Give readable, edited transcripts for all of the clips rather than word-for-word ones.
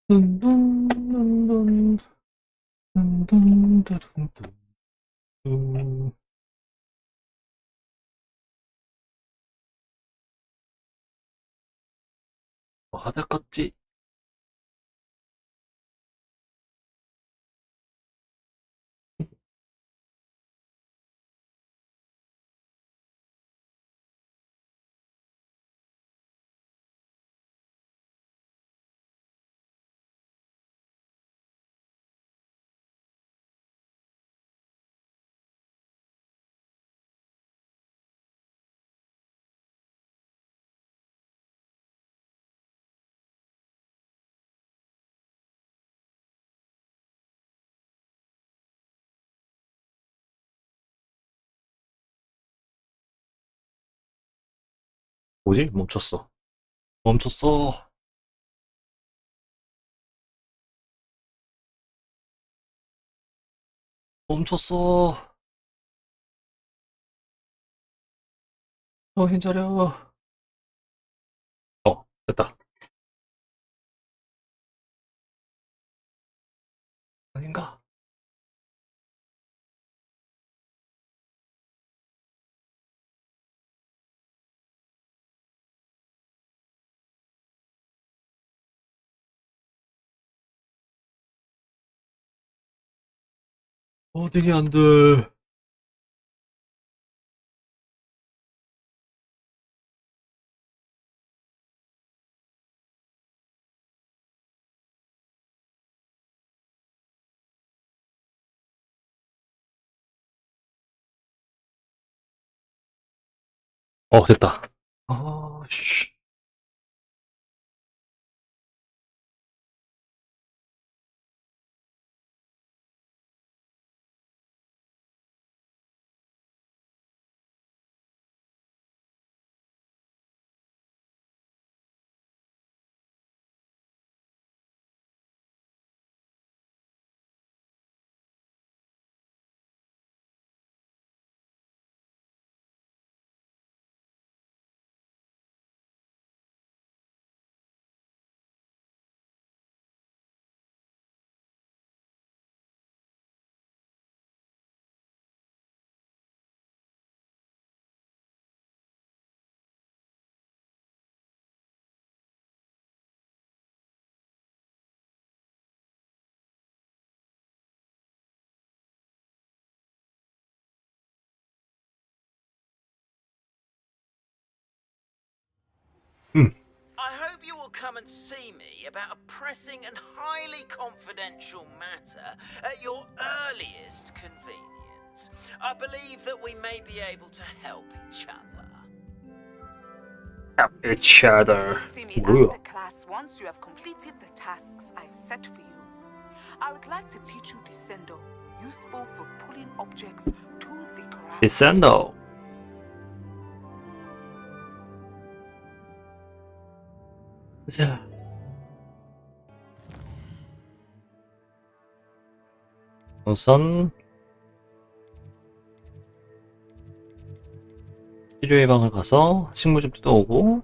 둔둔둔둔둔 둔둔둔둔둔. 뭐 하다 껐지? 뭐지? 멈췄어. 멈췄어. 멈췄어. 정신 차려. 됐다. 아닌가? 어딜이 안 돼. 됐다. 씨. I hope you will come and see me about a pressing and highly confidential matter at your earliest convenience. I believe that we may be able to help each other. Each other. See me 뭐야? after class once you have completed the tasks I've set for you. I would like to teach you Descendo, useful for pulling objects to the corral. Descendo. 자. 우선 치료의 방을 가서 식물 좀 뜯어오고.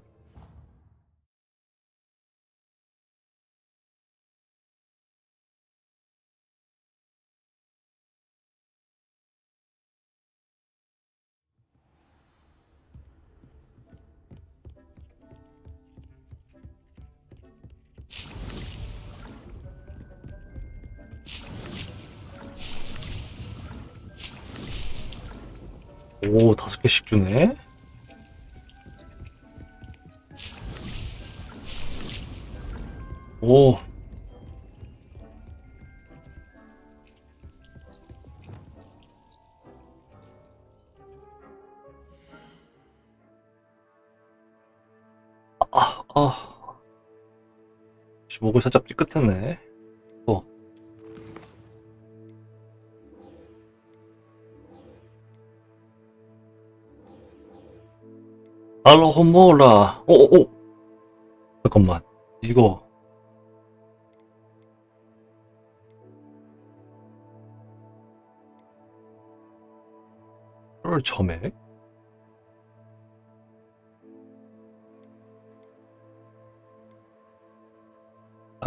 오, 5개씩 주네. 오. 목을 살짝 삐끗했네. 알로호모라. 오. 잠깐만. 이거. 점액?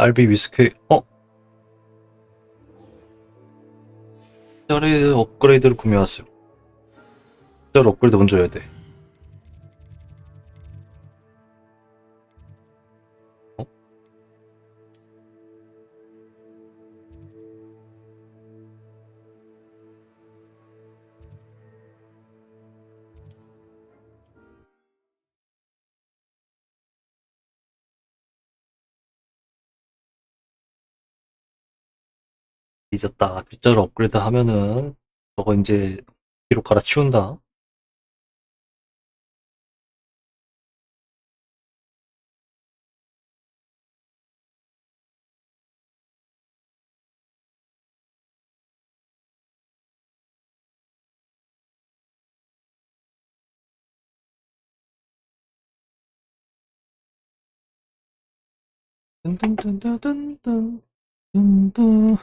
알비 위스키. 빗자루 업그레이드를 구매하세요. 빗자루 업그레이드 먼저 해야 돼. 잊었다. 빗자루 업그레이드 하면은 저거 이제 뒤로 갈아치운다. 뚠뚠뚠뚠뚠뚠 뚠뚠.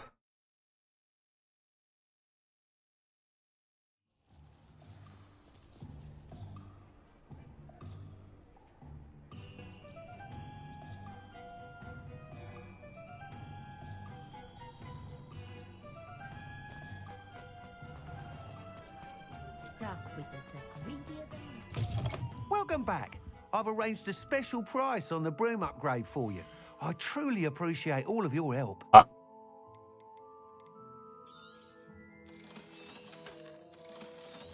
Dark wizards are greedier than Welcome back. I've arranged a special price on the broom upgrade for you. I truly appreciate all of your help.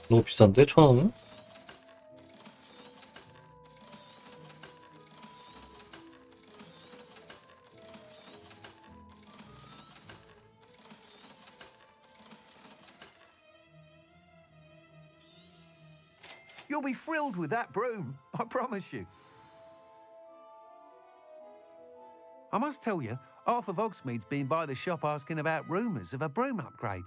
너무 비싼데? 1,000원은? You'll be thrilled with that broom, I promise you. I must tell you, half of Hogsmeade's been by the shop asking about rumours of a broom upgrade.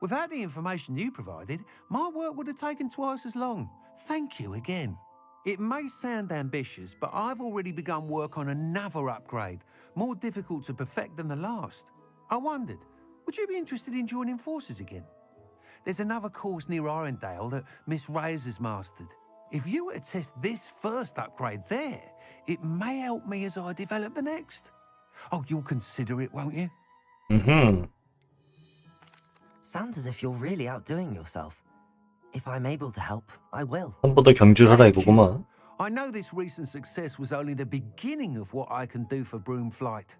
Without the information you provided, my work would have taken twice as long. Thank you again. It may sound ambitious, but I've already begun work on another upgrade, more difficult to perfect than the last. I wondered, would you be interested in joining forces again? There's another course near Arendale that Miss Reyes has mastered. If you were to test this first upgrade there, it may help me as I develop the next. Oh, you'll consider it, won't you? Sounds as if you're really outdoing yourself. If I'm able to help, I will. 한 번 더 경주하라 이거구만. I know this recent success was only the beginning of what I can do for broom flight.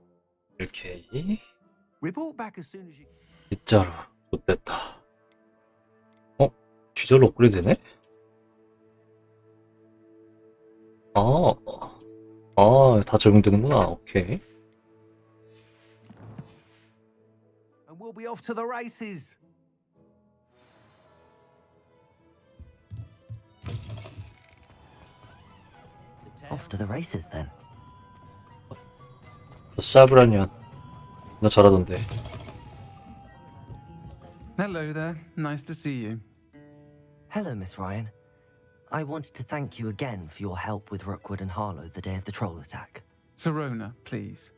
오케이. Report back as soon as you... 빗자루. 좋됐다. 빗자루 업그레이드 되네? 다 적용되는구나. 오케이. And we'll be off to the races. Off to the races then. 싸브라니안. 나 잘하던데. Hello there. Nice to see you. Hello, Miss Ryan. I wanted to thank you again for your help with Rookwood and Harlow the day of the troll attack. Serona, please.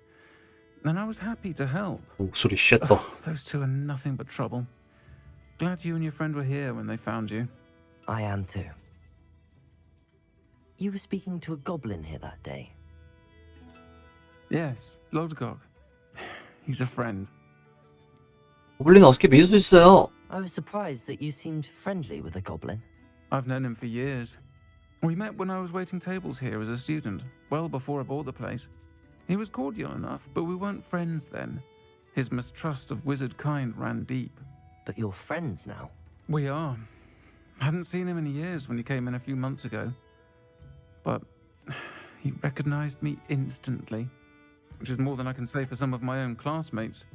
And I was happy to help. 목소리 쉣더. Those two are nothing but trouble. Glad you and your friend were here when they found you. I am too. You were speaking to a goblin here that day. Yes, Lodgok. He's a friend. 고블린 어떻게 믿을 수 있어요? I was surprised that you seemed friendly with a goblin. I've known him for years. We met when I was waiting tables here as a student, well before I bought the place. He was cordial enough, but we weren't friends then. His mistrust of wizard kind ran deep. But you're friends now. We are. Hadn't seen him in years when he came in a few months ago. But he recognized me instantly, which is more than I can say for some of my own classmates.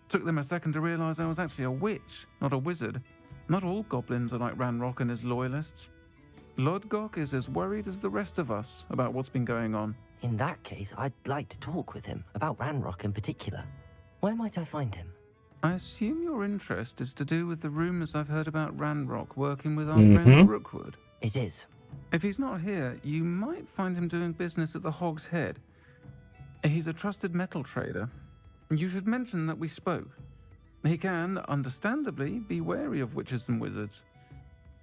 Took them a second to realize I was actually a witch, not a wizard. Not all goblins are like Ranrock and his loyalists. Lodgok is as worried as the rest of us about what's been going on. In that case, I'd like to talk with him, about Ranrock in particular. Where might I find him? I assume your interest is to do with the rumors I've heard about Ranrock working with our friend Rookwood. It is. If he's not here, you might find him doing business at the Hog's Head. He's a trusted metal trader. You should mention that we spoke. He can, understandably, be wary of witches and wizards,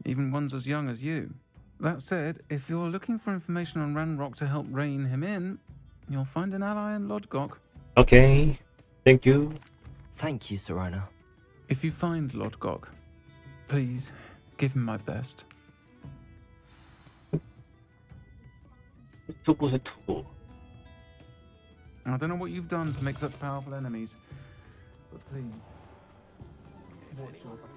even ones as young as you. That said, if you're looking for information on Ranrock to help rein him in, you'll find an ally in Lodgok. 오케이. 땡큐. Thank you, Serona. If you find Lord Gog, please give him my best. 투구세 투구. I don't know what you've done to make such powerful enemies, but please. watch your back.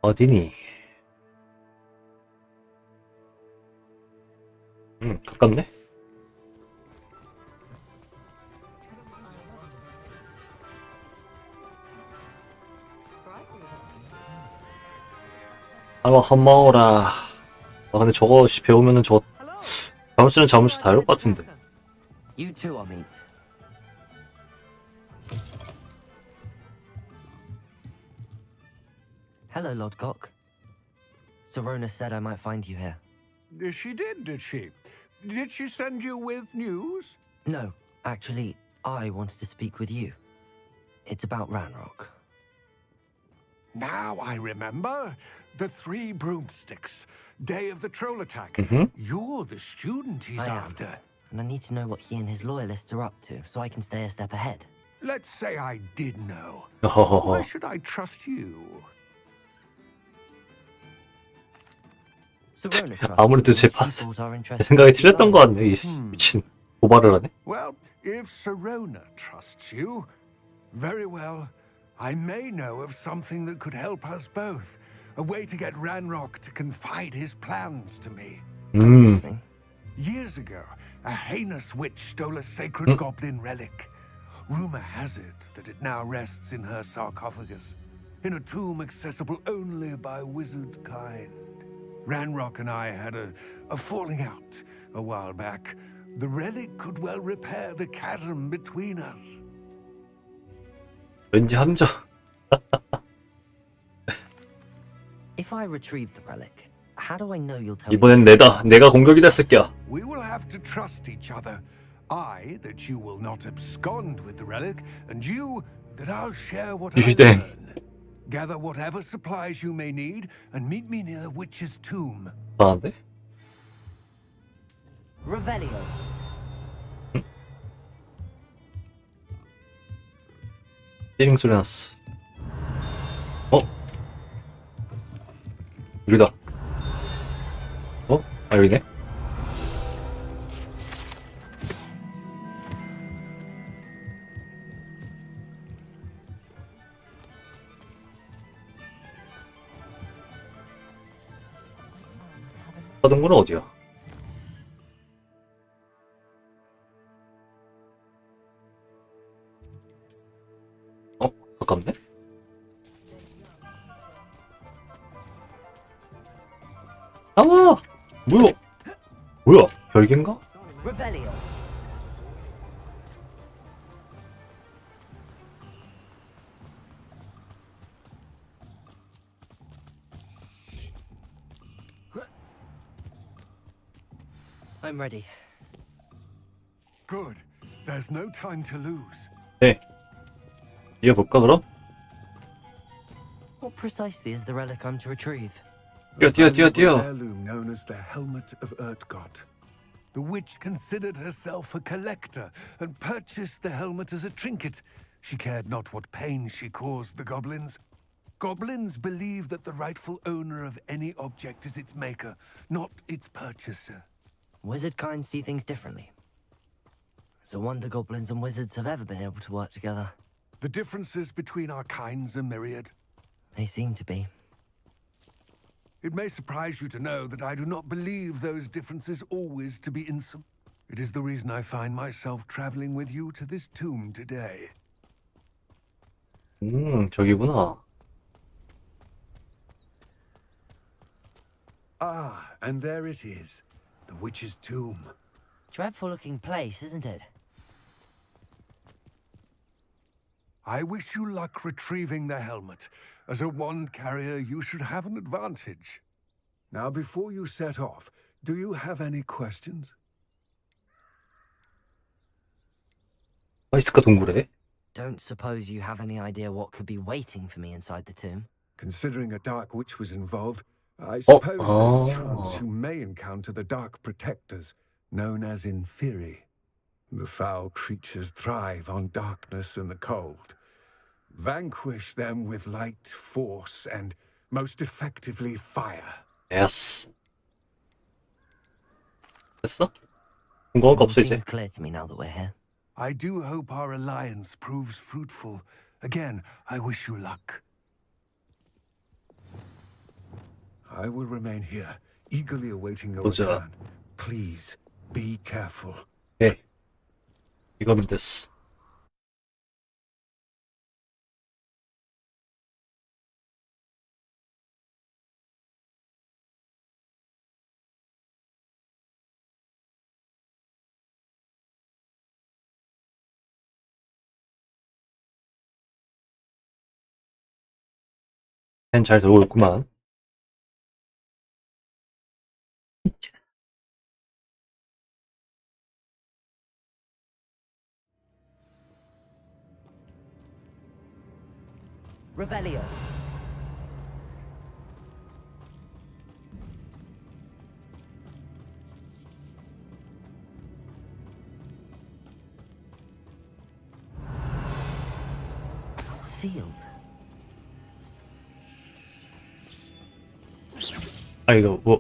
어디니? 가깝네? 아마 헛마오라. 아 근데 저거 배우면은 저거 자물쇠는 자물쇠 다 할 것 같은데. You two are meet. Hello, Lord Gok. Serona said I might find you here. She did she? Did she send you with news? No, actually, I wanted to speak with you. It's about Ranrock. Now I remember. The 3 broomsticks. Day of the troll attack. You're the student he's I am. after. And I need to know what he and his loyalists are up to, so I can stay a step ahead. Let's say I did know. 어허허허. Why should I trust you? Serona trusts 아무래도 제 that she thought our 제 interests 생각이 would be 틀렸던 것 aligned. 같네. 이 미친 도발을 하네. Well, if Serona trusts you, very well. I may know of something that could help us both. A way to get Ranrock to confide his plans to me. Listening. Years ago, a heinous witch stole a sacred goblin relic. Rumor has it that it now rests in her sarcophagus, in a tomb accessible only by wizard kind. Ranrock and I had a falling out a while back. The relic could well repair the chasm between us. 왠지 함정. If I retrieve the relic, how do I know you'll tell me? 이번엔 내가 공격이 됐을 게야. We will have to trust each other. I, that you will not abscond with the relic, and you, that I'll share what I 유희댕. learn. Gather whatever supplies you may need, and meet me near the witch's tomb. 나한테? Revelio. 띠링 소리 났어. 여기다. 아 여기네. 받은 건 어디야? 가깝네? 나와! 뭐야? 별개인가? Revelio. I'm ready. Good. There's no time to lose. 네. 이어볼까 그럼? What precisely is the relic I'm to retrieve? 뛰어. Heirloom known as the Helmet of Urtgott. The witch considered herself a collector and purchased the helmet as a trinket. She cared not what pain she caused the goblins. Goblins believe that the rightful owner of any object is its maker, not its purchaser. Wizard kind see things differently. It's a wonder goblins and wizards have ever been able to work together. The differences between our kinds are myriad. They seem to be. It may surprise you to know that I do not believe those differences always to be innocent. It is the reason I find myself traveling with you to this tomb today. 저기구나. Ah, and there it is. The witch's tomb. Dreadful looking place, isn't it? I wish you luck retrieving the helmet. As a wand carrier, you should have an advantage. Now, before you set off, do you have any questions? 있을까 동굴에? Don't suppose you have any idea what could be waiting for me inside the tomb? Considering a dark witch was involved, I suppose there's a chance oh. you may encounter the dark protectors, known as Inferi. The foul creatures thrive on darkness and the cold. Vanquish them with light, force, and most effectively fire. 예스. 됐어? 궁금한 거 All 없어 이제. seems clear to me now that we're here. I do hope our alliance proves fruitful. Again, I wish you luck. I will remain here, eagerly awaiting your 보자. return. Please, be careful. 오케이. 이거면 됐어. 잘 들고 있구만. Revelio. Sealed. 아 이거 뭐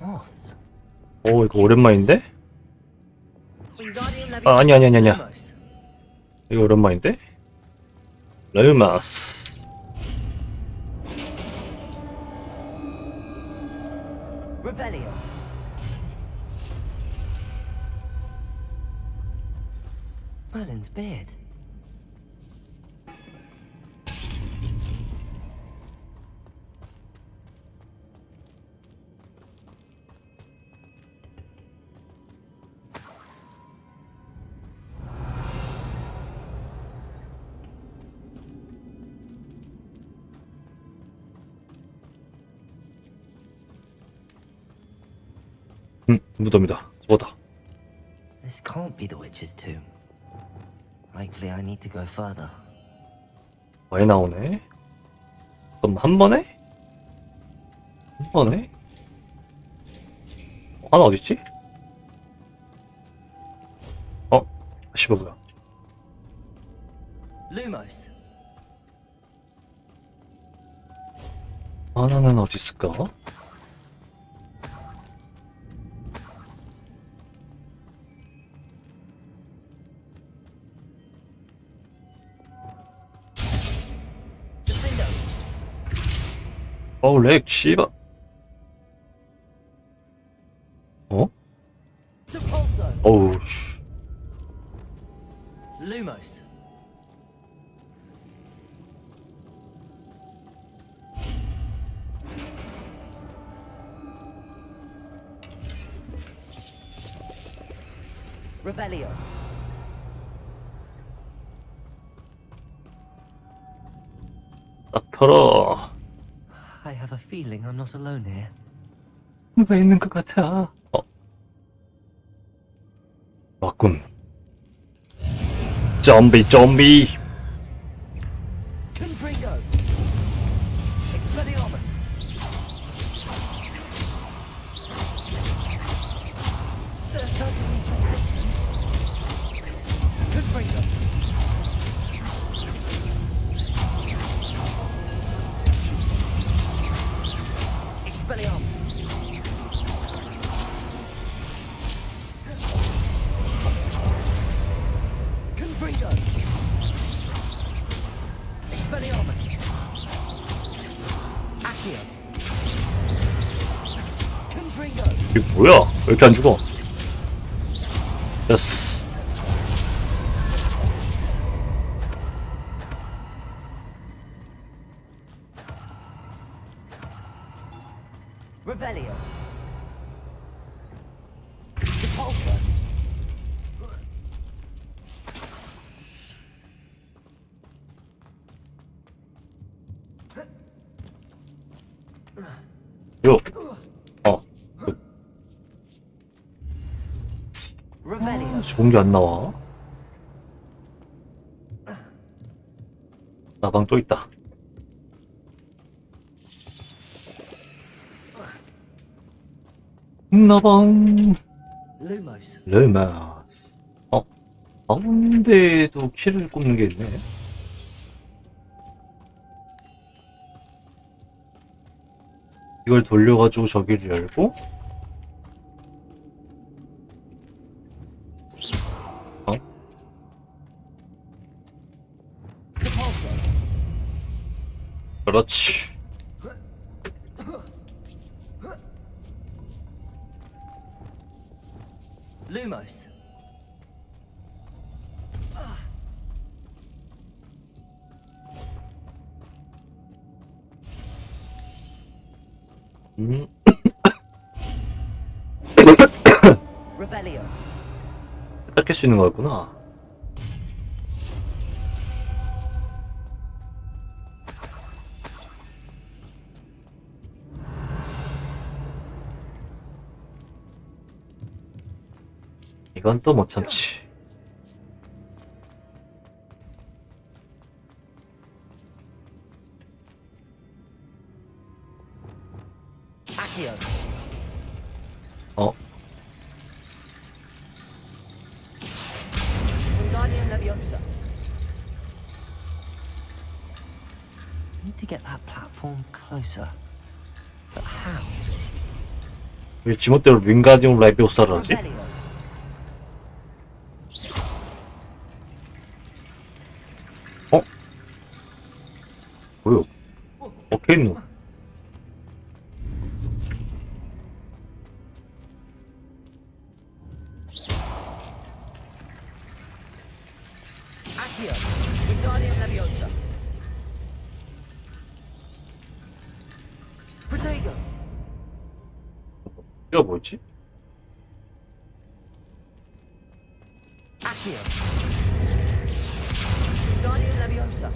Moths. 오 이거 오랜만인데? Wingardium 아 아니야. Leviosa. 이거 오랜만인데? 르마스. Revelio. Merlin's beard. 무덤이다. 저거다. This can't be the witch's tomb. Likely I need to go further. 많이 나오네. 그럼 한 번에? 한 번에? 하나 어딨지? 씨발 뭐야. Lumos. 하나는 어디 있을까? 어우 렉 씨발. 어? Depulso. 어우 씨. Lumos. Revelio. 딱 털어. I have a feeling I'm not alone here. 누가 있는 것 같아. 맞군. 좀비. Confringo. Expelliarmus. They're certainly persistent. Confringo. Expelliarmus. Confringo. Expelliarmus. Accio. Confringo. 이게 뭐야? 왜 이렇게 안 죽어? 됐어. Revelio. Depulso. 요. Revelio. 좋은 게 안 나와. 나방 또 있다. 나방 Lumos. 르마스. 가운데에도 키를 꼽는 게 있네. 이걸 돌려가지고 저기를 열고, 그렇지. Lumos. Revelio. 뺏길 수 있는 거였구나. 이건 또 못 참지. Accio. Wingardium Leviosa. Need to get that platform closer. But how? 왜 지멋대로 윙가디움 라이비오사를 하지? Revelio. 뭐요? 오케이 노. Accio. Wingardium Leviosa. Protego. 이거 뭐지? Accio. Wingardium Leviosa.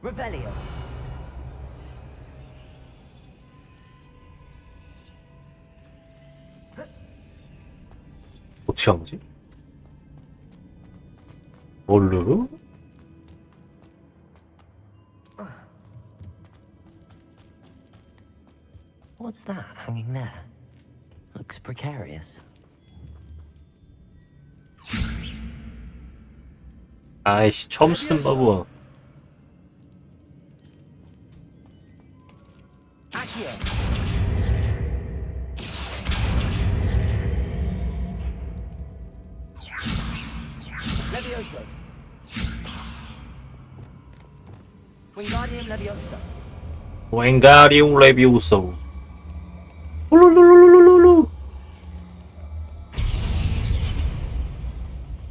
Revelio. 어떻게 한 거지? 뭘로? What's that hanging there? Looks precarious. 아이씨, 처음 쓰는 바보. Accio. Levioso. Wingardium Leviosa. 윙가디움 레비우소. 룰루루루루루루.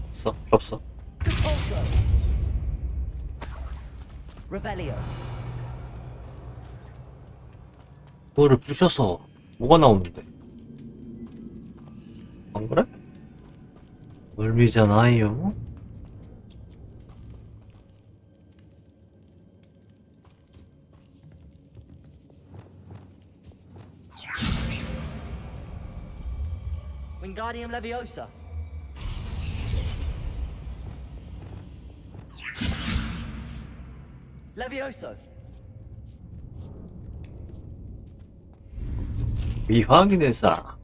없어, 없어. Compulso. Revelio. 그거를 부셔서 뭐가 나오는데? 안 그래? 멀미잖아요. Wingardium Leviosa. Levioso. 미확인해사.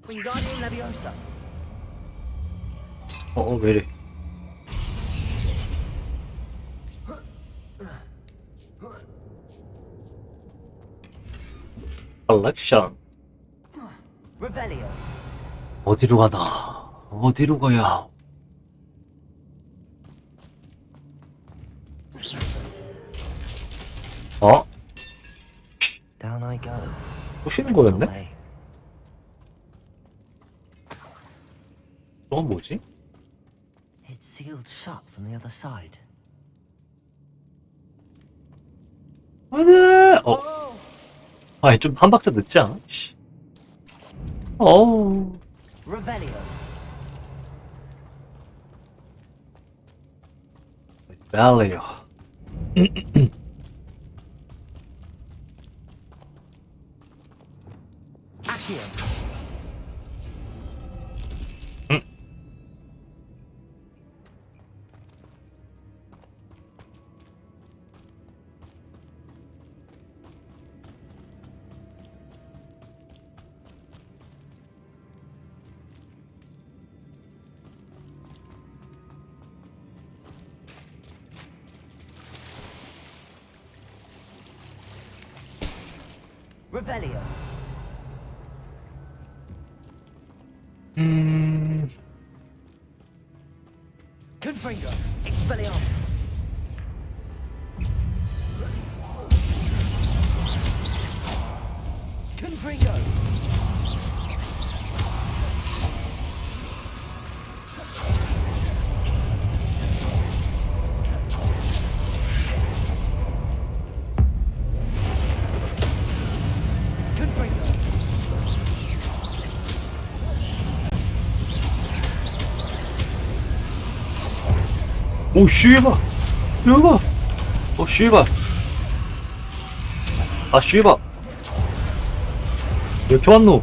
Wingardium Leviosa. 왜이래. 컬렉션. Revelio. 어디로 가나? 어디로 가야? Down I go. 부시는 거였네? Away. 저건 뭐지? It's sealed shut from the other side. 안돼. 아니 좀 한 박자 늦지 않아? 씨. Revelio. 벨리요. Here. Revelio. Confringo. Expelliarmus. Confringo. Confringo. 오 씨발 이거 봐. 오 씨발. 아 씨발. 왜 이렇게 왔노?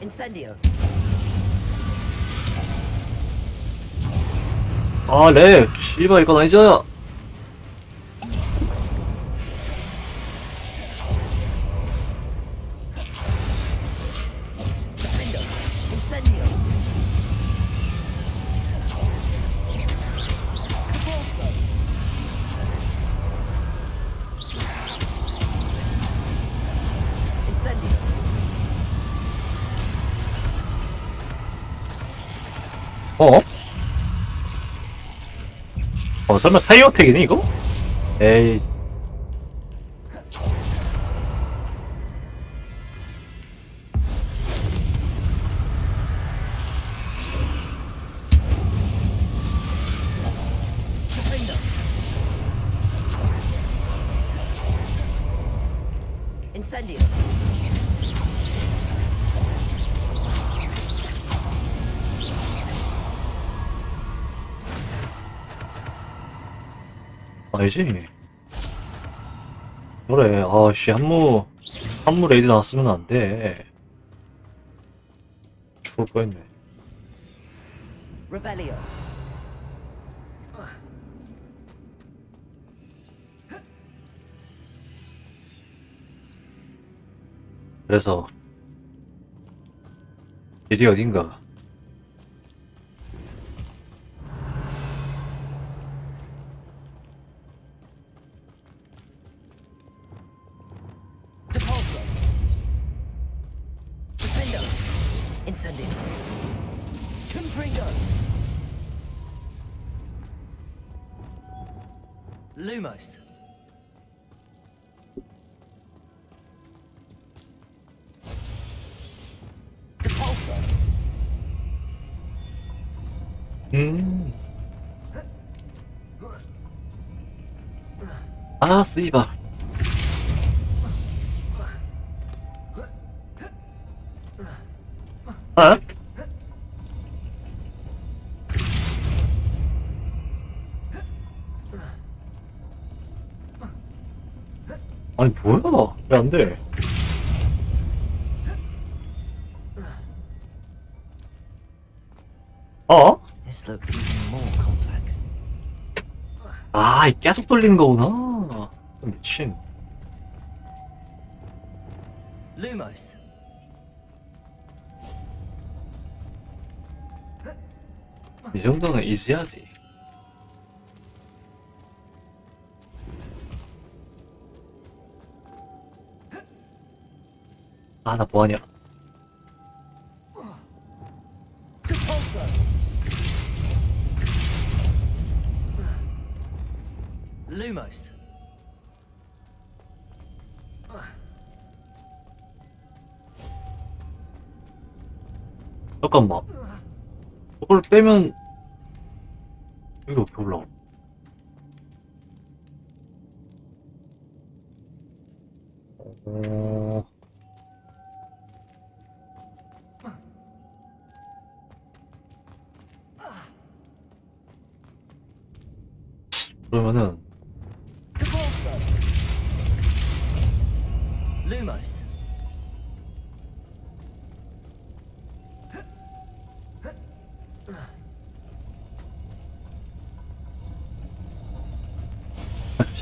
Incendio. 아 렉. 씨발 이건 아니잖아. Defendo. Incendio. Repulso. Incendio. 어? 설마 타이어택이니 이거? 에이. Defendo. Incendio. 아니지. 그래. 아씨 한무 레이드 나왔으면 안 돼. 죽을 뻔했네. Revelio. 그래서 길이 어딘가. Depulso. Defendo. Incendio. Confringo. Lumos. Depulso. 아 씨발. 아? 아니 뭐야? 왜 안 돼? 어? This looks even more complex. 아, 이 계속 돌리는 거구나. 미친. Lumos. 이 정도는 이지하지. 아, 나 뭐하냐? Depulso. Lumos. 잠깐만. 이걸 빼면 여기 어떻게 올라가? 어... 그러면은 Lumos.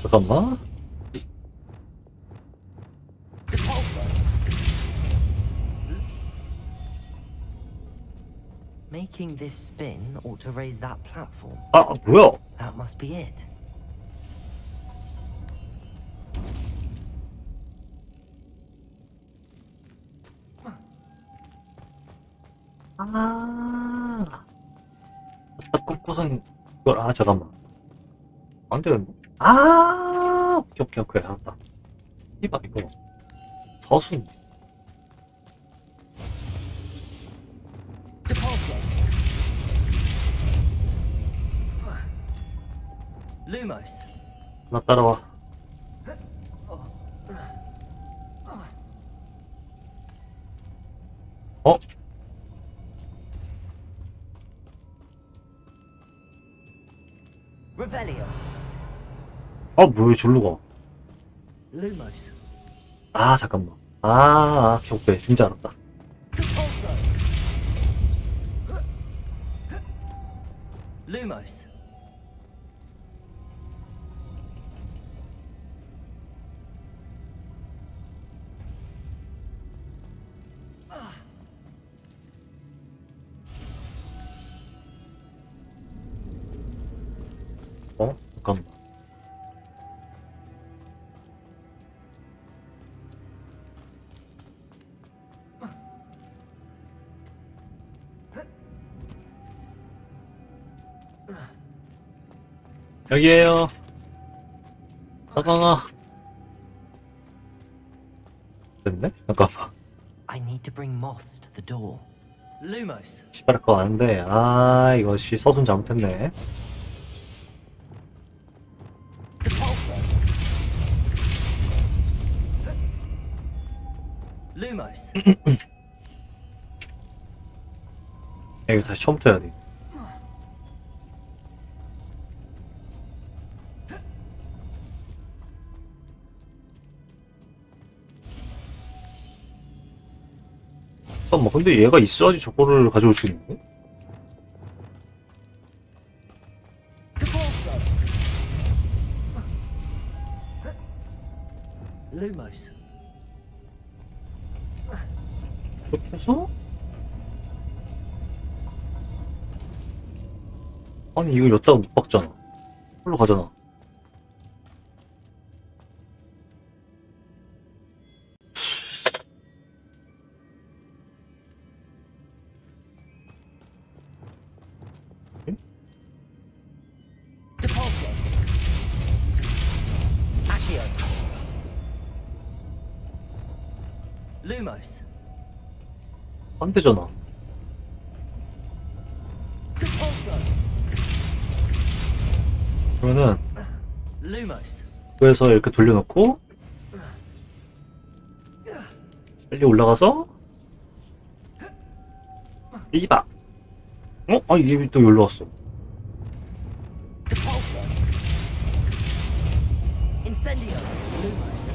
잠깐만. Making this spin ought to raise that platform. 아 뭐야? That must be it. 아. 딱 꿈꾸선 이걸 잠깐만. 안 되겠네. 오케이 알았다. 이봐 이거 서순. Lumos. 나 따라와. 어? Revelio. 뭐야 절로 가? Lumos. 잠깐만. 오케이 진짜 알았다. Lumos. 잠깐만. 여기에요. 나가가. 됐네? 잠깐만. I need to bring moths to the door. Lumos. 시발할 거 아는데, 이거 서순 잘못했네. Lumos. 이거 다시 처음부터 해야 돼. 잠깐만, 근데 얘가 있어야지 저거를 가져올 수 있는데? Lumos. 이렇게 해서? 아니, 이거 였다가 못 박잖아. 홀로 가잖아. Accio. Lumos. 안 되잖아. 그러면은, Lumos. 그래서 이렇게 돌려놓고, 빨리 올라가서, 이봐! 얘 또 여기로 왔어. Incendio. Lumos.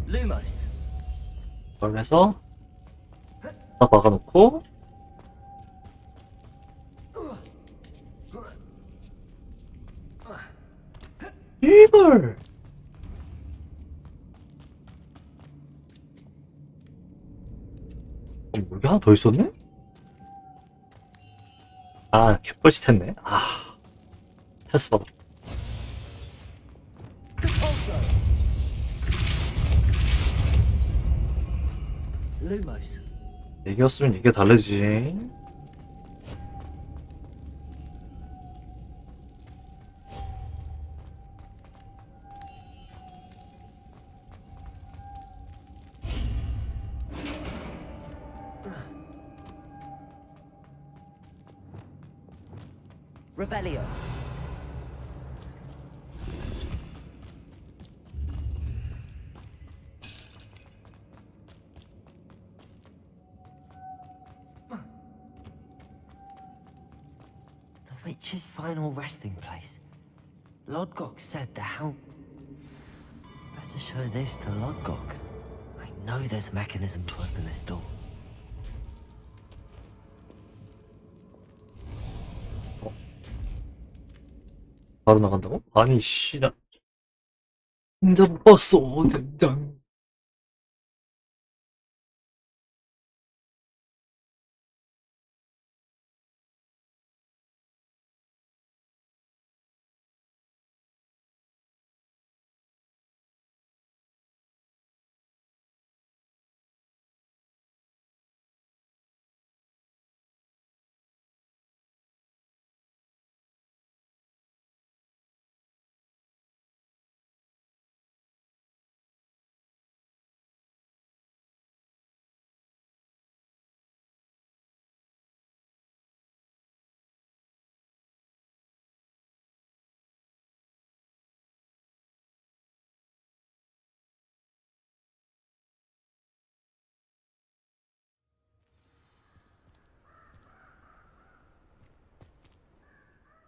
Lumos. 이걸 해서, 딱 막아놓고, 이걸! 여기 하나 더 있었네? 개뻘짓 했네. 스트레스 받아. Lumos. 얘기였으면 얘기가 다르지. Revelio. Witch's final resting place. Lodgok said the how. Better show this to Lodgok. I know there's a mechanism to open this door. 바로 나간다고? 아니 씨, 나 진짜 못 봤어 진짜.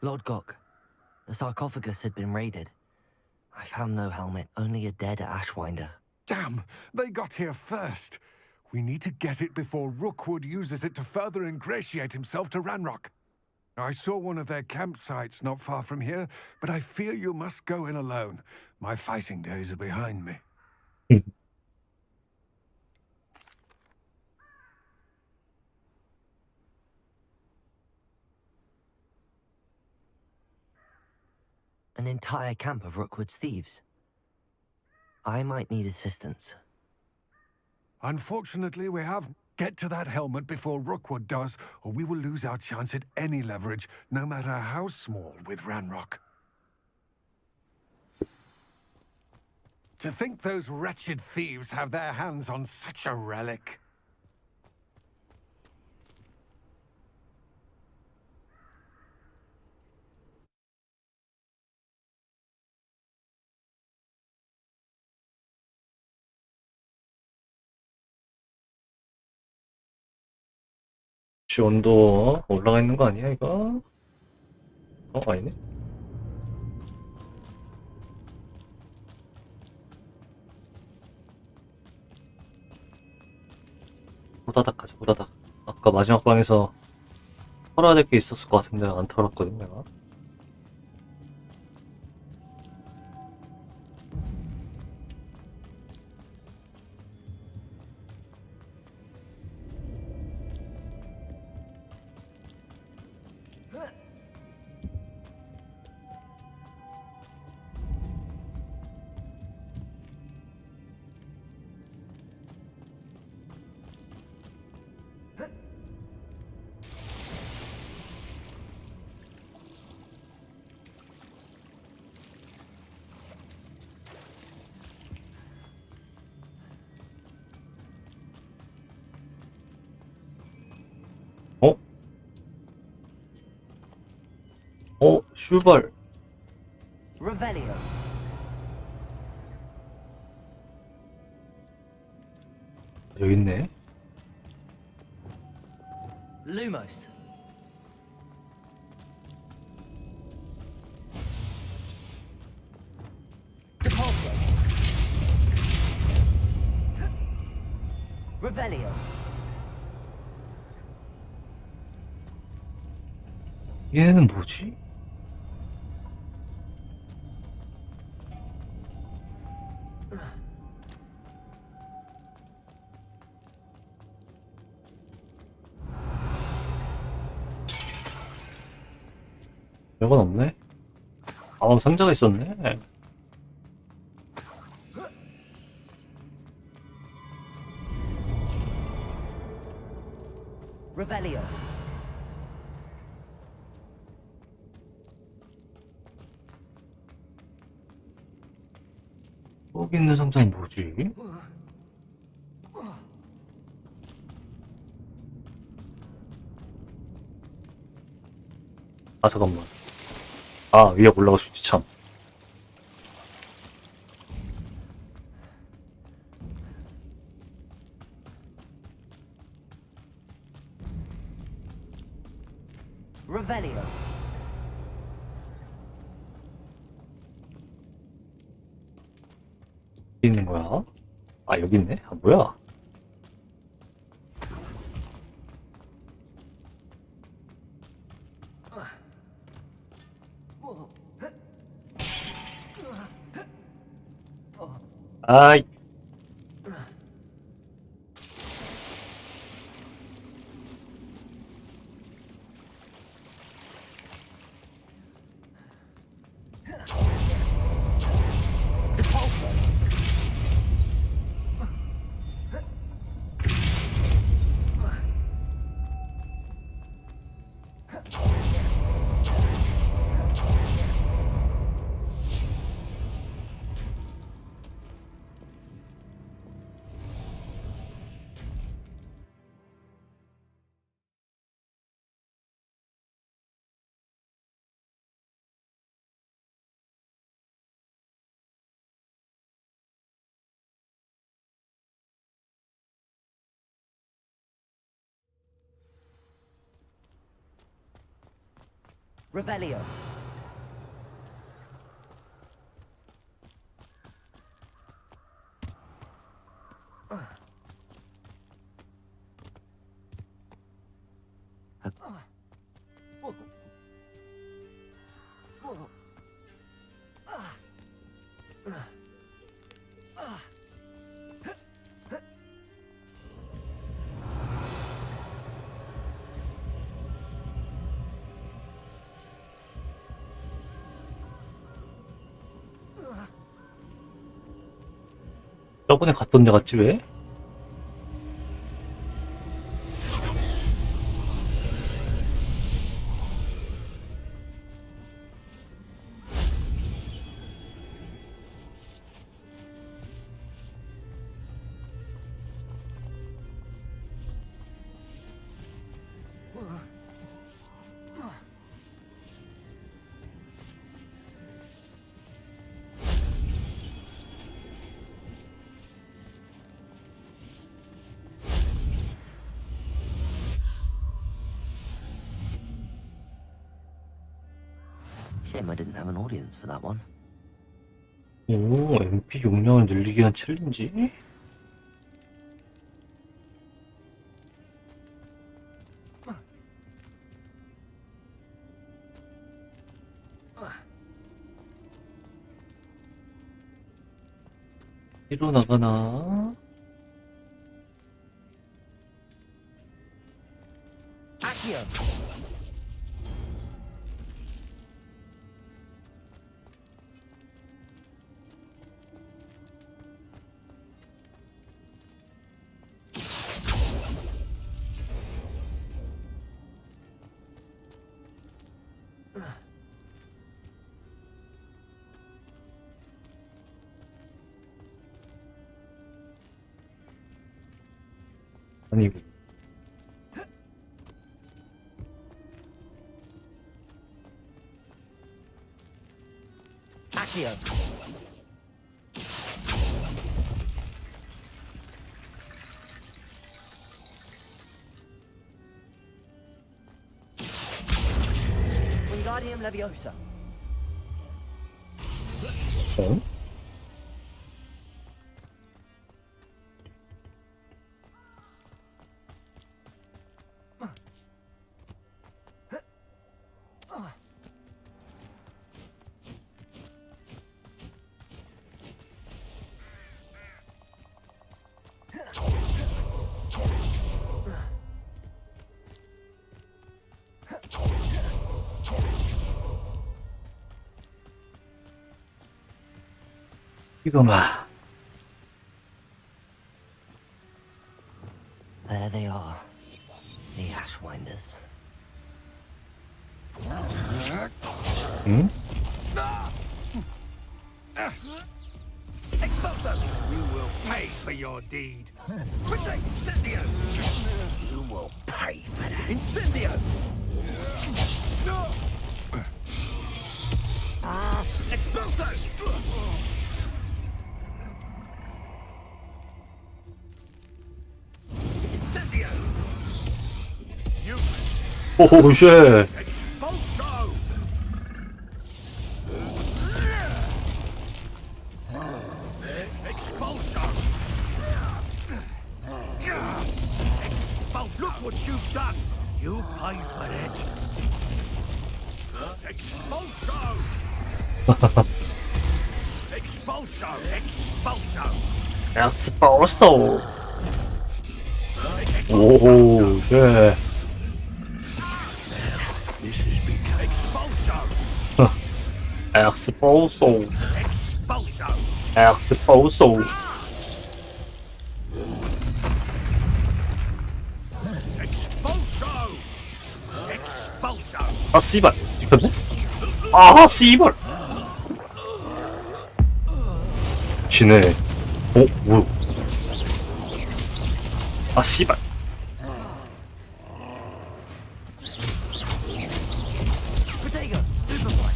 Lodgok, the sarcophagus had been raided. I found no helmet, only a dead Ashwinder. Damn, they got here first. We need to get it before Rookwood uses it to further ingratiate himself to Ranrock. I saw one of their campsites not far from here, but I fear you must go in alone. My fighting days are behind me. An entire camp of Rookwood's thieves. I might need assistance. Unfortunately, we have... Get to that helmet before Rookwood does, or we will lose our chance at any leverage, no matter how small, with Ranrock. To think those wretched thieves have their hands on such a relic. 혹시 온도 올라가 있는 거 아니야 이거? 아니네. 호다닥 하자, 호다닥. 아까 마지막 방에서 털어야 될 게 있었을 것 같은데 안 털었거든 내가. 슈발. Revelio. 여기 있네. Lumos. Depulso. Revelio. 얘는 뭐지? 이건 없네. 아, 상자가 있었네. Revelio. 여기 있는 상자는 뭐지? 아, 잠깐만. 아, 위에 올라갈 수 있지, 참. Revelio. 어디 있는 거야? 아, 여기 있네? 아, 뭐야? 아이. Revelio. 저번에 갔던 데 갔지 왜? Shame I didn't have an audience for that one. 오, MP 용량을 늘리기 위한 챌린지? 뒤로 나가나? Accio. 아니고. Accio. Wingardium Leviosa. 어? 이거마. There they are. The Ashwinders. 응? Expulso! You will pay for your deed. Quickly, Incendio! You will pay for that. Incendio! Expulso! Incendio! You 오호, 쉣. Expulso! You pay for it. Expulso! Expulso! Expulso! 엑스포소. 오호, 쉣. This has become expulso! 엑스포소. Expulso! 엑스포소. Expulso! Expulso! 아, 씨발. 이겼네? 아, 씨발. 지네. 뭐야. 아, 씨발. Protego, stupefy.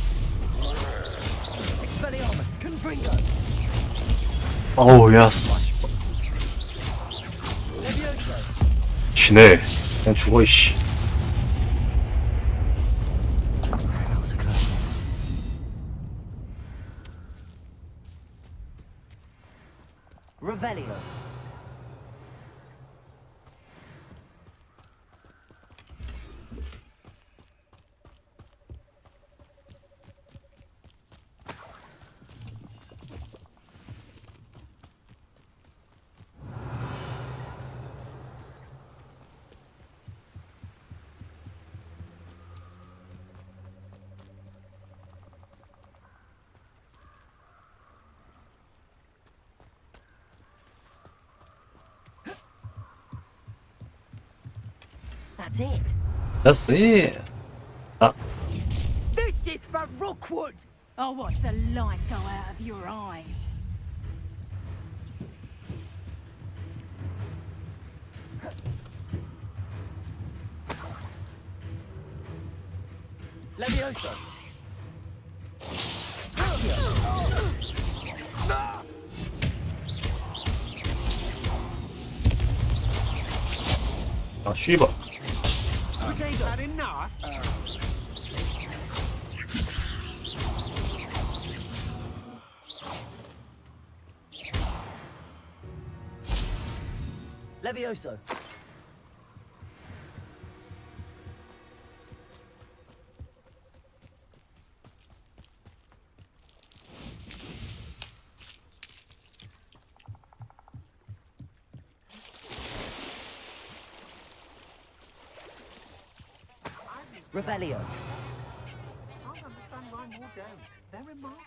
Expelliarmus, confringo. 어우, 야, 씨발. Levioso. 지네. 그냥 죽어, 이씨. That was a close one. Revelio. That's it. 됐어, 이. 아, This is for Rookwood! I'll watch the light go out of your eye. Levioso. 아, 씨발. Protego. Had enough? Levioso. Revelio. I don't understand why more down. They're remarkable.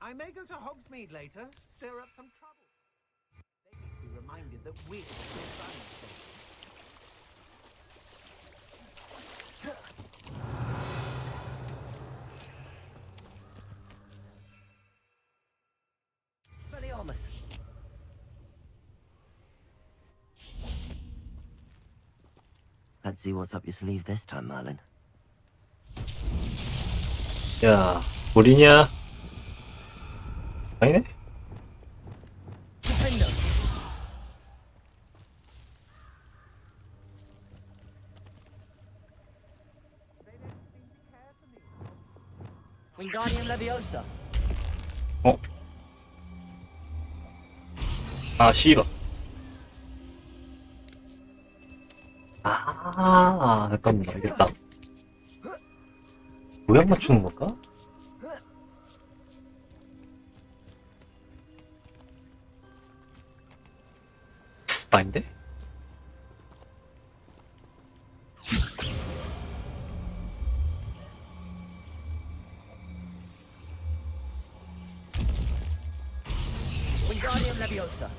I may go to Hogsmeade later, stir up some trouble. They need to be reminded that we're still running things. Expelliarmus. Let's see what's up your sleeve this time, Merlin. 야, 우리냐? 아니네? Defendo. Wingardium Leviosa. 어? 아, 씨발. 아, 잠깐만, 알겠다. 모양 맞추는 건가? 아닌데? Wingardium Leviosa.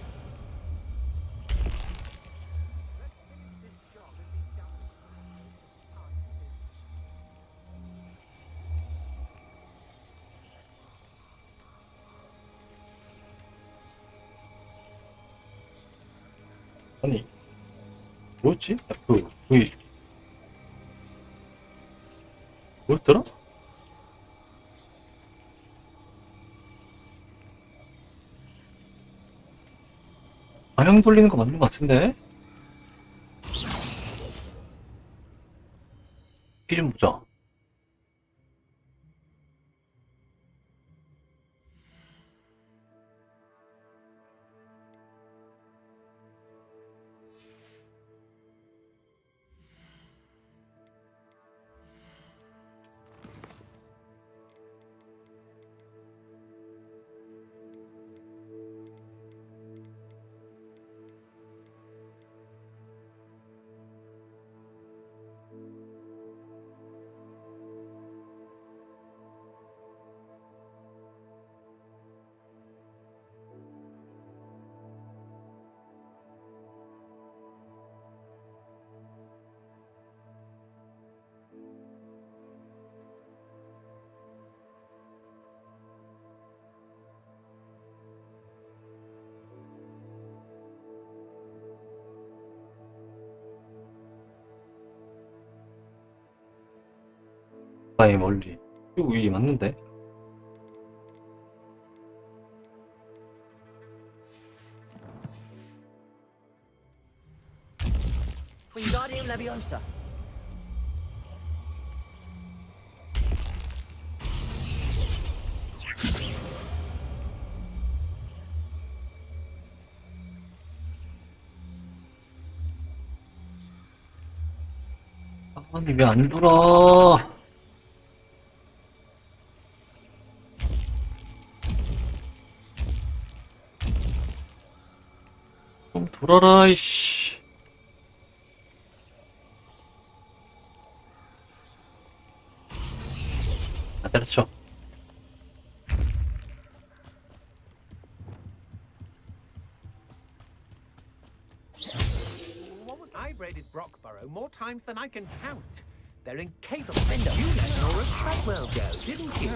아니, 뭐였지? 뭐였더라? 방향 돌리는 거 맞는 거 같은데? 피 좀 보자. 가까이 멀리. 쭉 위 맞는데? Wingardium Leviosa. 아니 왜 안 돌아? 좀 돌아라 이씨. 아 때려쳐. I raided Brockborough more times than I can count. They're incapable. You let Nora Creswell go, didn't you?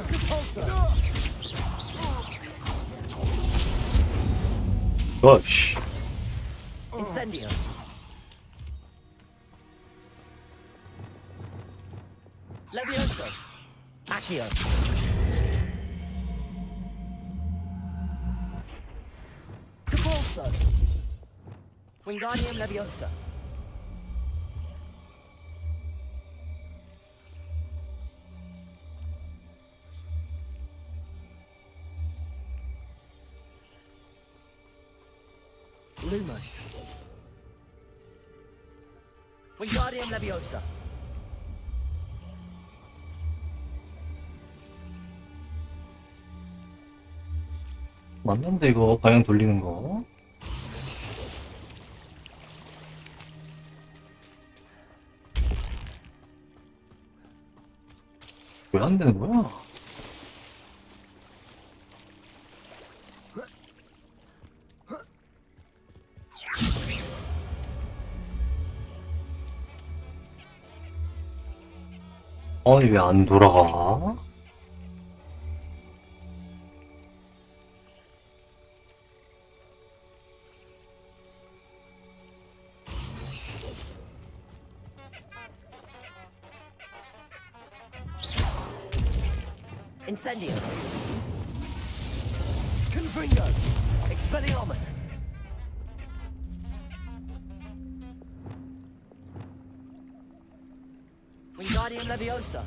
와씨. Incendio. Levioso. Accio. Depulso. Wingardium Leviosa. Lumos. Wingardium Leviosa. 맞는데 이거 방향 돌리는 거. 왜 안 되는 거야? 아니 왜 안 돌아가? Incendio. Confringo. Expelliarmus. Wingardium Leviosa.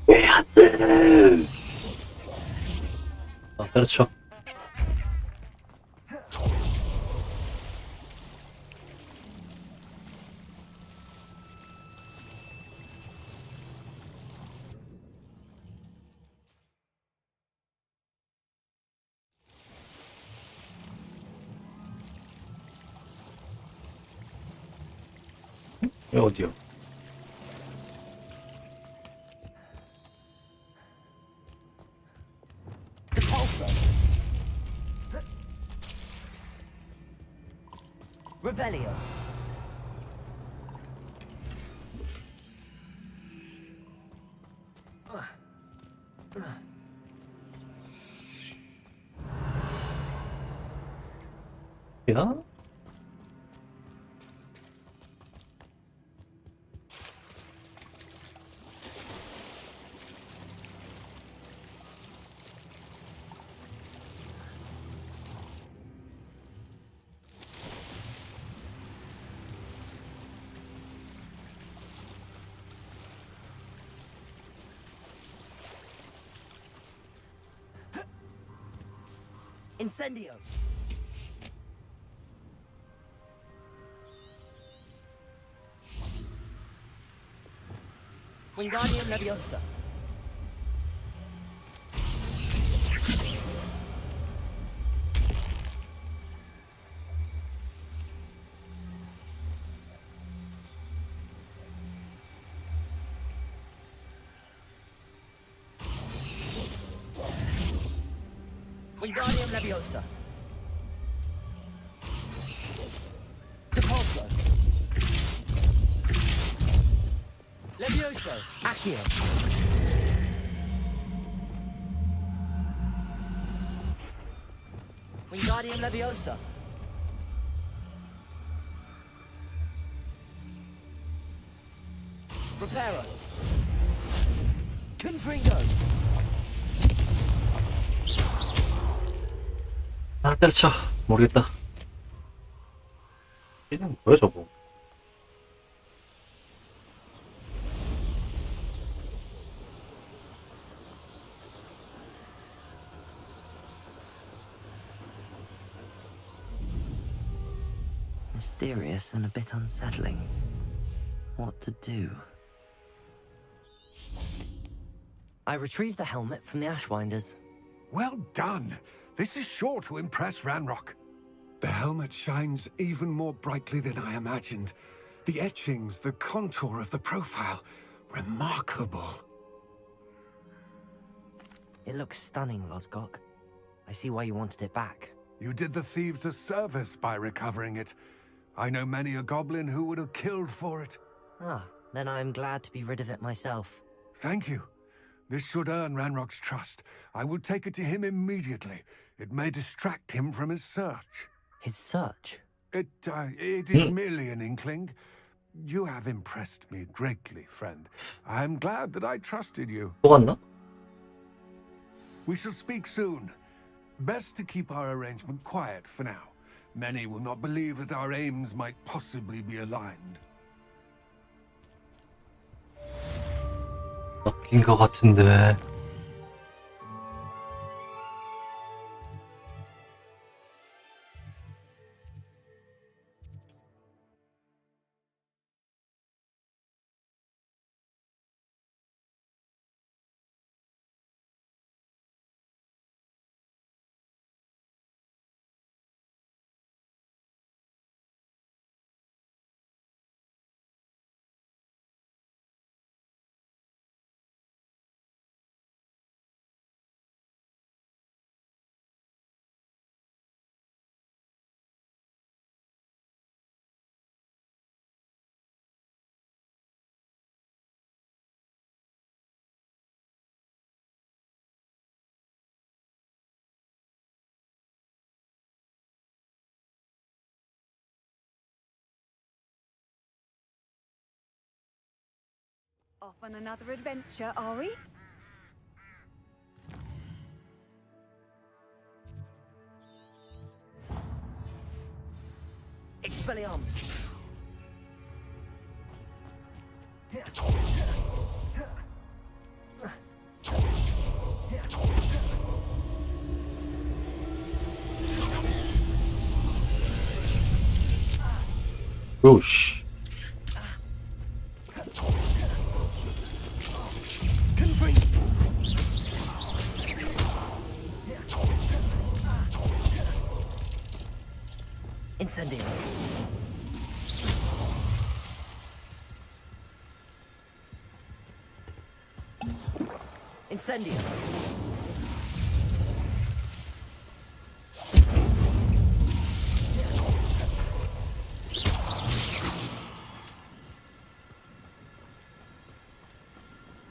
왜 안 돼? 아 때려쳐. 여기 어디요? Depulso. Revelio. 야? Incendio. Wingardium Leviosa. Wingardium Leviosa. Depulso. Levioso. Accio. Wingardium Leviosa. Reparo. Confringo. 아, 때려쳐. 모르겠다. 이름 뭐야, 저거? Mysterious and a bit unsettling. What to do? I retrieved the helmet from the Ashwinders. Well done. This is sure to impress Ranrock. The helmet shines even more brightly than I imagined. The etchings, the contour of the profile, remarkable. It looks stunning, Lodgok. I see why you wanted it back. You did the thieves a service by recovering it. I know many a goblin who would have killed for it. Ah, then I'm glad to be rid of it myself. Thank you. This should earn Ranrock's trust. I will take it to him immediately. It may distract him from his search. His search? It is merely an inkling. You have impressed me greatly, friend. I'm glad that I trusted you. 또 갔나? We shall speak soon. Best to keep our arrangement quiet for now. Many will not believe that our aims might possibly be aligned. 바뀐 것 같은데. Off on another adventure, are we? Expelliarmus! 오씨. Incendio. Incendio.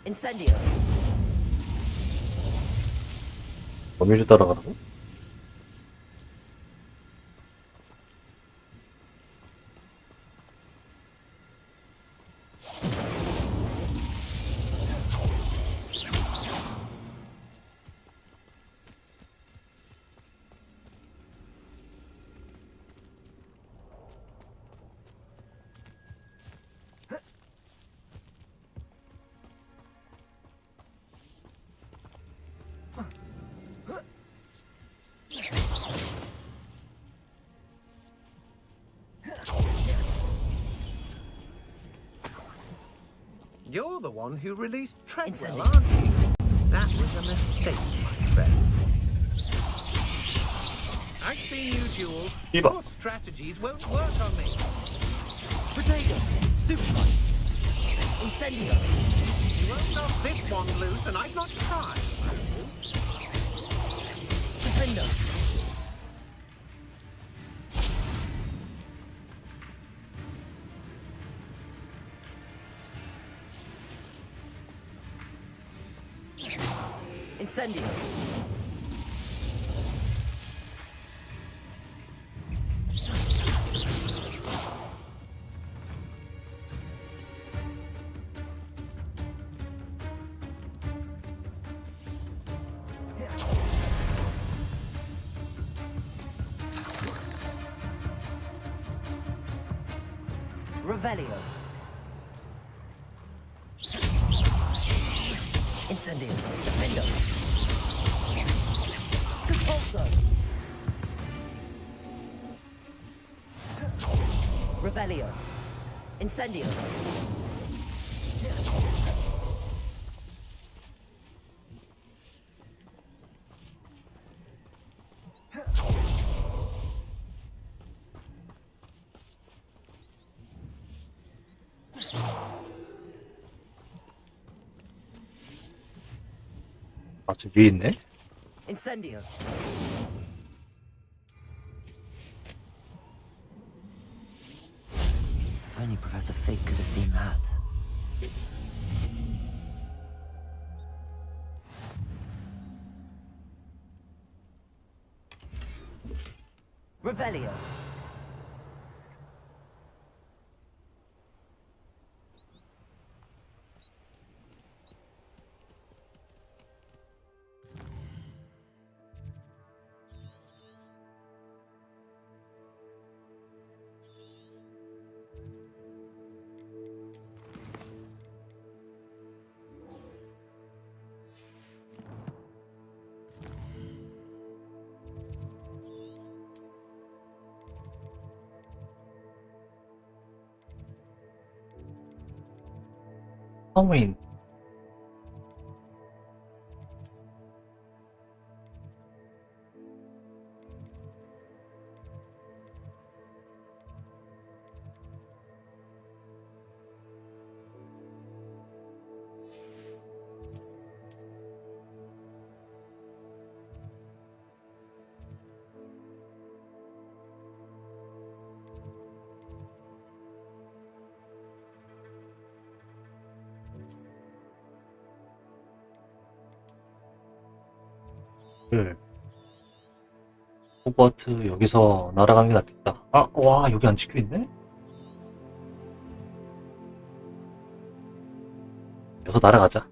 Incendio. 범위를 따라가라고? You're the one who released Treadwell, Incendio. aren't you? That was a mistake, my friend. I've seen you duel. Eva. Your strategies won't work on me. Potato. Stupefy. Incendio. You won't knock this one loose, and I've not tried. Defender. Incendio. Revelio. Incendio. Defendo. Compulso. Revelio. Incendio. 아, 저 위에 있네? Incendio. If only Professor Fig could have seen that. Revelio. 허무인. 호그와트 여기서 날아가는 게 낫겠다. 아, 와, 여기 안 찍혀있네? 여기서 날아가자.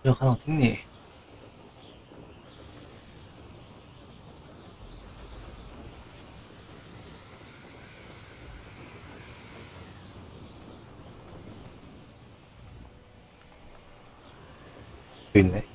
저 하나 어딨니? 여기 있네.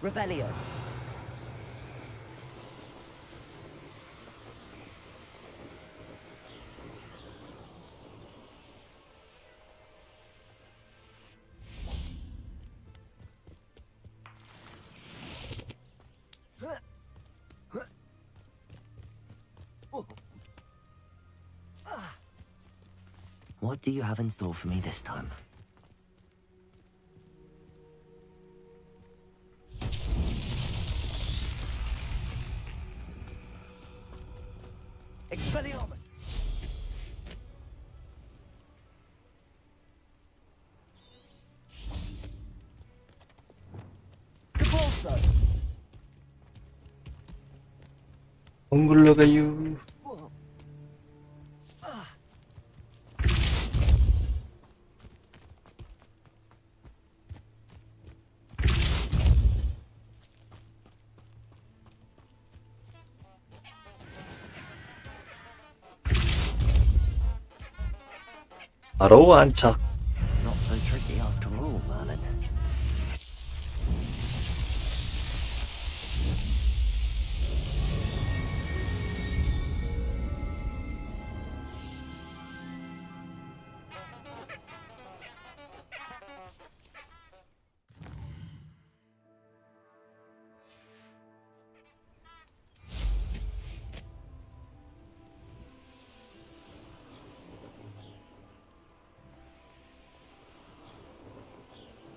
Revelio. What do you have in store for me this time? Expelliarmus! Compulso! 엉글러 가유. 바로 안착. Not so tricky after all, Merlin.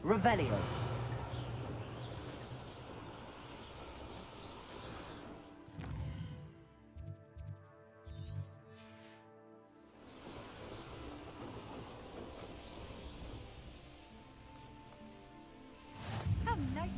Revelio. How nice.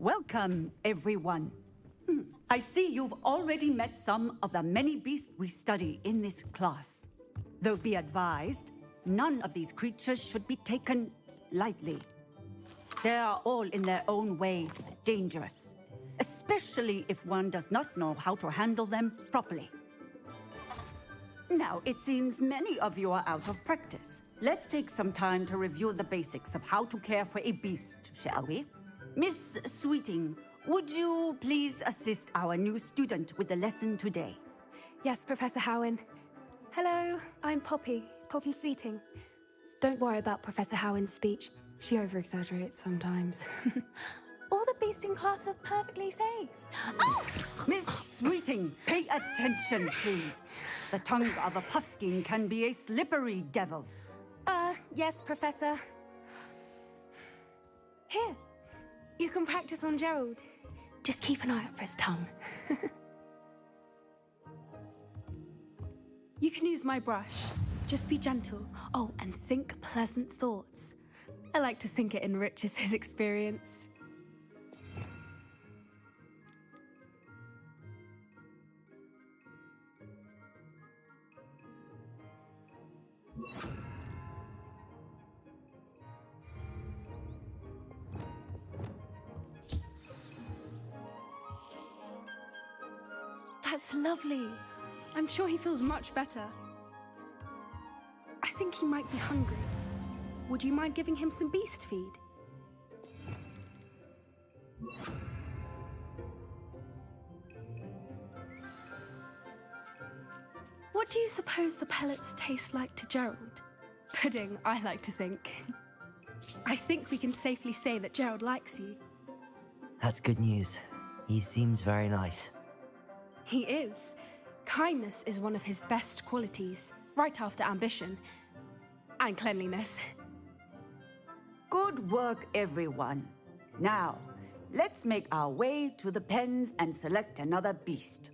Welcome, everyone. I see you've already met some of the many beasts we study in this class. Though be advised, none of these creatures should be taken lightly. They are all in their own way dangerous, especially if one does not know how to handle them properly. Now, it seems many of you are out of practice. Let's take some time to review the basics of how to care for a beast, shall we? Miss Sweeting, would you please assist our new student with the lesson today? Yes, Professor Howen. Hello, I'm Poppy Sweeting. Don't worry about Professor Howen's speech. She over-exaggerates sometimes. All the beasts in class are perfectly safe. Oh! Miss Sweeting, pay attention, please. The tongue of a puffskein can be a slippery devil. Yes, Professor. Here, you can practice on Gerald. Just keep an eye out for his tongue. You can use my brush. Just be gentle. Oh, and think pleasant thoughts. I like to think it enriches his experience. That's lovely. I'm sure he feels much better. I think he might be hungry. Would you mind giving him some beast feed? What do you suppose the pellets taste like to Gerald? Pudding, I like to think. I think we can safely say that Gerald likes you. That's good news. He seems very nice. He is. Kindness is one of his best qualities, right after ambition and cleanliness. Good work, everyone. Now, let's make our way to the pens and select another beast.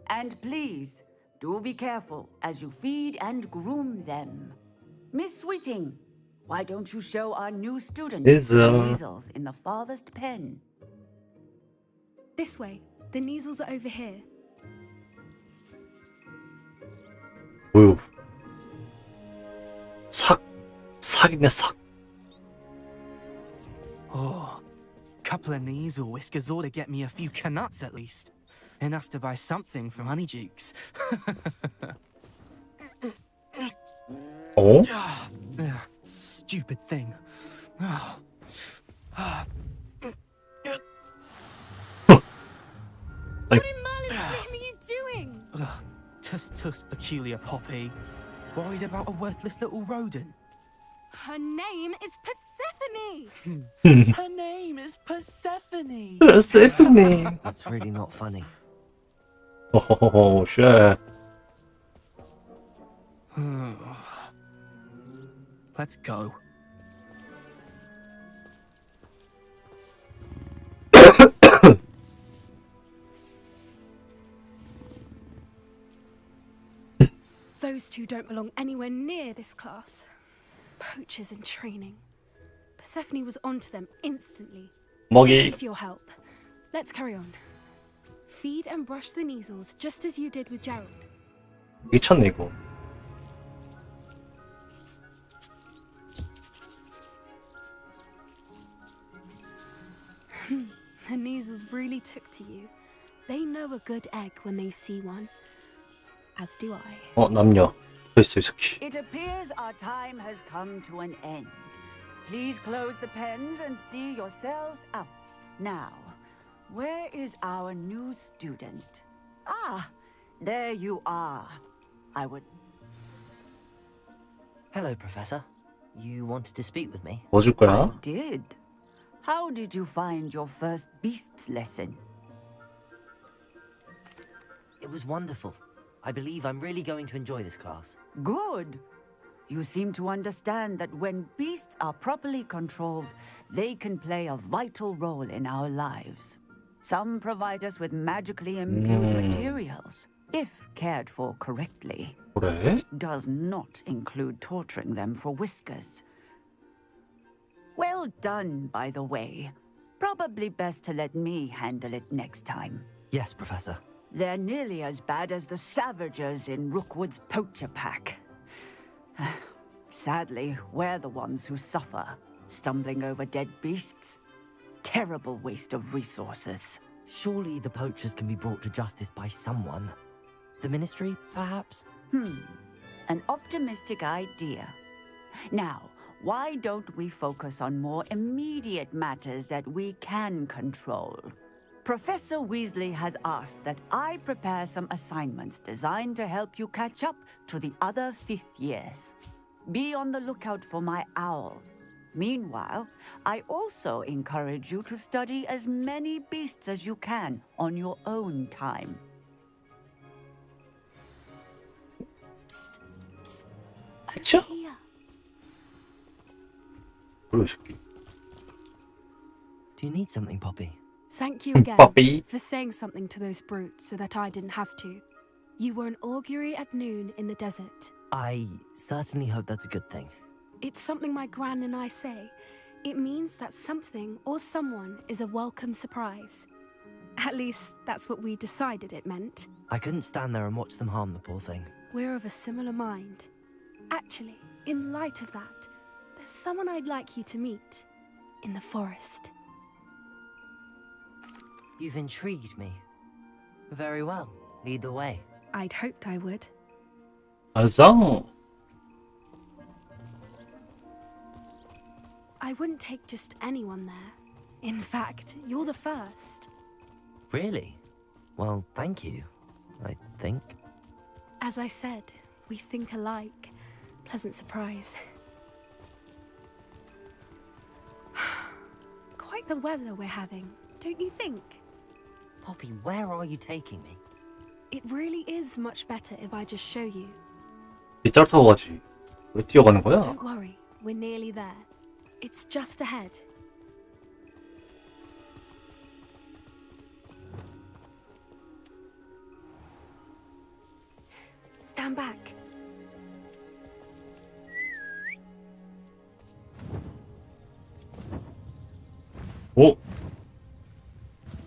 And please, do be careful as you feed and groom them. Miss Sweeting, why don't you show our new student the weasels in the farthest pen? This way. The Neasels are over here. 뭐요? 삭이네 삭. Oh, couple of Neasel whiskers ought to get me a few canuts at least. Enough to buy something from Honeydukes. Oh? Stupid thing. What in Merlin's name are you doing? Tuss, peculiar Poppy. Worried about a worthless little rodent. Her name is Persephone! Her name is Persephone! Persephone! That's really not funny. Oh, shit. Let's go. Those two don't belong anywhere near this class. Poachers in training. Persephone was onto them instantly. 먹이. With your help. Let's carry on. Feed and brush the measles just as you did with Gerald. 미쳤네 이거. The measles really took to you. They know a good egg when they see one. As do I. 남녀. 있어 이 새끼. It appears our time has come to an end. Please close the pens and see yourselves out. Now, where is our new student? Ah, there you are. I would... Hello, Professor. You wanted to speak with me? 뭐 줄 거야? I did. How did you find your first beasts lesson? It was wonderful. I believe I'm really going to enjoy this class. Good. You seem to understand that when beasts are properly controlled, they can play a vital role in our lives. Some provide us with magically imbued materials, if cared for correctly. 그래? It does not include torturing them for whiskers. Well done, by the way. Probably best to let me handle it next time. Yes, Professor. They're nearly as bad as the Savagers in Rookwood's poacher pack. Sadly, we're the ones who suffer, stumbling over dead beasts. Terrible waste of resources. Surely the poachers can be brought to justice by someone. The Ministry, perhaps? An optimistic idea. Now, why don't we focus on more immediate matters that we can control? Professor Weasley has asked that I prepare some assignments designed to help you catch up to the other fifth years. Be on the lookout for my owl. Meanwhile, I also encourage you to study as many beasts as you can on your own time. 그쵸? 뭐야 이 새끼. Do you need something, Poppy? Thank you again Poppy. for saying something to those brutes so that I didn't have to. You were an augury at noon in the desert. I certainly hope that's a good thing. It's something my gran and I say. It means that something or someone is a welcome surprise. At least, that's what we decided it meant. I couldn't stand there and watch them harm the poor thing. We're of a similar mind. Actually, in light of that, there's someone I'd like you to meet. In the forest. You've intrigued me. Very well. Lead the way. I'd hoped I would. 알았어. I wouldn't take just anyone there. In fact, you're the first. Really? Well, thank you, I think. As I said, we think alike. Pleasant surprise. Quite the weather we're having, don't you think? Poppy, where are you taking me? It really is much better if I just show you. 빗자루 타고 가지. 왜 뛰어가는 거야? Don't worry, we're nearly there. It's just ahead. Stand back. 오!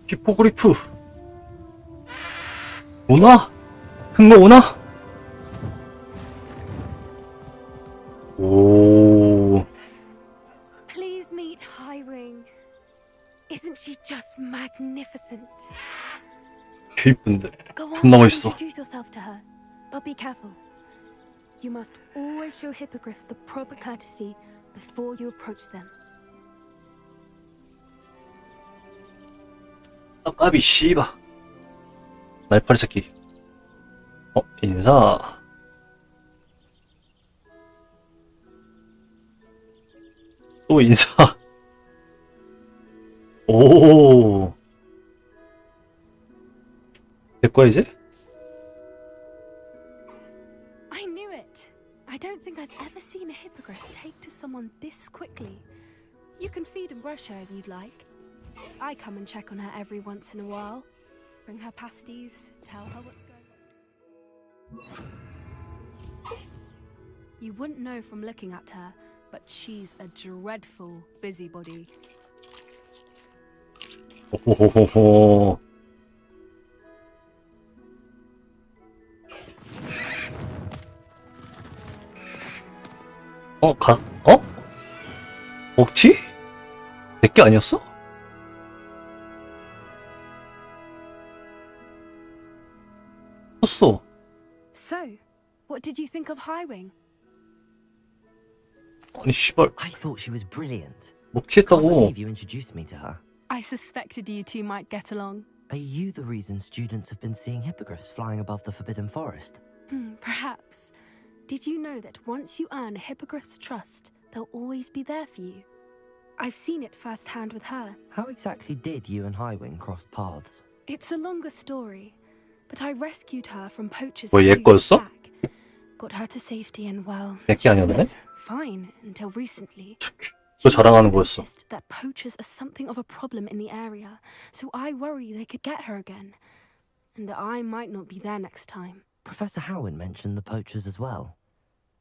히포그리프! 오나? 흑모 오나? 오. Please meet Highwing. Isn't she just magnificent? 개 이쁜데. Go on, 존나 멋있어. introduce yourself to her. But be careful. You must always show hippogriffs the proper courtesy before you approach them. 아, 까비, 씨바. 날파리 새끼. 인사. 또 인사. 오. 내 거야, 이제? I knew it. You can feed and brush her if you'd like. I come and check on her every once in a while. Bring her pasties, tell her what's going on. You wouldn't know from looking at her, but she's a dreadful busybody. 호호호호. 먹지? 내게 아니었어? 었어. So, what did you think of Highwing? 아니 씨발. I thought she was brilliant. 먹지 Can't 했다고. believe you introduced me to her. I suspected you two might get along. Are you the reason students have been seeing hippogriffs flying above the Forbidden Forest? Perhaps. Did you know that once you earn a hippogriff's trust, they'll always be there for you? I've seen it firsthand with her. How exactly did you and Highwing cross paths? It's a longer story, but I rescued her from poachers 뭐, a 얘 few years 거였어? back. Got her to safety and well, 내게 she 아니었네? was fine until recently. 또 자랑하는 거였어. Noticed that poachers are something of a problem in the area, so I worry they could get her again. And I might not be there next time. Professor Howin mentioned the poachers as well.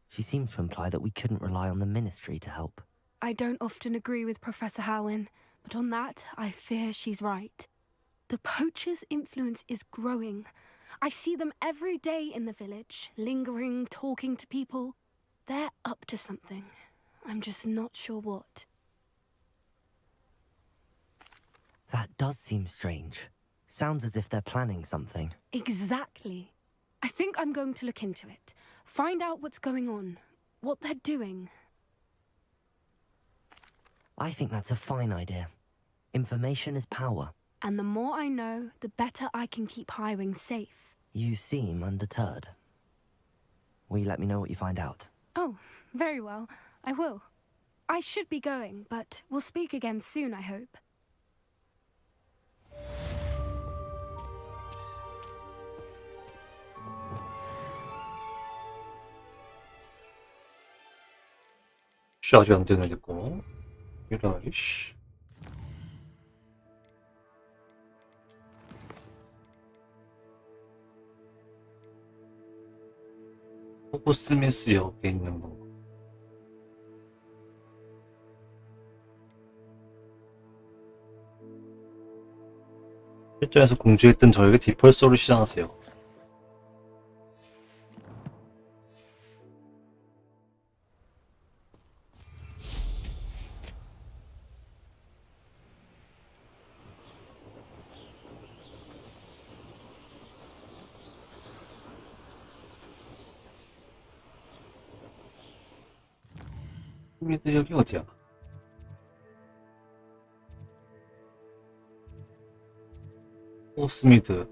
She seems to imply that we couldn't rely on the ministry to help. I don't often agree with Professor Howin, but on that, I fear she's right. The poachers' influence is growing. I see them every day in the village, lingering, talking to people. They're up to something. I'm just not sure what. That does seem strange. Sounds as if they're planning something. Exactly. I think I'm going to look into it. Find out what's going on, what they're doing. I think that's a fine idea. Information is power. And the more I know, the better I can keep Highwing safe. You seem undeterred. Will you let me know what you find out? Oh, very well. I will. I should be going, but we'll speak again soon, I hope. 씨 아직 안 되네 내꺼. 이라이 씨. 호그스미스 역에 있는 거. 실전에서 공주했던 저에게 디펄서를 시전하세요. 미드 여기 어디야? 호스미드.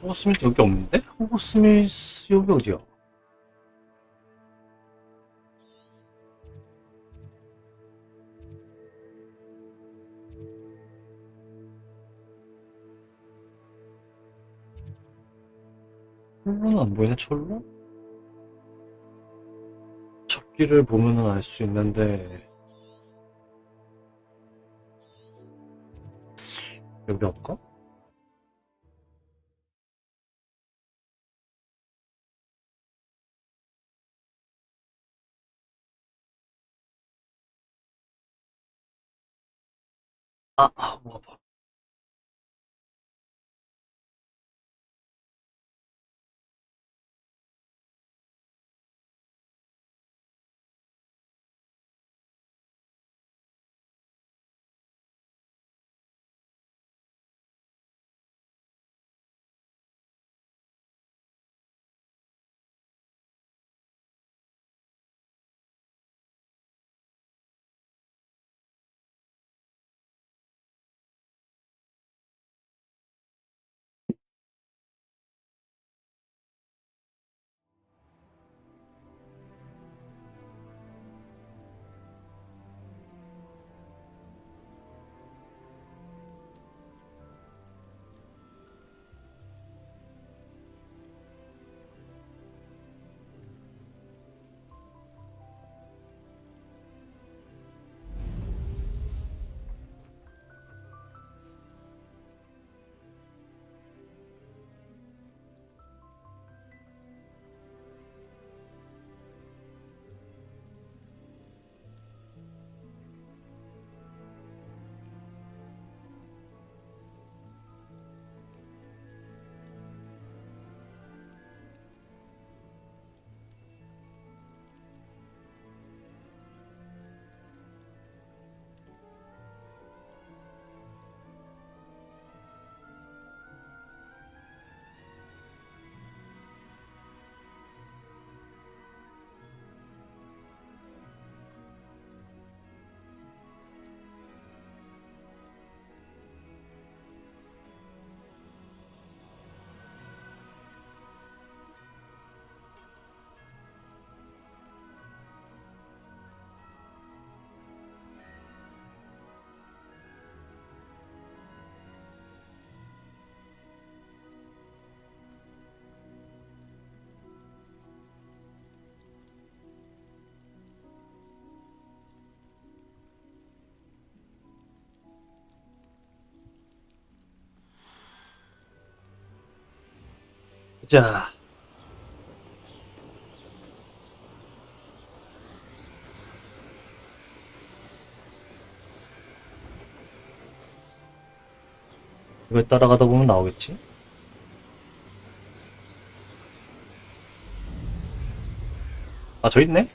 호그스미스 여기 없는데? 호그스미스 여기 어디야? 철로는 안 보이네, 철로? 접기를 보면은 알 수 있는데 여기 없까? 뭐 자. 이걸 따라가다 보면 나오겠지? 아, 저 있네?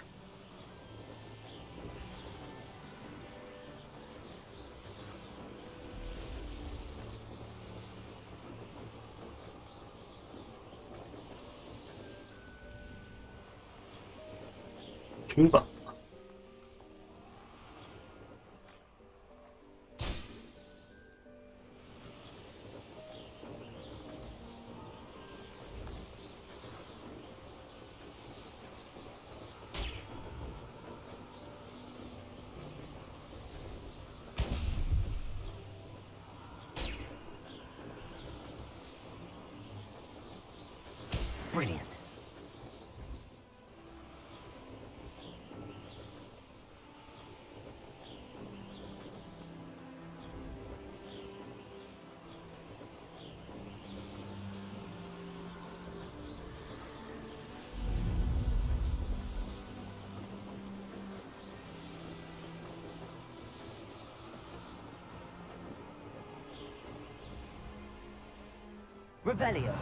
출발. Brilliant. Revelio.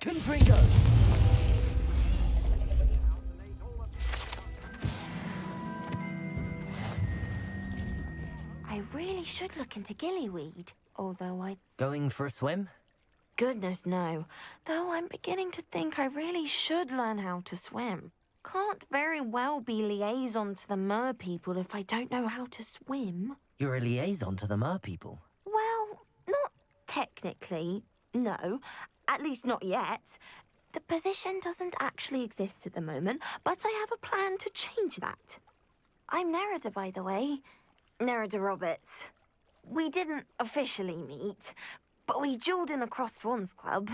Confringo. I really should look into gillyweed, although I'd... Going for a swim? Goodness, no. Though I'm beginning to think I really should learn how to swim. Can't very well be liaison to the mer people if I don't know how to swim. You're a liaison to the mer people. Well, not technically, no. At least not yet. The position doesn't actually exist at the moment, but I have a plan to change that. I'm Nerida, by the way. Nerida Roberts. We didn't officially meet, but we duelled in the Crossed Swans Club.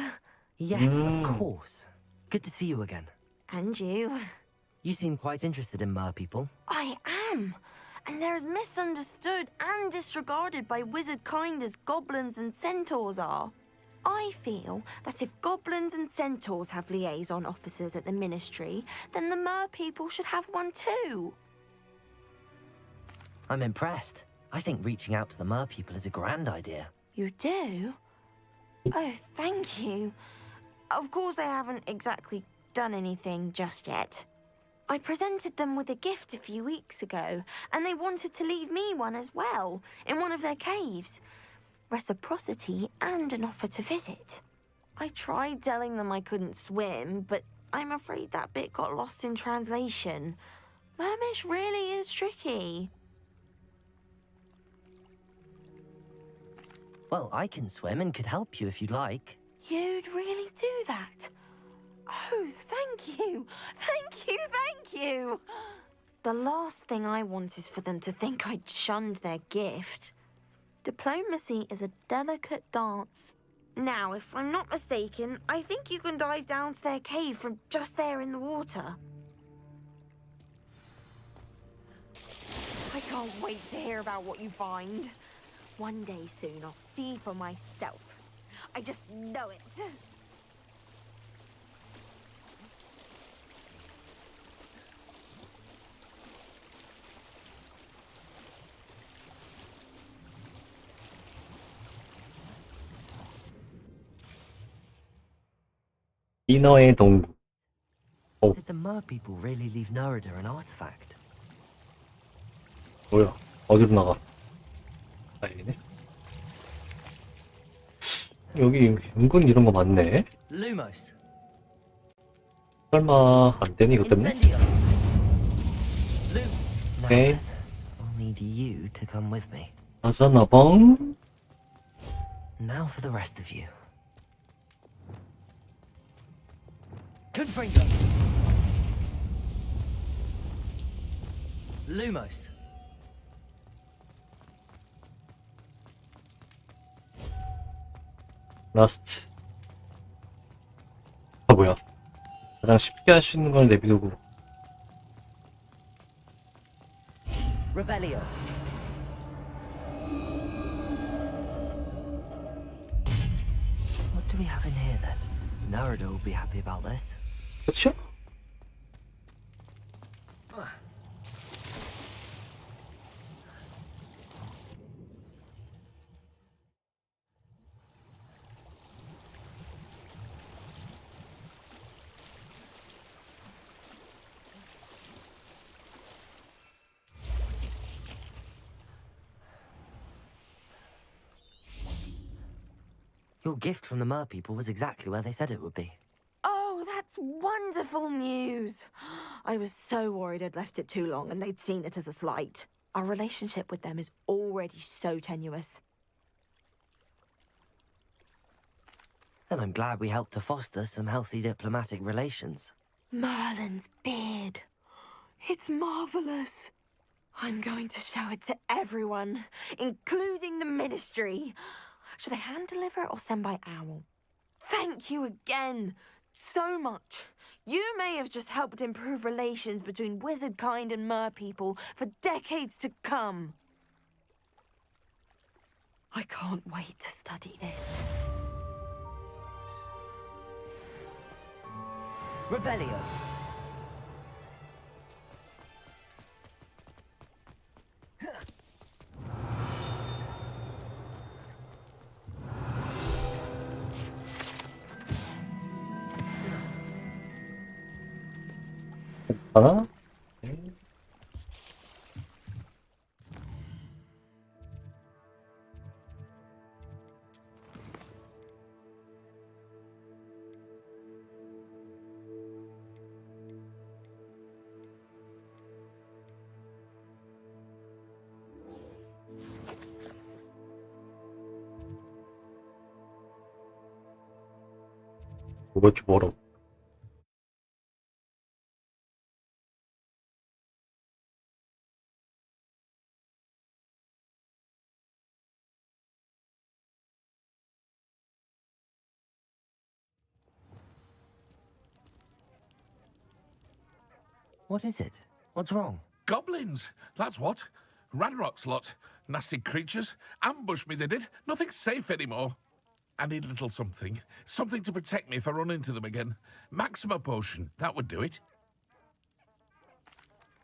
Yes, of course. Good to see you again. And you. You seem quite interested in mer people. I am. And they're as misunderstood and disregarded by wizard kind as goblins and centaurs are. I feel that if goblins and centaurs have liaison officers at the ministry, then the mer people should have one too. I'm impressed. I think reaching out to the mer people is a grand idea. You do? Oh, thank you. Of course I haven't exactly done anything just yet. I presented them with a gift a few weeks ago, and they wanted to leave me one as well, in one of their caves. Reciprocity and an offer to visit. I tried telling them I couldn't swim, but I'm afraid that bit got lost in translation. Mermish really is tricky. Well, I can swim and could help you if you'd like. You'd really do that? Oh, thank you! Thank you, thank you! The last thing I want is for them to think I'd shunned their gift. Diplomacy is a delicate dance. Now, if I'm not mistaken, I think you can dive down to their cave from just there in the water. I can't wait to hear about what you find. One day soon, I'll see for myself. I just know it. 인어의 동부. Did the mer people really leave Nerida an artifact? 뭐야? 어디로 나가? 아, 여기네. 여기 은근 이런 거 많네. Lumos. 설마 안 되니 이것 때문에? 오케이. I'll need you to come with me. 아사나방. Now for the rest of you. Confringo. Lumos. 라스트. 아, 뭐야. 가장 쉽게 할 수 있는 걸 내비두고. Revelio. What do we have in here then? Narada will be happy about this. 그렇죠? Your gift from the Mer people was exactly where they said it would be. Oh, that's wonderful news. I was so worried I'd left it too long and they'd seen it as a slight. Our relationship with them is already so tenuous. Then I'm glad we helped to foster some healthy diplomatic relations. Merlin's beard. It's marvelous. I'm going to show it to everyone, including the ministry. Should I hand deliver it or send by owl? Thank you again so much. You may have just helped improve relations between wizard kind and mer people for decades to come. I can't wait to study this. Revelio. 하나? 왜 이렇게 멀어? What is it? What's wrong? Goblins, that's what. Ranrock's lot. Nasty creatures. Ambushed me, they did. Nothing's safe anymore. I need a little something. Something to protect me if I run into them again. Maxima potion, that would do it.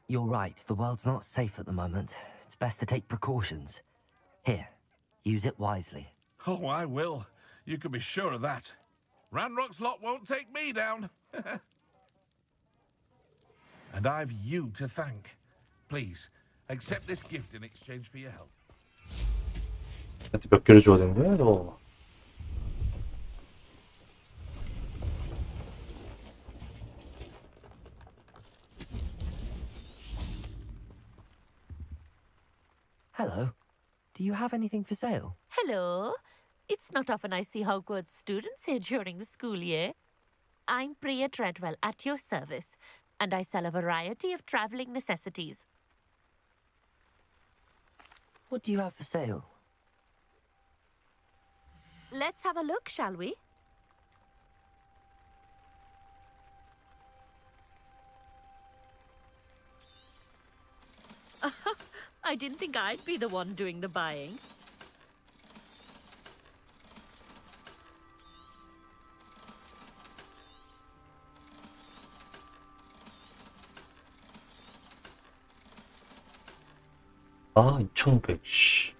You're right, the world's not safe at the moment. It's best to take precautions. Here, use it wisely. Oh, I will. You can be sure of that. Ranrock's lot won't take me down. And I've you to thank. Please, accept this gift in exchange for your help. 나한테 몇 개를 줘야 되는 거야, 너? Hello. Do you have anything for sale? Hello. It's not often I see Hogwarts students here during the school year. I'm Priya Treadwell at your service, and I sell a variety of travelling necessities. What do you have for sale? Let's have a look, shall we? I didn't think I'd be the one doing the buying. 아, 2,500. 씨.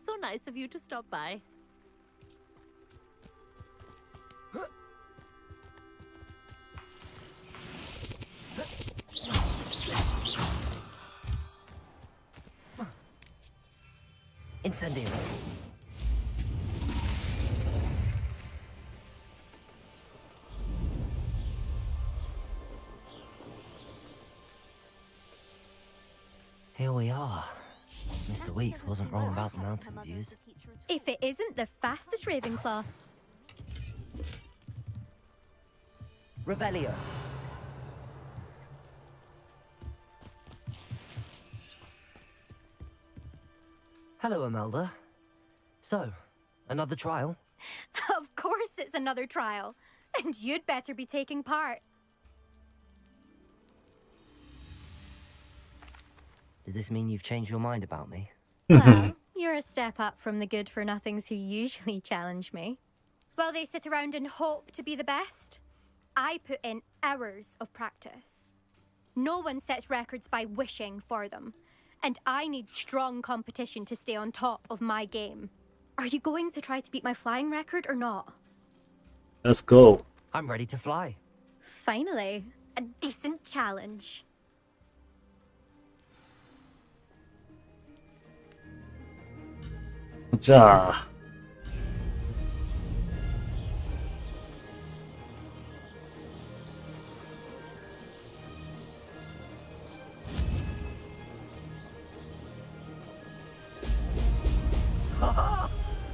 So nice of you to stop by. Incendiary. Here we are. Mr. Weeks wasn't wrong about the mountain views. If it isn't the fastest Ravenclaw. Revelio. Hello, Imelda. So, another trial? Of course it's another trial. And you'd better be taking part. Does this mean you've changed your mind about me? Well, you're a step up from the good-for-nothings who usually challenge me. While they sit around and hope to be the best, I put in hours of practice. No one sets records by wishing for them, and I need strong competition to stay on top of my game. Are you going to try to beat my flying record or not? Let's go. I'm ready to fly. Finally, a decent challenge. 자.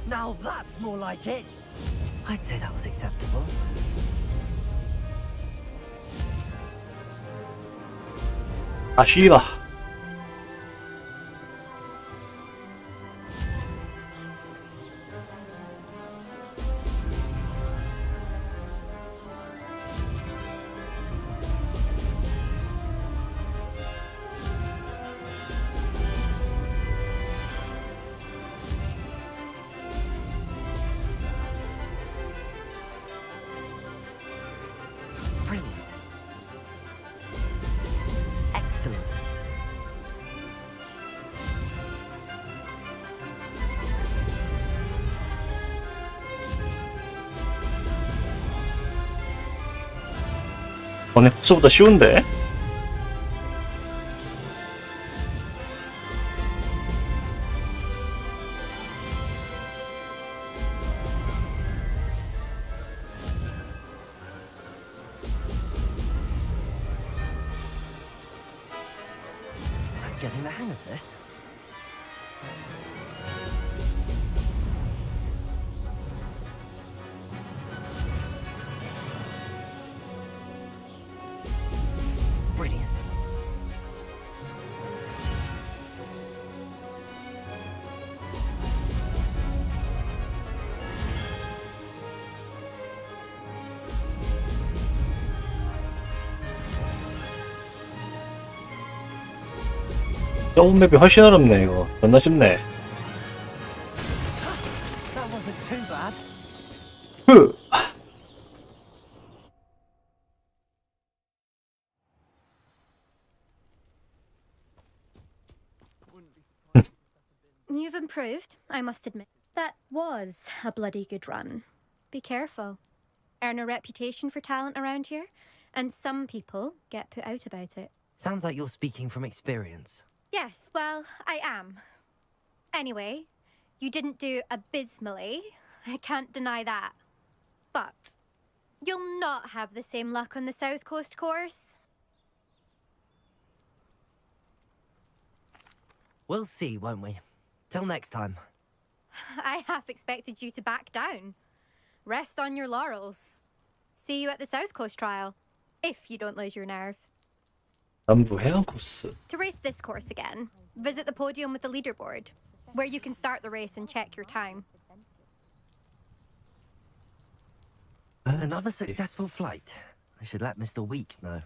Now that's more like it. I'd say that was acceptable. 아, 씨발. Brilliant. Excellent. 전에 후소보다 쉬운데? I'm getting the hang of this. Brilliant. 점프 맵이 훨씬 어렵네, 이거. 존나 쉽네. That wasn't too bad. 흐! You've improved, I must admit. That was a bloody good run. Be careful. Earn a reputation for talent around here, and some people get put out about it. Sounds like you're speaking from experience. Yes, well, I am. Anyway, you didn't do abysmally. I can't deny that. But you'll not have the same luck on the South Coast course. We'll see, won't we? Till next time. I half expected you to back down. Rest on your laurels. See you at the South Coast trial, if you don't lose your nerve. 남부 해안 코스. To race this course again, visit the podium with the leaderboard, where you can start the race and check your time. Another successful flight. I should let Mr. Weeks know.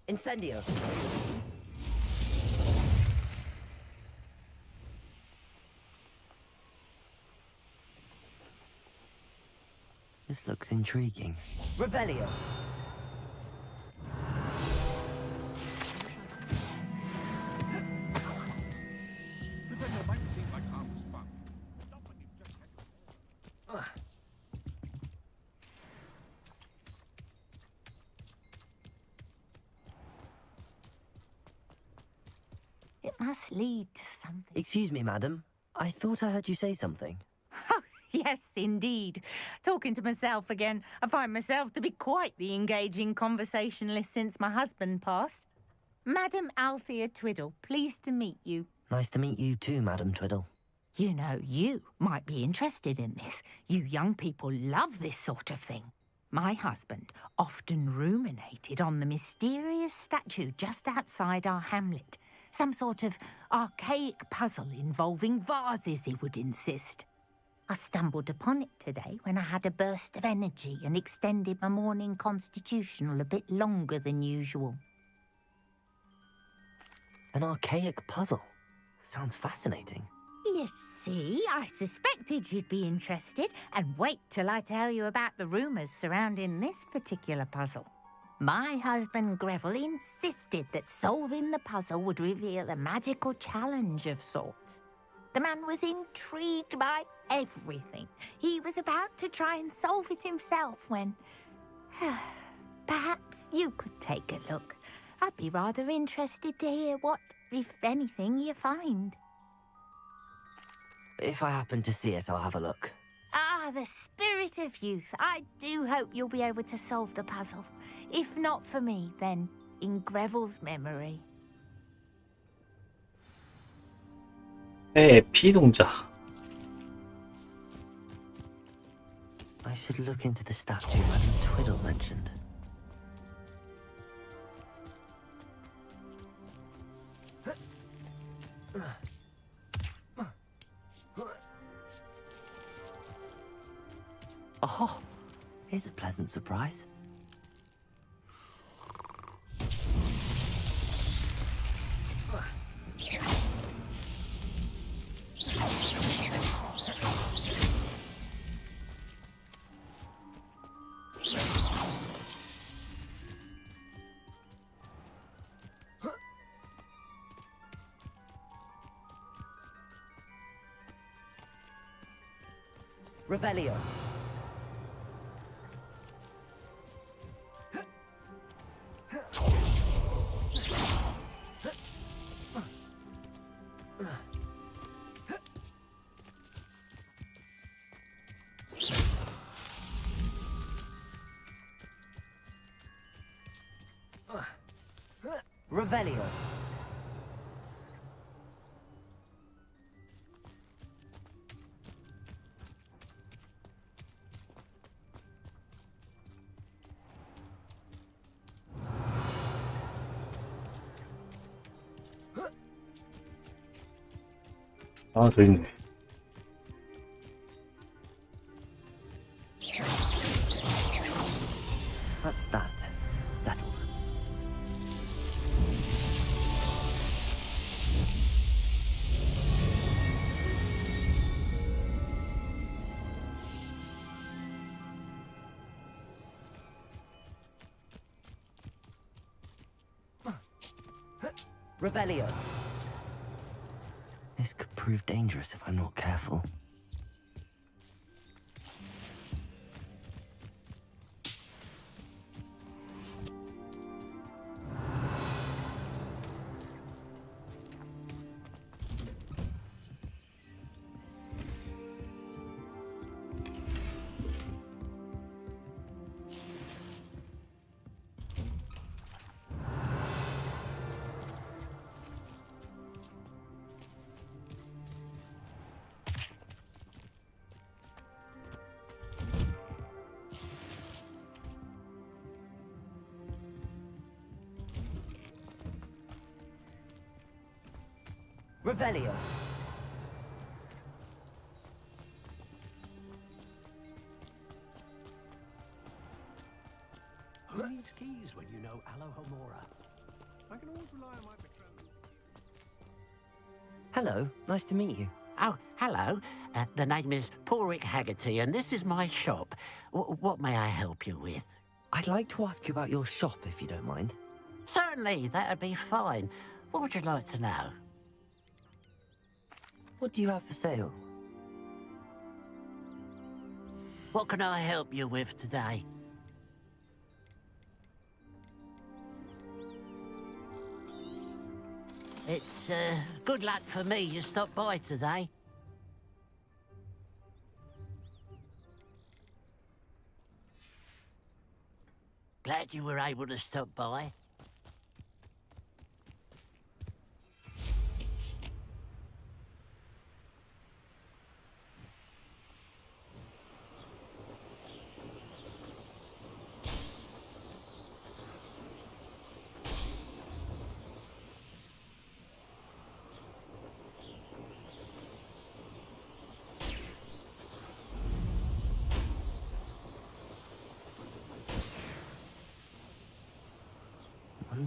Incendio. This looks intriguing. Revelio. It must lead to something. Excuse me, madam. I thought I heard you say something. Yes, indeed. Talking to myself again. I find myself to be quite the engaging conversationalist since my husband passed. Madam Althea Twiddle, pleased to meet you. Nice to meet you too, Madam Twiddle. You know, you might be interested in this. You young people love this sort of thing. My husband often ruminated on the mysterious statue just outside our hamlet. Some sort of archaic puzzle involving vases, he would insist. I stumbled upon it today when I had a burst of energy and extended my morning constitutional a bit longer than usual. An archaic puzzle. Sounds fascinating. You see, I suspected you'd be interested, and wait till I tell you about the rumours surrounding this particular puzzle. My husband Greville insisted that solving the puzzle would reveal a magical challenge of sorts. The man was intrigued by everything. He was about to try and solve it himself when... perhaps you could take a look. I'd be rather interested to hear what, if anything, you find. If I happen to see it, I'll have a look. Ah, the spirit of youth. I do hope you'll be able to solve the puzzle. If not for me, then in Greville's memory. 피동작. I should look into the statue Madam Twiddle mentioned. Oh, here's a pleasant surprise. Revelio. Revelio. 하나 더 있네. That's that. Settled. Revelio. This could prove dangerous if I'm not careful. Revelio. Who needs keys when you know Alohomora? I can always rely on my patrons. Hello, nice to meet you. Oh, hello. The name is Porrick Haggerty, and this is my shop. What may I help you with? I'd like to ask you about your shop, if you don't mind. Certainly, that'd be fine. What would you like to know? What do you have for sale? What can I help you with today? It's good luck for me you stopped by today. Glad you were able to stop by.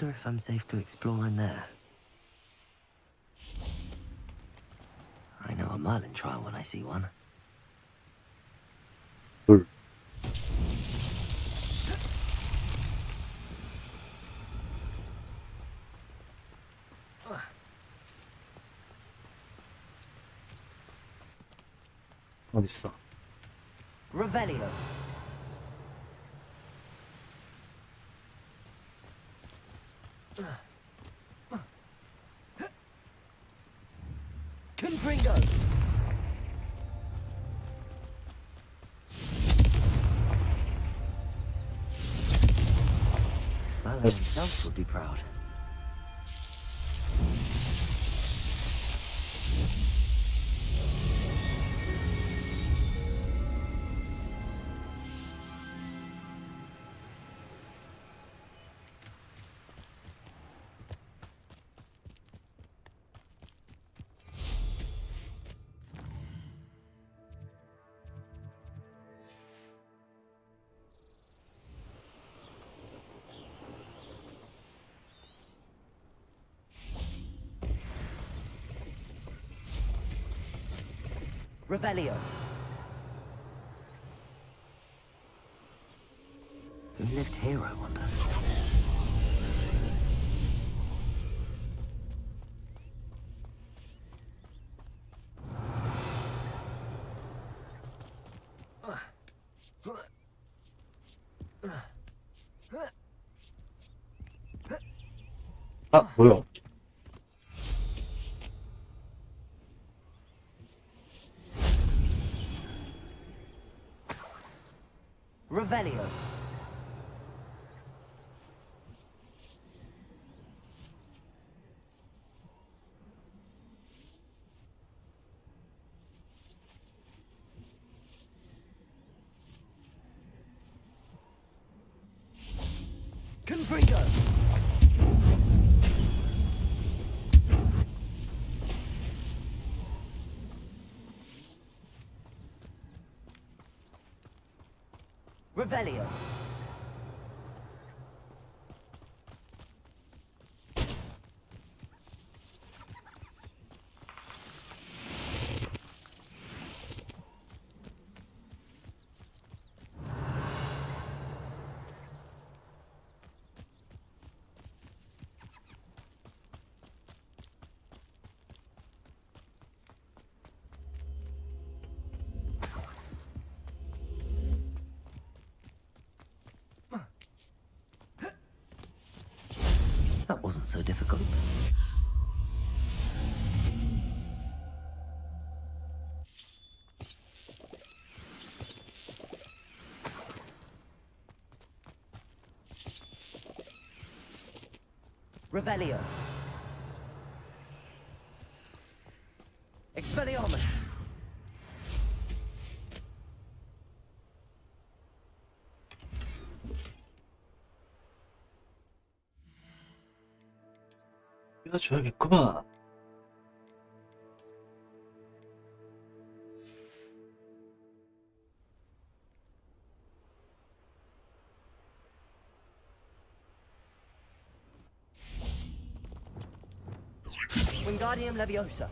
wonder if I'm safe to explore in there. I know a Merlin trial when I see one. 둘. 어딨어? Revelio. Confringo. Merlin himself would be proud. Revelio. Who lived here, I wonder? 아, 뭐야? Revelio. Confringo. Revelio. That wasn't so difficult. Revelio. Expelliarmus. 해줘야겠구만. Wingardium Leviosa.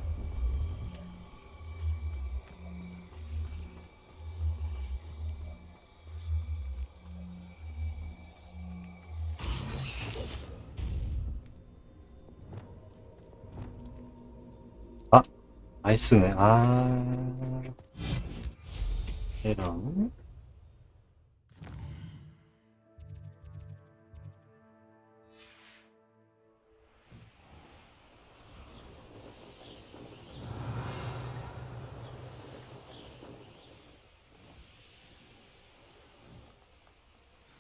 아, 나이스네. 아, 이런.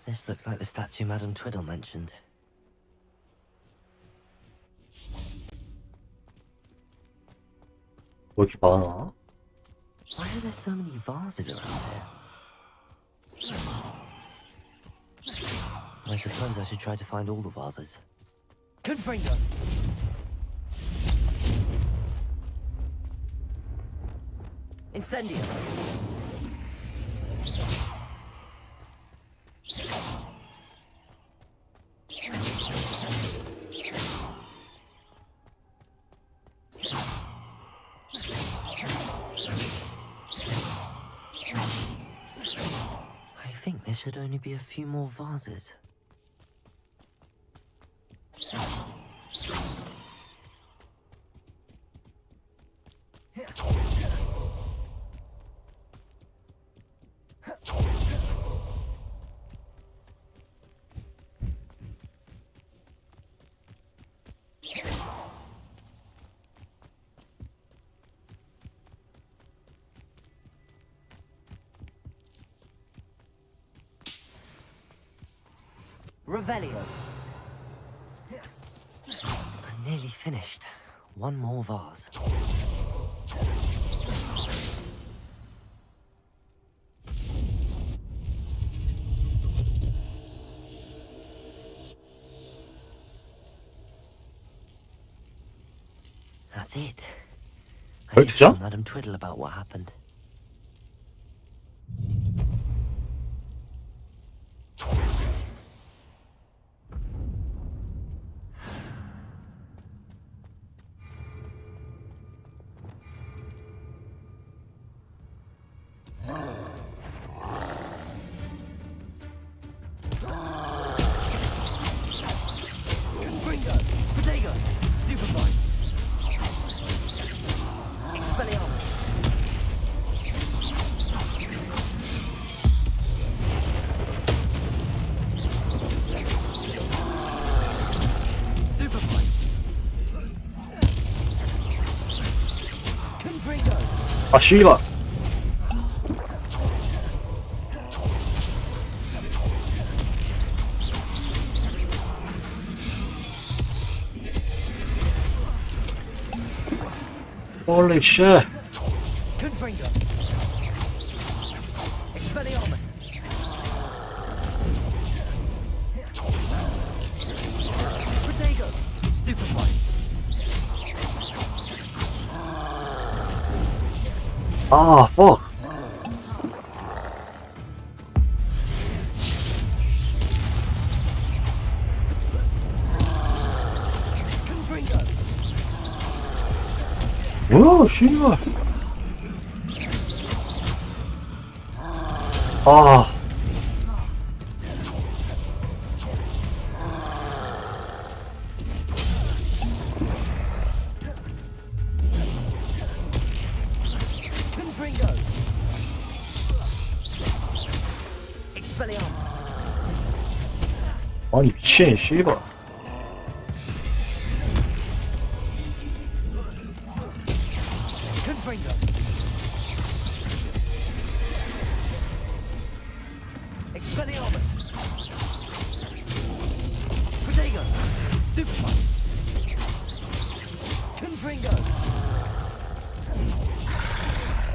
This looks like the statue Madame Twiddle mentioned. 왜 이렇게 많아? Why are there so many vases around here? I suppose I should try to find all the vases. Confringo! Incendio! it'd only be a few more vases. Revelio. I'm nearly finished. One more vase. That's it. I just 진짜? told Madam Twiddle about what happened. 아 씨발. Holy shit. Confringo. Expelliarmus. Protego. Stupefy. Ah, fuck. 뭐야, 씨발. 아. 아니 미친 씨발.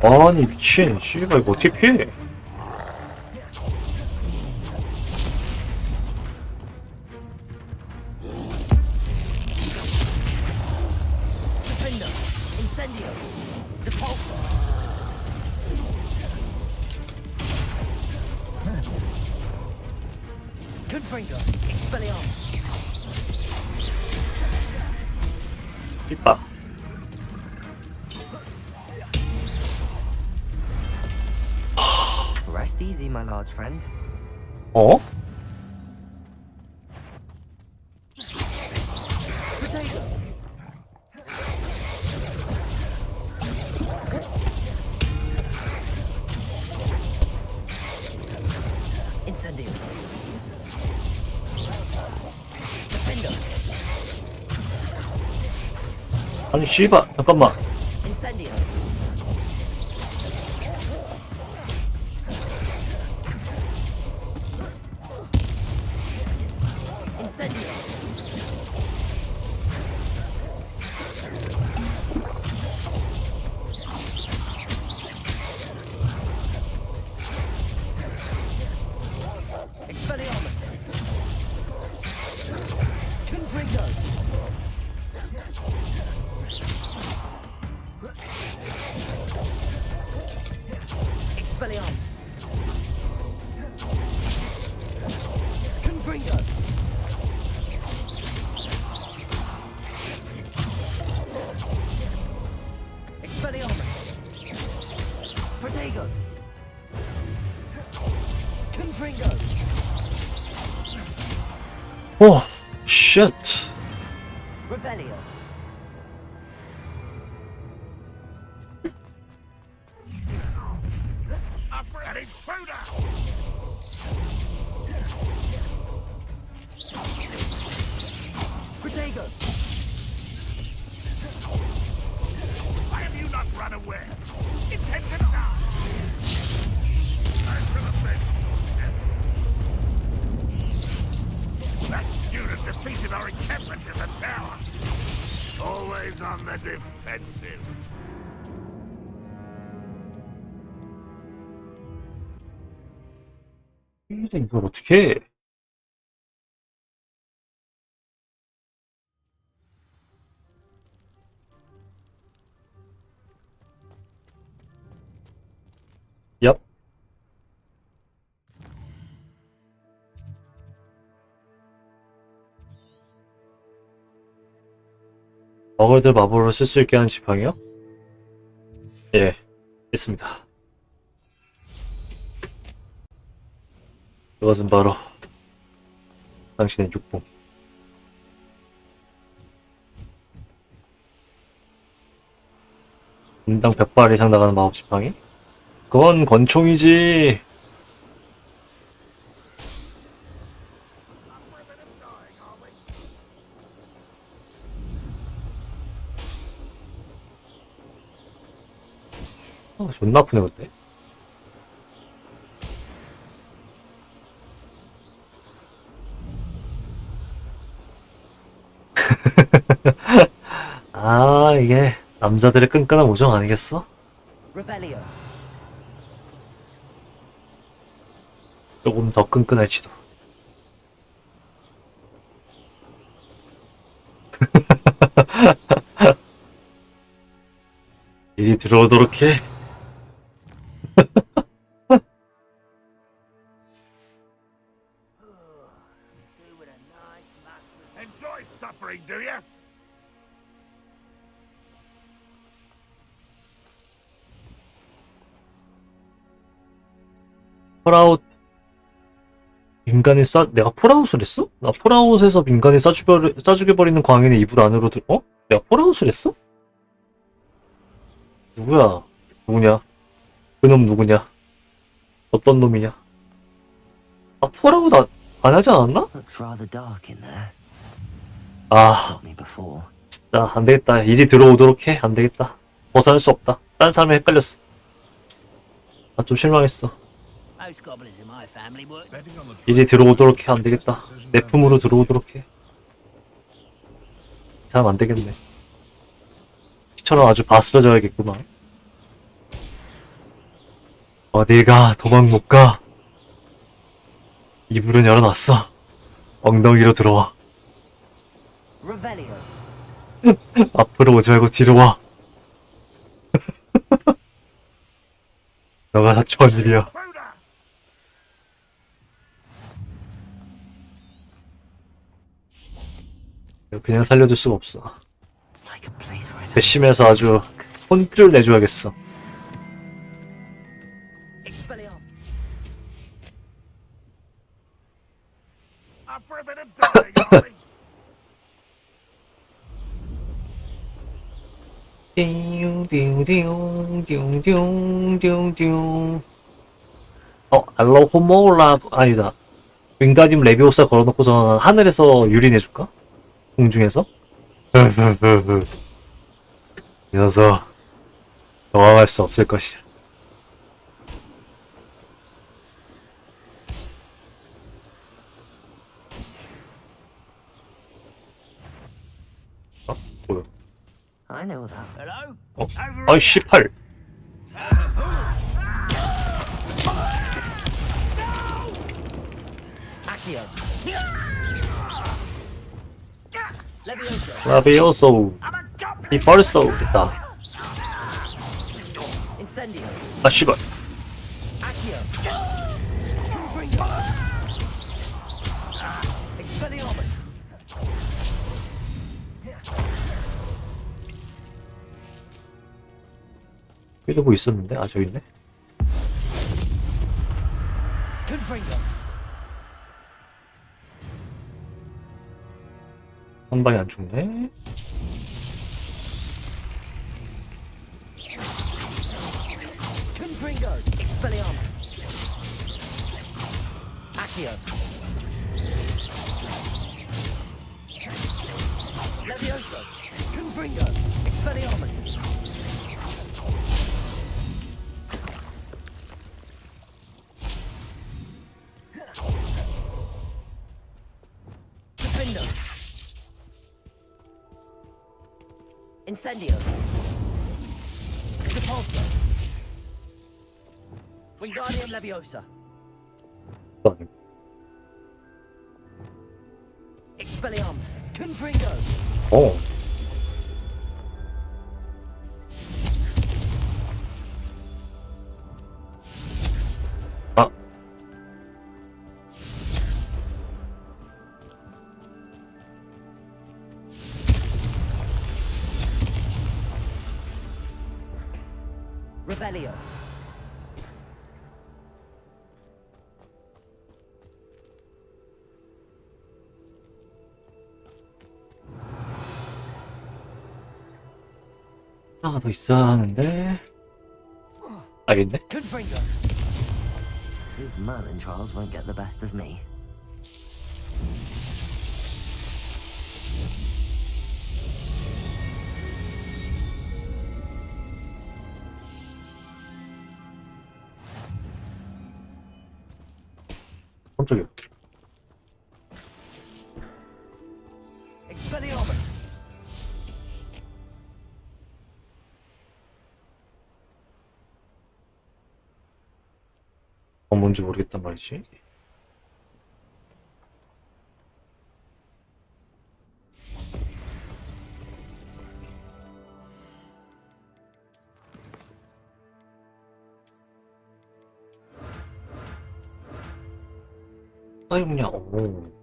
아니 미친 씨발 이거 어떻게 피해? 있다. Rest easy, my large friend. 어? Incendio. 아니 씨발 잠깐만. Incendio. Incendio. Expelliarmus. Confringo. Expelliarmus. Confringo. Expelliarmus. Protego. Confringo. 오, 쉣. Revelio. An intruder! Protego. Why have you not run away? Intend to die! I'm from a bed. That student defeated our encampment in the tower. Always on the defensive. 이걸 어떻게 해? 얍. 머글들 마법을 쓸 수 있게 하는 지팡이요? 예, 있습니다. 이것은 바로 당신의 육봉. 인당 100발 이상 나가는 마법 지팡이? 그건 권총이지. 존나 아프네 그때. 아, 이게 남자들의 끈끈한 우정 아니겠어? Revelio. 조금 더 끈끈할지도. 일이 들어오도록 해. Enjoy suffering, do you? 폴아웃 인간이 내가 폴아웃을 했어? 나 폴아웃에서 인간이 싸죽여버리는 광인의 이불 안으로 내가 폴아웃을 했어? 누구야? 누구냐? 그놈 누구냐? 어떤 놈이냐? 아, 폴아웃 안 하지 않았나? Looks rather dark in there. 아, Got me before. 진짜 안 되겠다. 일이 들어오도록 해. 안 되겠다. 벗어날 수 없다. 딴 사람이 헷갈렸어. 아, 좀 실망했어. Most goblins in my family work. 일이 들어오도록 해. 안 되겠다. 내 품으로 들어오도록 해. 이 사람 안 되겠네. 피처럼 아주 바스러져야겠구만. 어딜 가. 도망 못 가. 이불은 열어놨어. 엉덩이로 들어와. Revelio. 앞으로 오지 말고 뒤로 와. 너가 다쳐한 일이야. 그냥 살려줄 수가 없어. 괘씸해서 아주 혼쭐 내줘야겠어. 알로호모라 아니다. 윙가딤 레비오사 걸어놓고서 하늘에서 유린해줄까? 공중에서? 이 녀석 도망할 수 없을 것이야. 뭐야? I know that. 아이 18. Accio. Levioso. 라비오소. 이 벌써 됐다. Incendio. 아 씨발. Accio. Expelliarmus. 여기도 뭐 있었는데? 아 저기 있네. Confringo. 한 방에 안 죽네. Confringo, Expelliarmus. Accio. Levioso, Confringo, Expelliarmus. Defendo. Incendio. Repulso. Wingardium Leviosa. Expelliarmus. Confringo. 어. 아. Revelio. 하나가 더 있어야 하는데. 알겠네. Confringo. His Merlin trials won't get the best of me. 깜짝이야. Expelliarmus. 뭔지 모르겠단 말이지. 사용량, 오.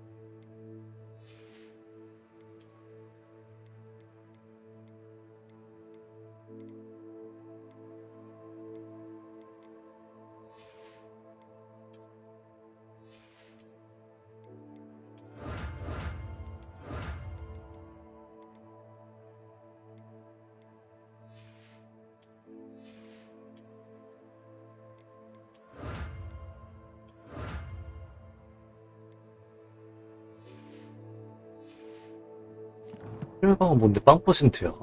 혈방은 뭔데 빵 퍼센트야?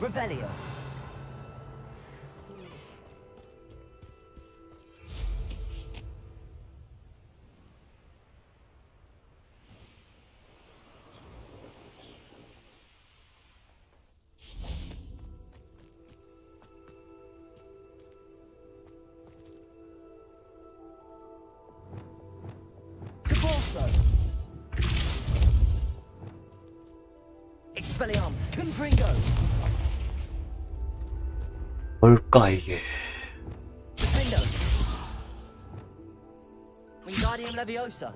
Revelio. Repulso. Expelliarmus. Confringo. 뭘까 이게? Defendo. Wingardium Leviosa.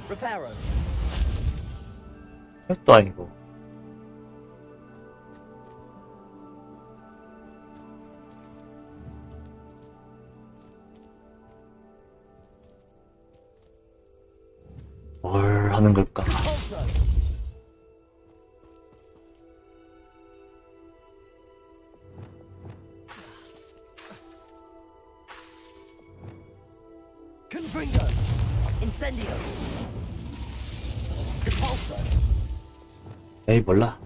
Reparo. 또 아니고. 뭘 하는 걸까? Confringo. Incendio. Repulso. 에이 몰라.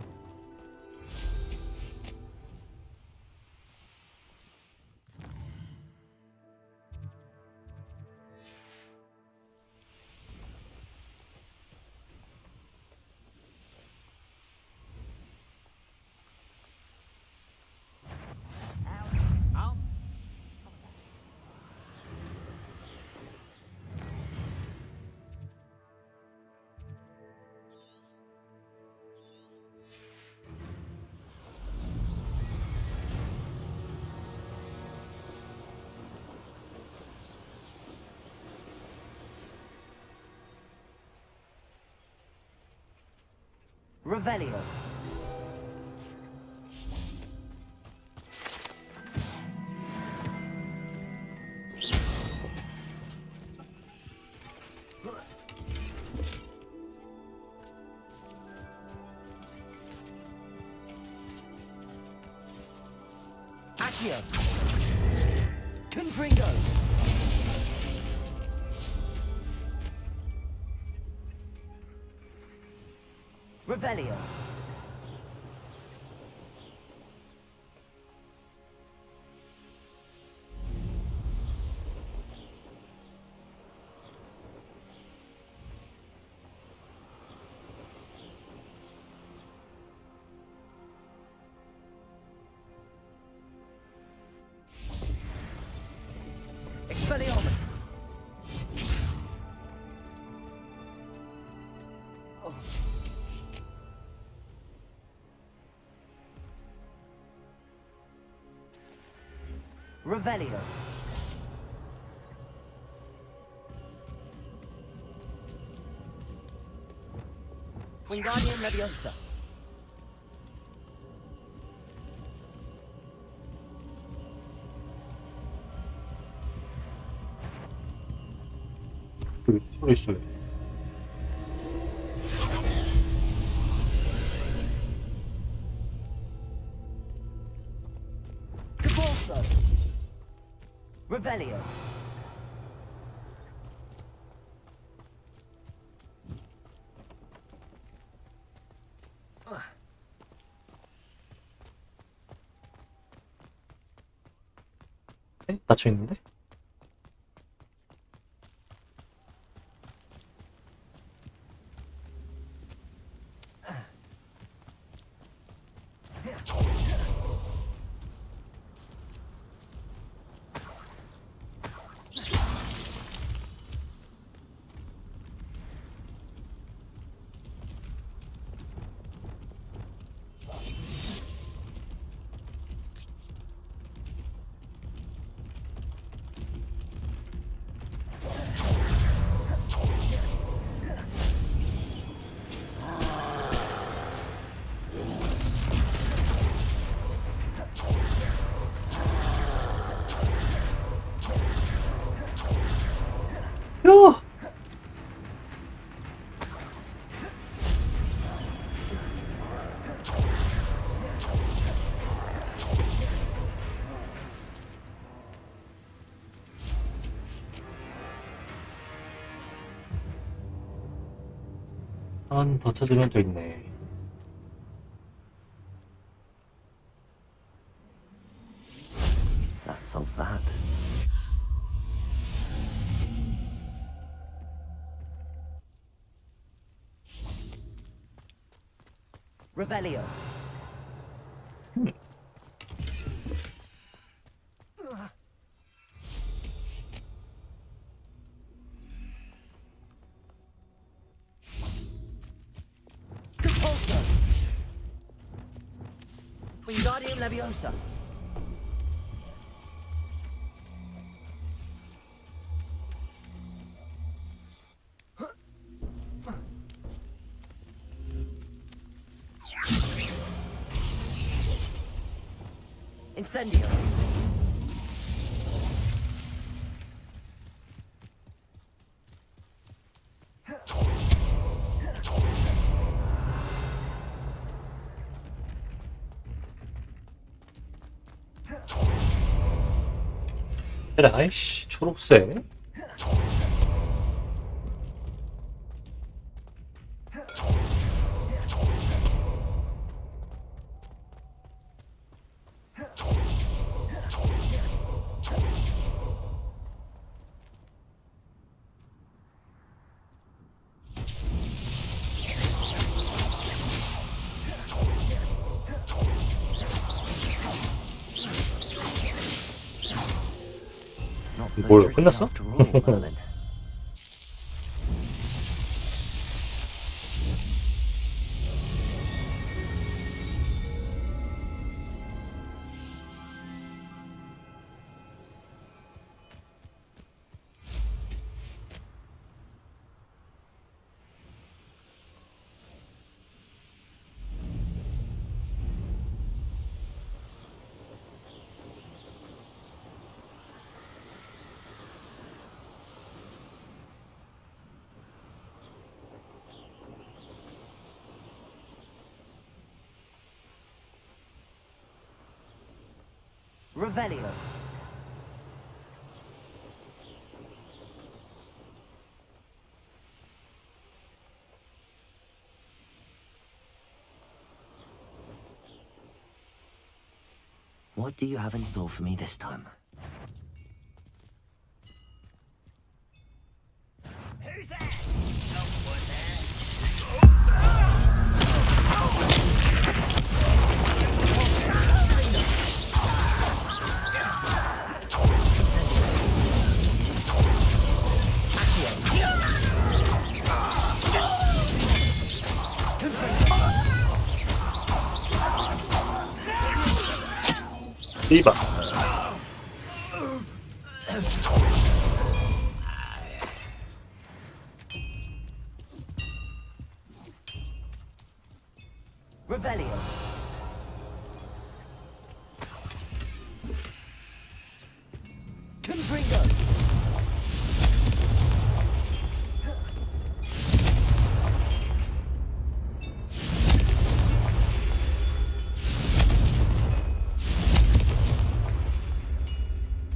Revelio. Accio. Confringo. Revelio. Expelliarmus. Oh. Revelio. Wingardium Leviosa. 소리 있어요. Cabalso. Revelio. 네? 닫혀 있는데? 야! 한 더 찾으면 또 있네. That solves that. Revelio. Compulso. Wingardium Leviosa. Incendio. 그래, 아이씨, 초록색. 뭐야, 끝났어? Revelio. What do you have in store for me this time? Who's that? Oh, what's that? 이봐. Revelio. Confringo.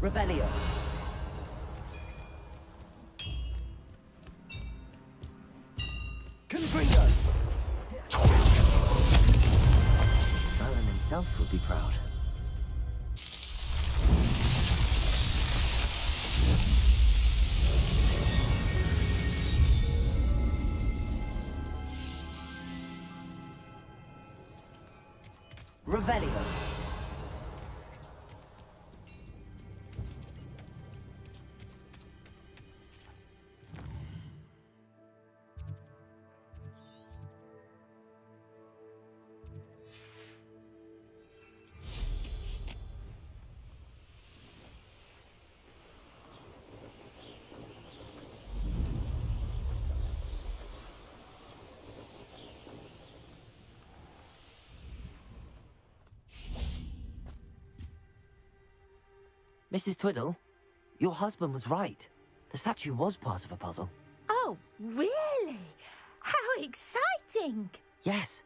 Revelio. Confringo. Alan himself would be proud. Revelio. Mrs. Twiddle, your husband was right. The statue was part of a puzzle. Oh, really? How exciting! Yes,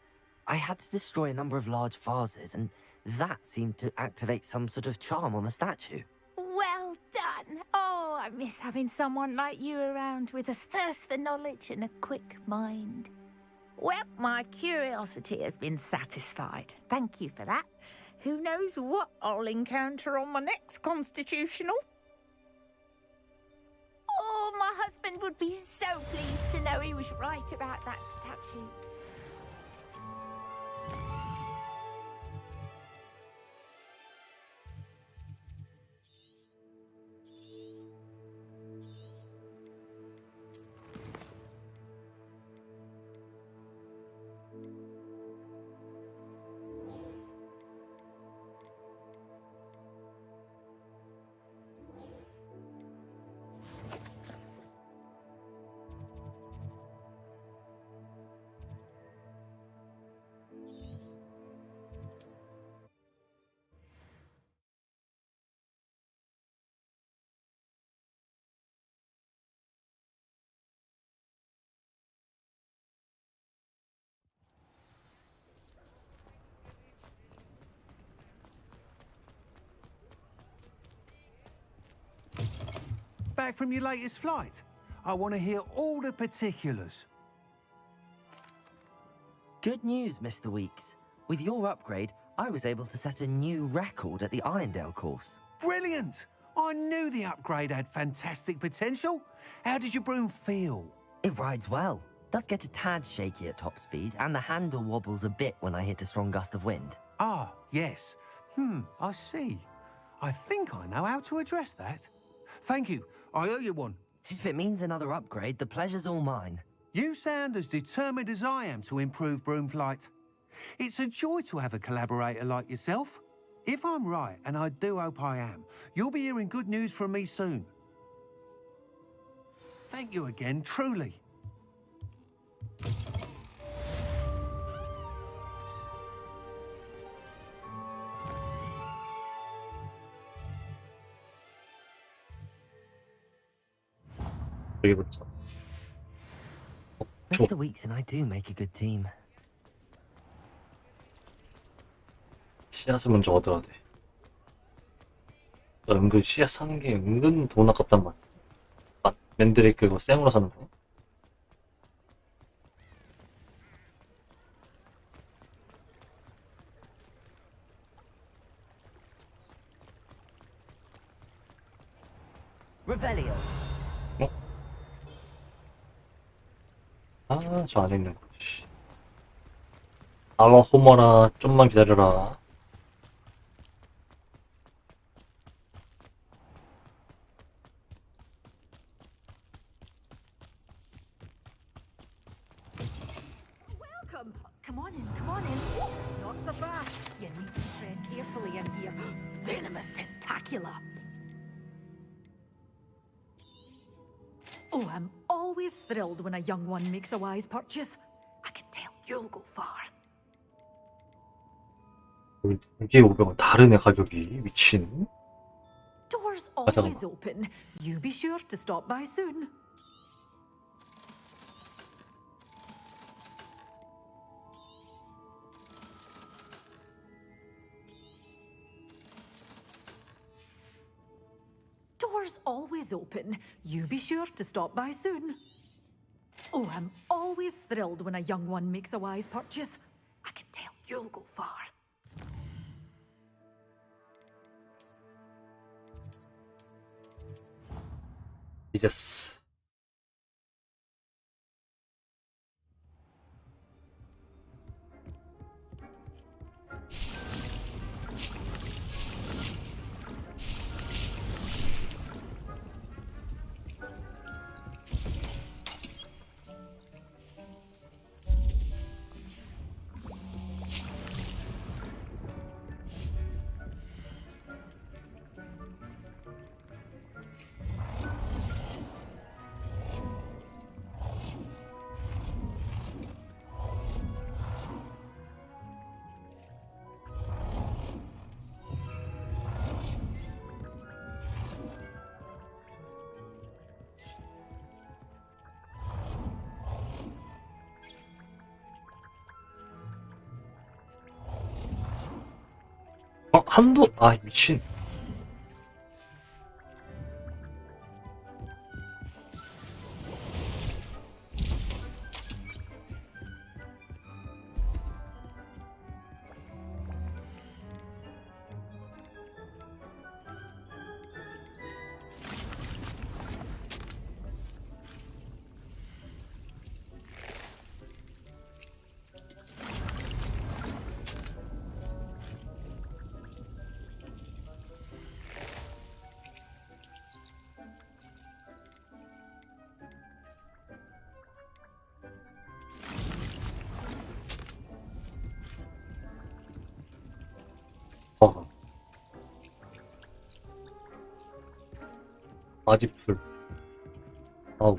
I had to destroy a number of large vases, and that seemed to activate some sort of charm on the statue. Well done. Oh, I miss having someone like you around with a thirst for knowledge and a quick mind. Well, my curiosity has been satisfied. Thank you for that. Who knows what I'll encounter on my next constitutional? Oh, my husband would be so pleased to know he was right about that statue. Back from your latest flight? I want to hear all the particulars. Good news, Mr. Weeks. With your upgrade, I was able to set a new record at the Irondale course. Brilliant! I knew the upgrade had fantastic potential. How did your broom feel? It rides well. Does get a tad shaky at top speed, and the handle wobbles a bit when I hit a strong gust of wind. Ah, yes. I see. I think I know how to address that. Thank you. I owe you one. If it means another upgrade, the pleasure's all mine. You sound as determined as I am to improve broom flight. It's a joy to have a collaborator like yourself. If I'm right, and I do hope I am, you'll be hearing good news from me soon. Thank you again, truly. 여기부터. Mr. Weeks and I do make a good team. 씨앗을 먼저 얻어야 돼. 은근 CS 사는 게 은근 돈 아깝단 말이야. 아, 맨드레이크 이거 생으로 사는 거. Revelio. 아, 저 안에 있는 거. 씨. 알로 호머라, 좀만 기다려라. Welcome. Come on in, come on in. Not so fast. You need to tread carefully in here. Venomous tentacular. Oh, I'm always thrilled when a young one makes a wise purchase. I can tell you'll go far. 여기 2개 500원 다르네 가격이. 미친. Doors 아, 잠깐만. always open. You be sure to stop by soon. Doors always open. You be sure to stop by soon. Oh, I'm always thrilled when a young one makes a wise purchase. I can tell you'll go far. 잊었어. 한도, 아, 미친. 아지풀. 아우.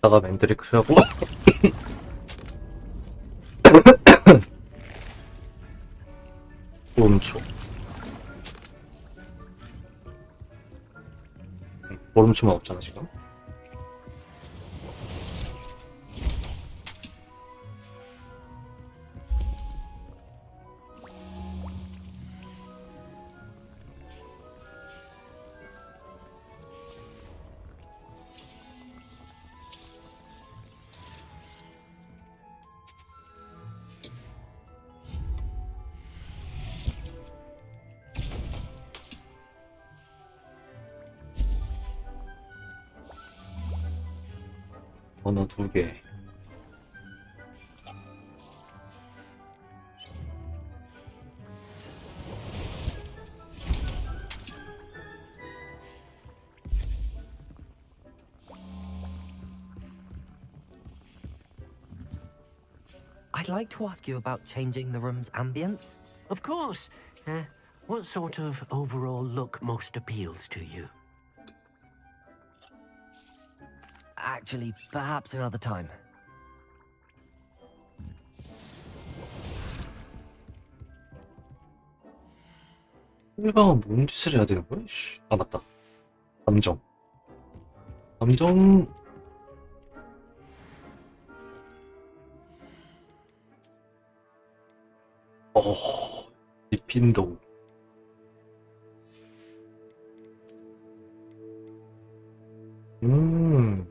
다가 맨드레이크라고? 보름초. 보름초만 없잖아 지금. 언어 2개. I'd like to ask you about changing the room's ambience. Of course. What sort of overall look most appeals to you? Actually, perhaps another time. 일방은 뭔 짓을 해야 되는 거야? 아, 맞다. 감정. 감정. 디핀도. 음.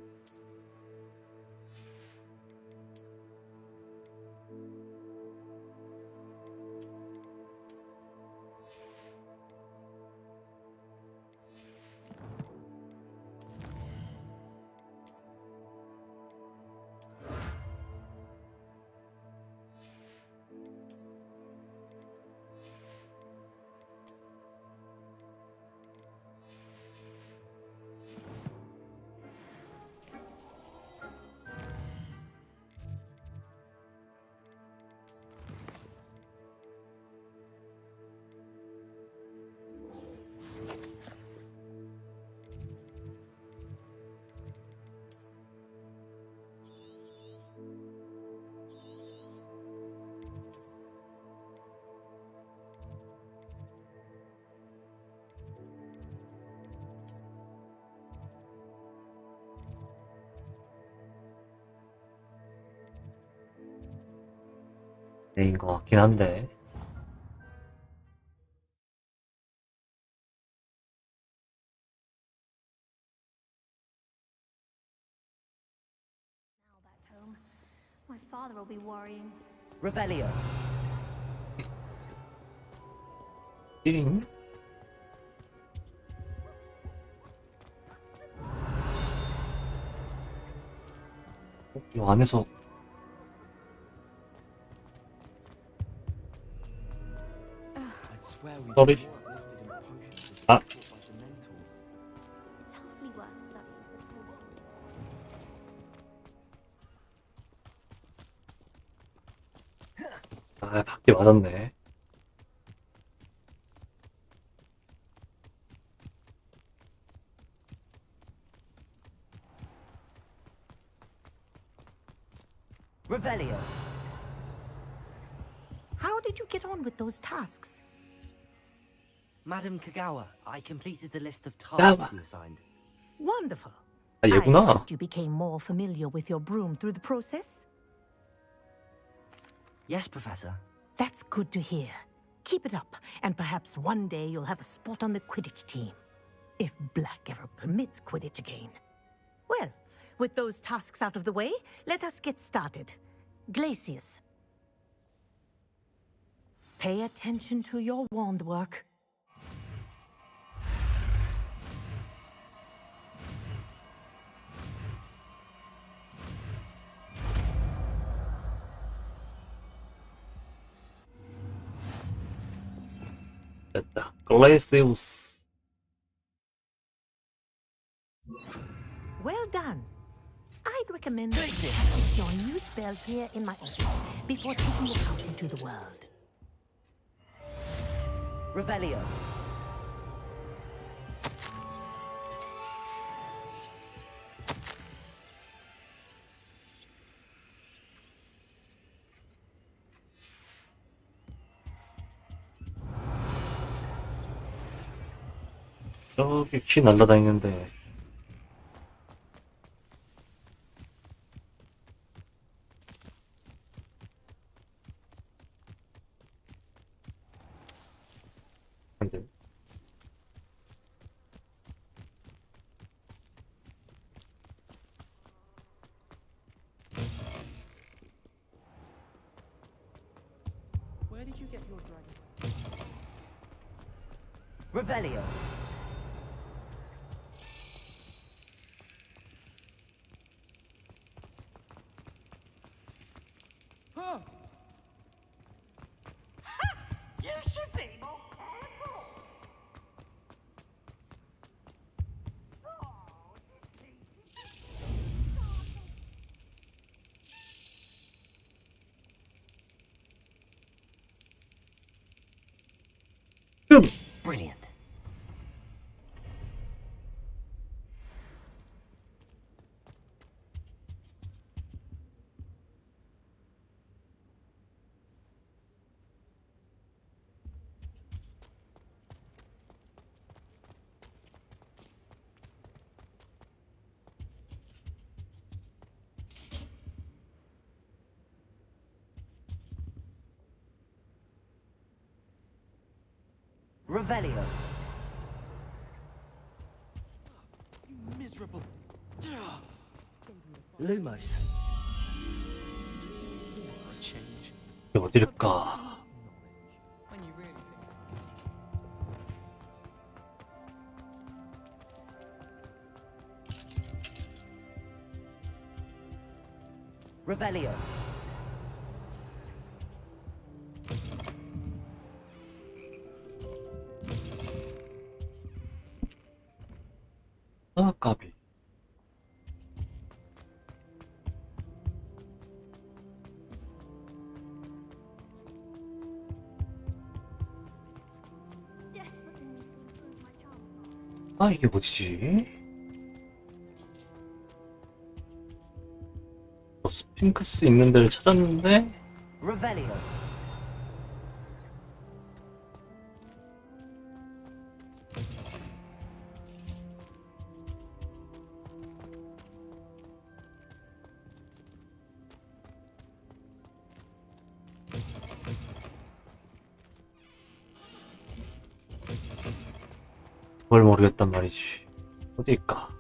네인 것 같긴 한데. My father will be worrying. Revelio. 띠링? 이 안에서 sorry. 아. It's hardly worth studying for. 아, 밖에 맞았네. Revelio. How did you get on with those tasks? Madam Kagawa, I completed the list of Kagawa. tasks you assigned. Wonderful. 아, 얘구나. I trust you became more familiar with your broom through the process? Yes, Professor. That's good to hear. Keep it up, and perhaps one day you'll have a spot on the Quidditch team. If Black ever permits Quidditch again. Well, with those tasks out of the way, let us get started. Glacius. Pay attention to your wand work. 됐다. 글레이시우스. Well done. I'd recommend that you practice your new spell here in my office before taking it out into the world. Revelio. 저기 쥐 날라다니는데. 안 돼. Where did you get your dragon? Revelio. Huh. You should be more careful. Brilliant. Revelio. You miserable. Lumos. 이게 어딜까? Revelio. 아, 까비. 아, 이게 뭐지? 스핑크스 있는 데를 찾았는데 Revelio. 그걸 모르겠단 말이지. 어디일까?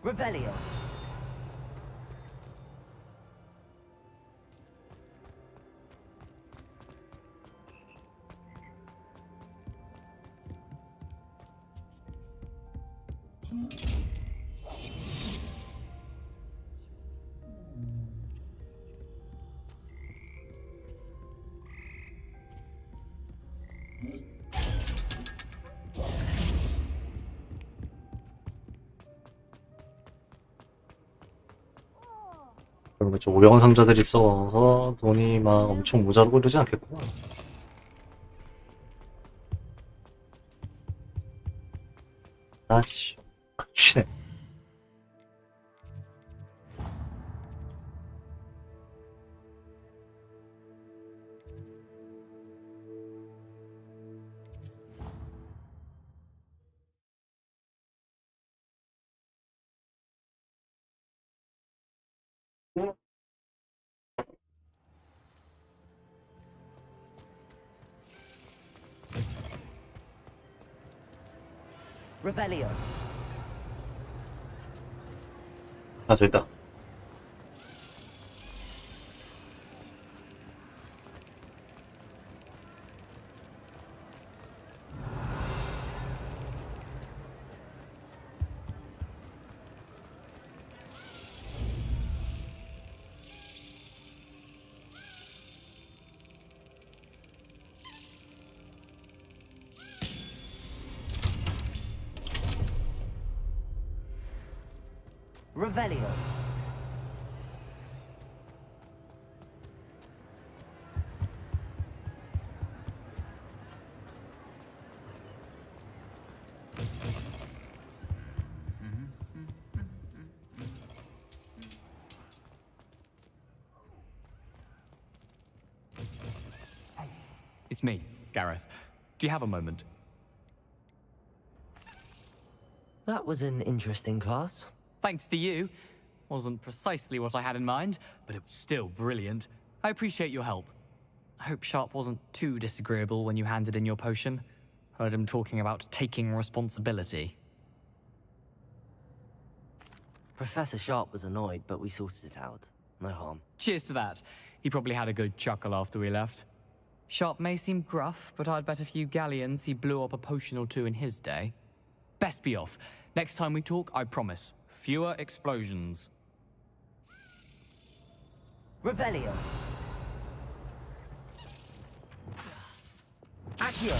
Revelio. 그러면 저 오영 상자들이 있어서 돈이 막 엄청 모자르고 이러지 않겠구나. 아씨, 치네. Revelio. 아, 저기 있다. Revelio. It's me, Gareth. Do you have a moment? That was an interesting class. Thanks to you. Wasn't precisely what I had in mind, but it was still brilliant. I appreciate your help. I hope Sharp wasn't too disagreeable when you handed in your potion. Heard him talking about taking responsibility. Professor Sharp was annoyed, but we sorted it out. No harm. Cheers to that. He probably had a good chuckle after we left. Sharp may seem gruff, but I'd bet a few galleons he blew up a potion or two in his day. Best be off. Next time we talk, I promise. Fewer explosions. Revelio. Accio.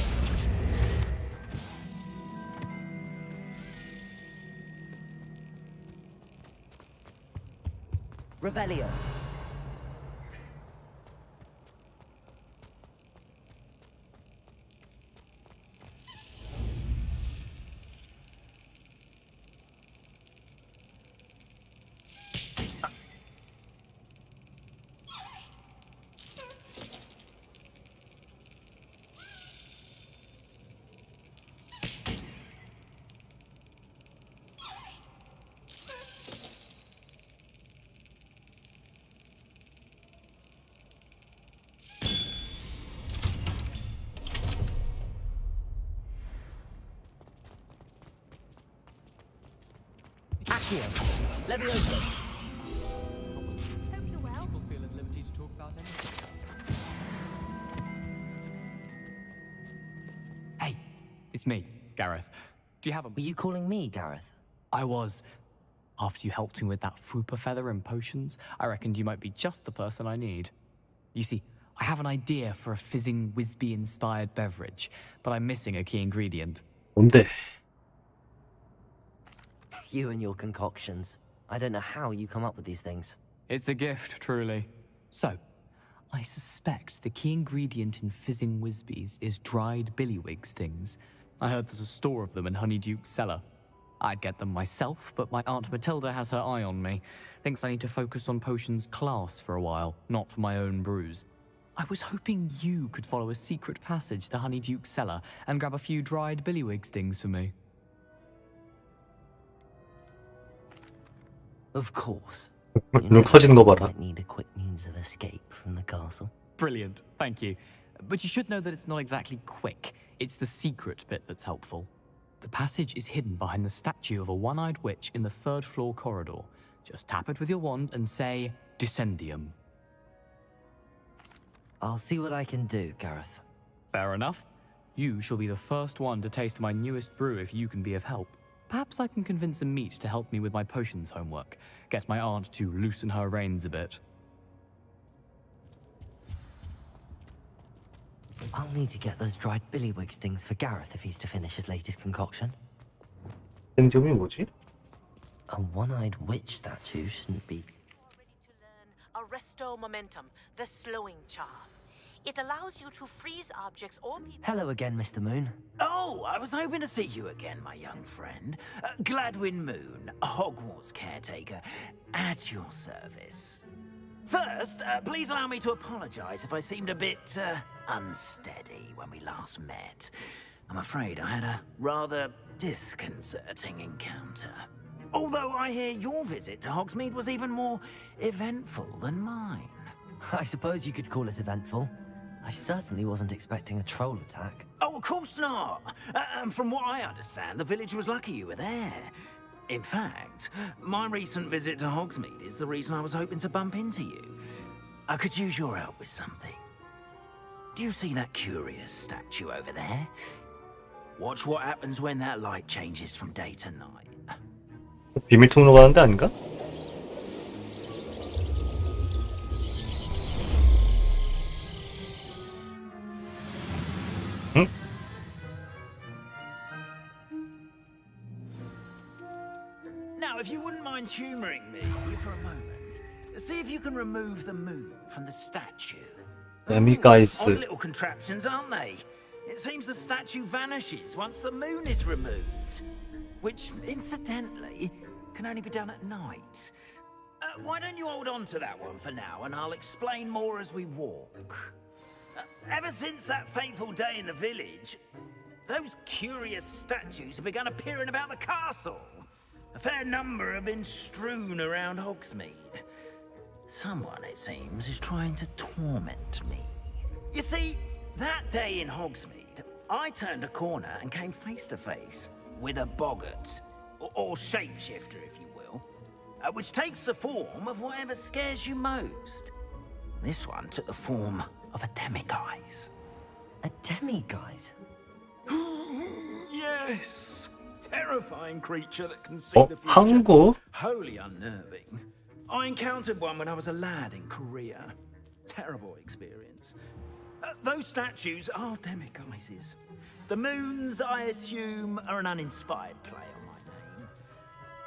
Revelio. Levioso. Hope you're well. People feel at liberty to talk about anything. Hey, it's me, Gareth. Do you have a... Were you calling me Gareth? I was. After you helped me with that fupa feather and potions, I reckoned you might be just the person I need. You see, I have an idea for a fizzing Wisby-inspired beverage, but I'm missing a key ingredient. 뭔데? You and your concoctions. I don't know how you come up with these things. It's a gift, truly. So, I suspect the key ingredient in fizzing Wisbies is dried billywig stings. I heard there's a store of them in Honeyduke's cellar. I'd get them myself, but my Aunt Matilda has her eye on me. Thinks I need to focus on potions class for a while, not for my own brews. I was hoping you could follow a secret passage to Honeyduke's cellar and grab a few dried billywig stings for me. Of course. 눈 커지는 거 봐라. Might need a quick means of escape from the castle. Brilliant, thank you. But you should know that it's not exactly quick. It's the secret bit that's helpful. The passage is hidden behind the statue of a one-eyed witch in the third-floor corridor. Just tap it with your wand and say, Descendium. I'll see what I can do, Gareth. Fair enough. You shall be the first one to taste my newest brew if you can be of help. Perhaps I can convince a meat to help me with my potions homework. Get my aunt to loosen her reins a bit. I'll need to get those dried billywig stings for Gareth if he's to finish his latest concoction. 텐점이 뭐지? A one-eyed witch statue shouldn't be... Arresto momentum, the slowing charm. It allows you to freeze objects or people. Hello again, Mr. Moon. Oh, I was hoping to see you again, my young friend. Gladwin Moon, Hogwarts caretaker, at your service. First, please allow me to apologize if I seemed a bit unsteady when we last met. I'm afraid I had a rather disconcerting encounter. Although I hear your visit to Hogsmeade was even more eventful than mine. I suppose you could call it eventful. I certainly wasn't expecting a troll attack. Oh, of course not. From what I understand, the village was lucky you were there. In fact, my recent visit to Hogsmeade is the reason I was hoping to bump into you. I could use your help with something. Do you see that curious statue over there? Watch what happens when that light changes from day to night. 비밀 통로 가는데 아닌가? 응? Now, if you wouldn't mind humoring me for a moment, see if you can remove the moon from the statue. Guys. Odd little contraptions, aren't they? It seems the statue vanishes once the moon is removed, which, incidentally, can only be done at night. Why don't you hold on to that one for now, and I'll explain more as we walk. Ever since that fateful day in the village, those curious statues have begun appearing about the castle. A fair number have been strewn around Hogsmeade. Someone, it seems, is trying to torment me. You see, that day in Hogsmeade, I turned a corner and came face to face with a boggart, or shapeshifter, if you will, which takes the form of whatever scares you most. This one took the form of a demiguise. A demiguise? Yes! Terrifying creature that can see the future. 한국? Wholly unnerving. I encountered one when I was a lad in Korea. Terrible experience. Those statues are demiguises. The moons, I assume, are an uninspired play on my name.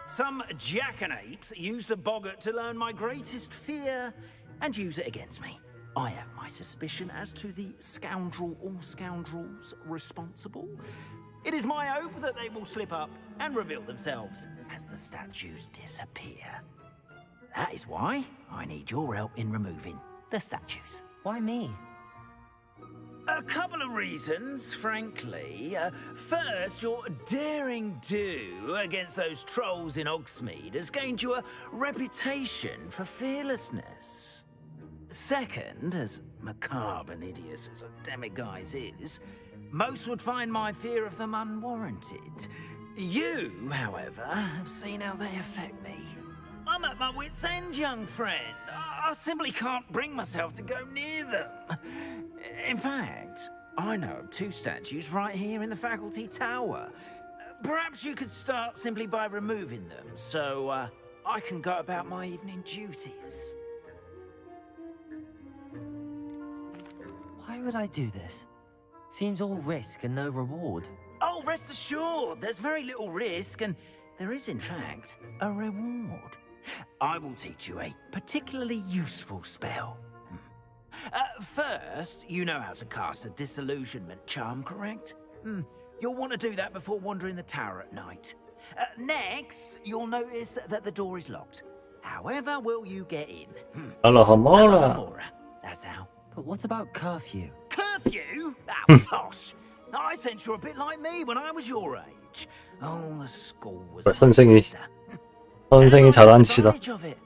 Some jackanapes used a boggart to learn my greatest fear and use it against me. I have my suspicion as to the scoundrel or scoundrels responsible. It is my hope that they will slip up and reveal themselves as the statues disappear. That is why I need your help in removing the statues. Why me? A couple of reasons, frankly. First, your daring do against those trolls in Hogsmeade has gained you a reputation for fearlessness. Second, as macabre and hideous as a demiguise is, most would find my fear of them unwarranted. You, however, have seen how they affect me. I'm at my wit's end, young friend. I simply can't bring myself to go near them. In fact, I know of 2 statues right here in the faculty tower. Perhaps you could start simply by removing them, so I can go about my evening duties. Why would I do this? Seems all risk and no reward. Oh, rest assured, there's very little risk, and there is, in fact, a reward. I will teach you a particularly useful spell. First, you know how to cast a disillusionment charm, correct? You'll want to do that before wandering the tower at night. Next, you'll notice that the door is locked. However will you get in? Alohomora. That's how. But what about curfew? Curfew? Ah, tosh. I sense you're a bit like me when I was your age. Oh, the school was 선생이 잘한 짓이다. of it.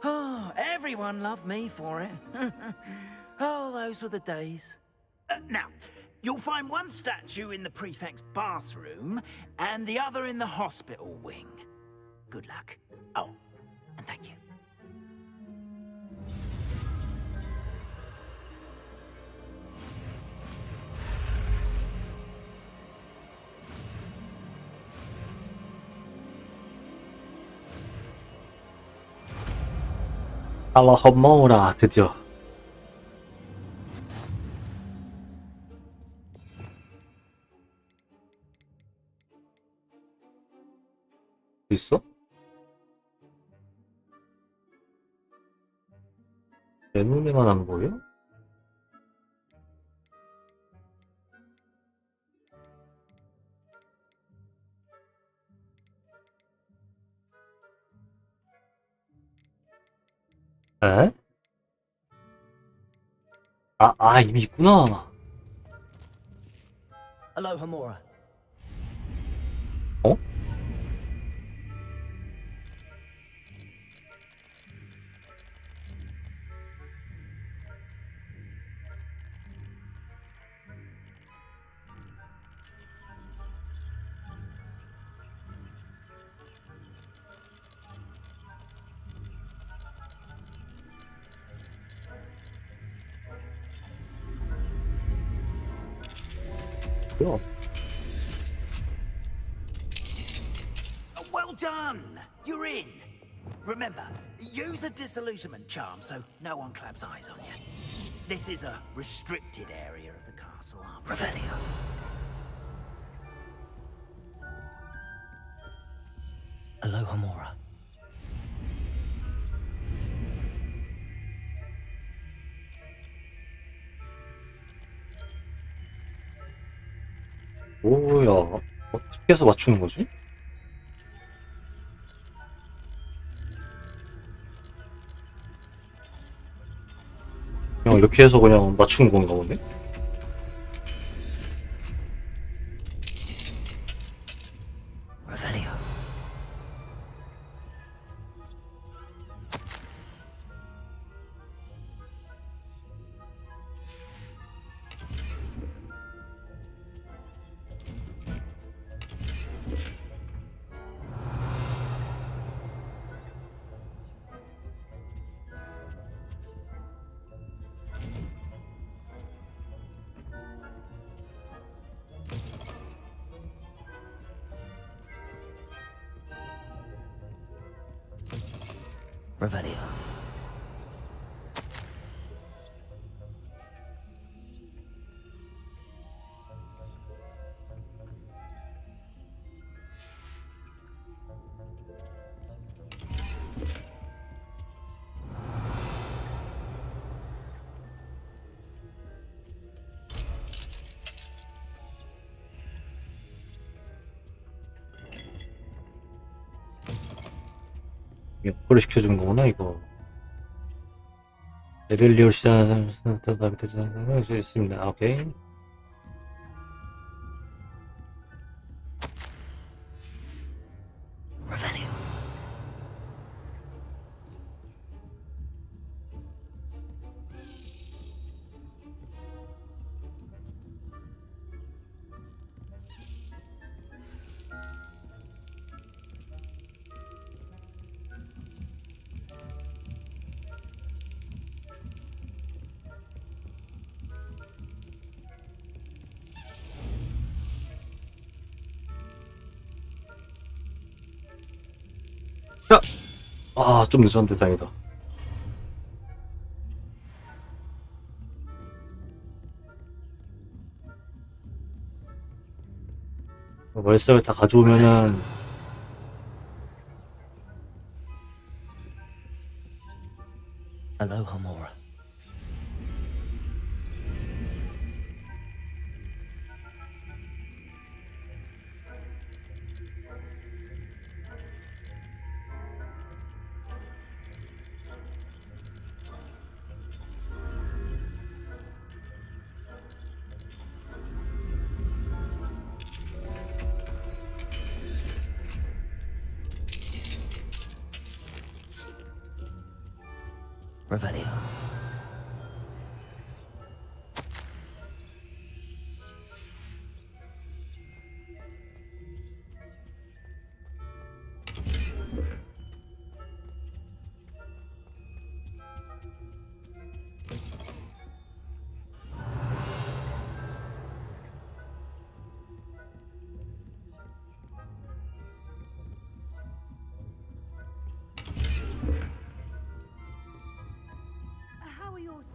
Oh, everyone loved me for it. Oh, those were the days. Now, you'll find one statue in the prefect's bathroom and the other in the hospital wing. Good luck. Oh, and thank you. 알라홈모라 드디어. 있어? 내 눈에만 안 보여? 에? 이미 있구나. Alohomora. 어? 뭐야? Well done! You're in. Remember, use a disillusionment charm so no one claps eyes on you. This is a restricted area of the castle. Revelio. Alohomora. 뭐야? 어떻게 해서 맞추는 거지? 그냥 이렇게 해서 그냥 맞추는 건가 보네? Revelio. Revelio. 역할을 시켜준 거구나 이거. 레벨리올 시작하는 수 있습니다. 오케이. Revelio. 아, 좀 늦었는데 다행이다. 월색을 다 가져오면은 Aloha Mora. Revelio.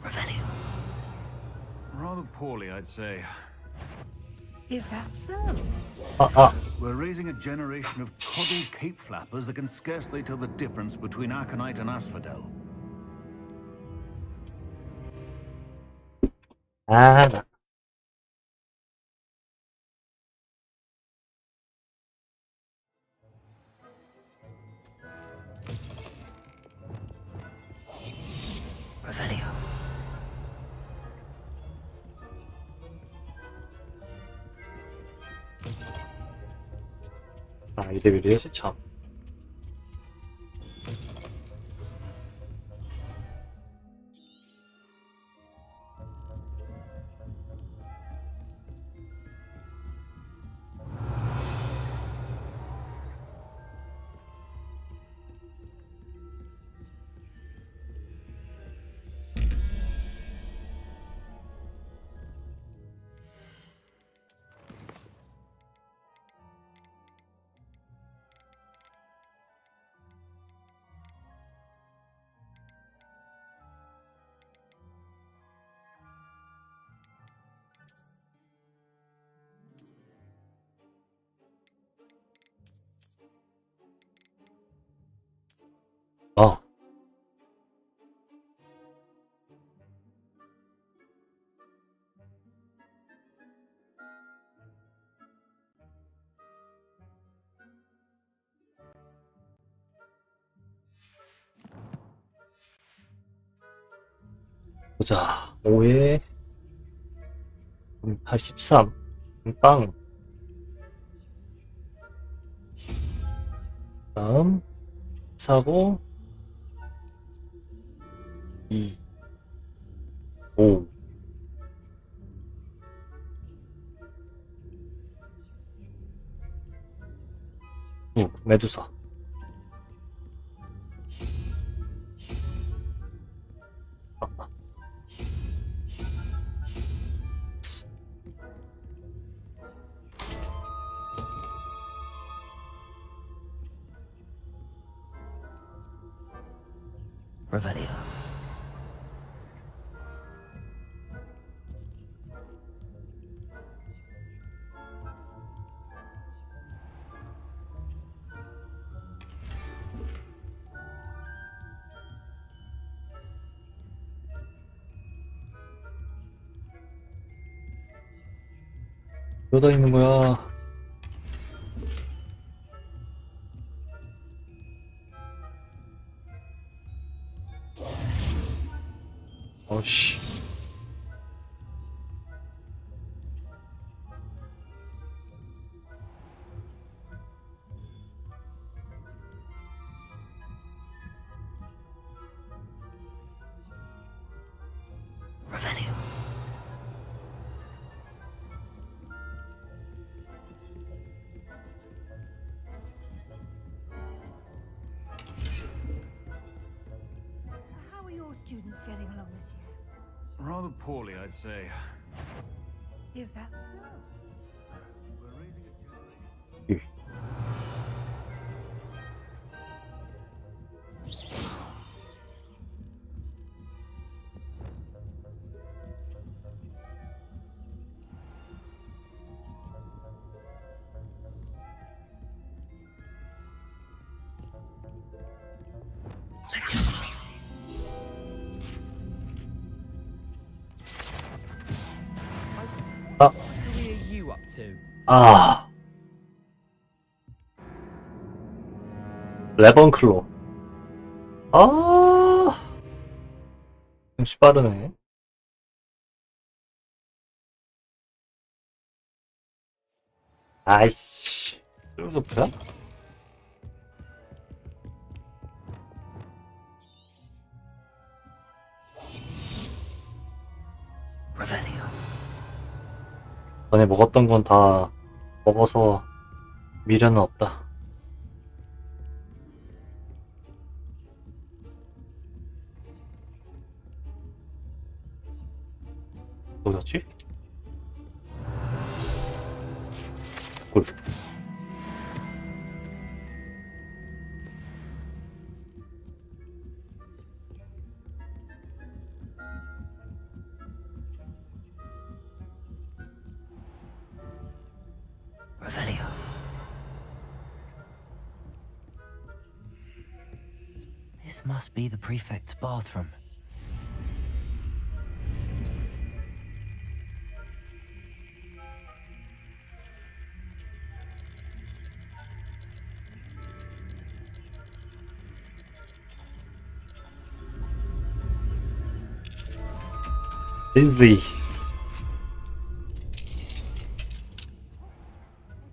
Revelio. Rather poorly, I'd say. Is that so? We're raising a generation of coddled cape flappers that can scarcely tell the difference between Aconite and Asphodel. 아, 나. Revelio. 아, 이레벨이었어 참. 아. 보자. 5에 83. 빵. 다음 사고 2 5 9 메두사. Revelio. 어디다 있는 거야? 어씨. Revelio. How are your students getting along this year? Rather poorly, I'd say. Is that so? We're raising a generation. 아. 레번클로. 아. 역시 빠르네. 아이씨. 이거 뭐야? 전에 먹었던 건 다 먹어서 미련은 없다. 뭐였지? 꿀. This must be the prefect's bathroom. Busy.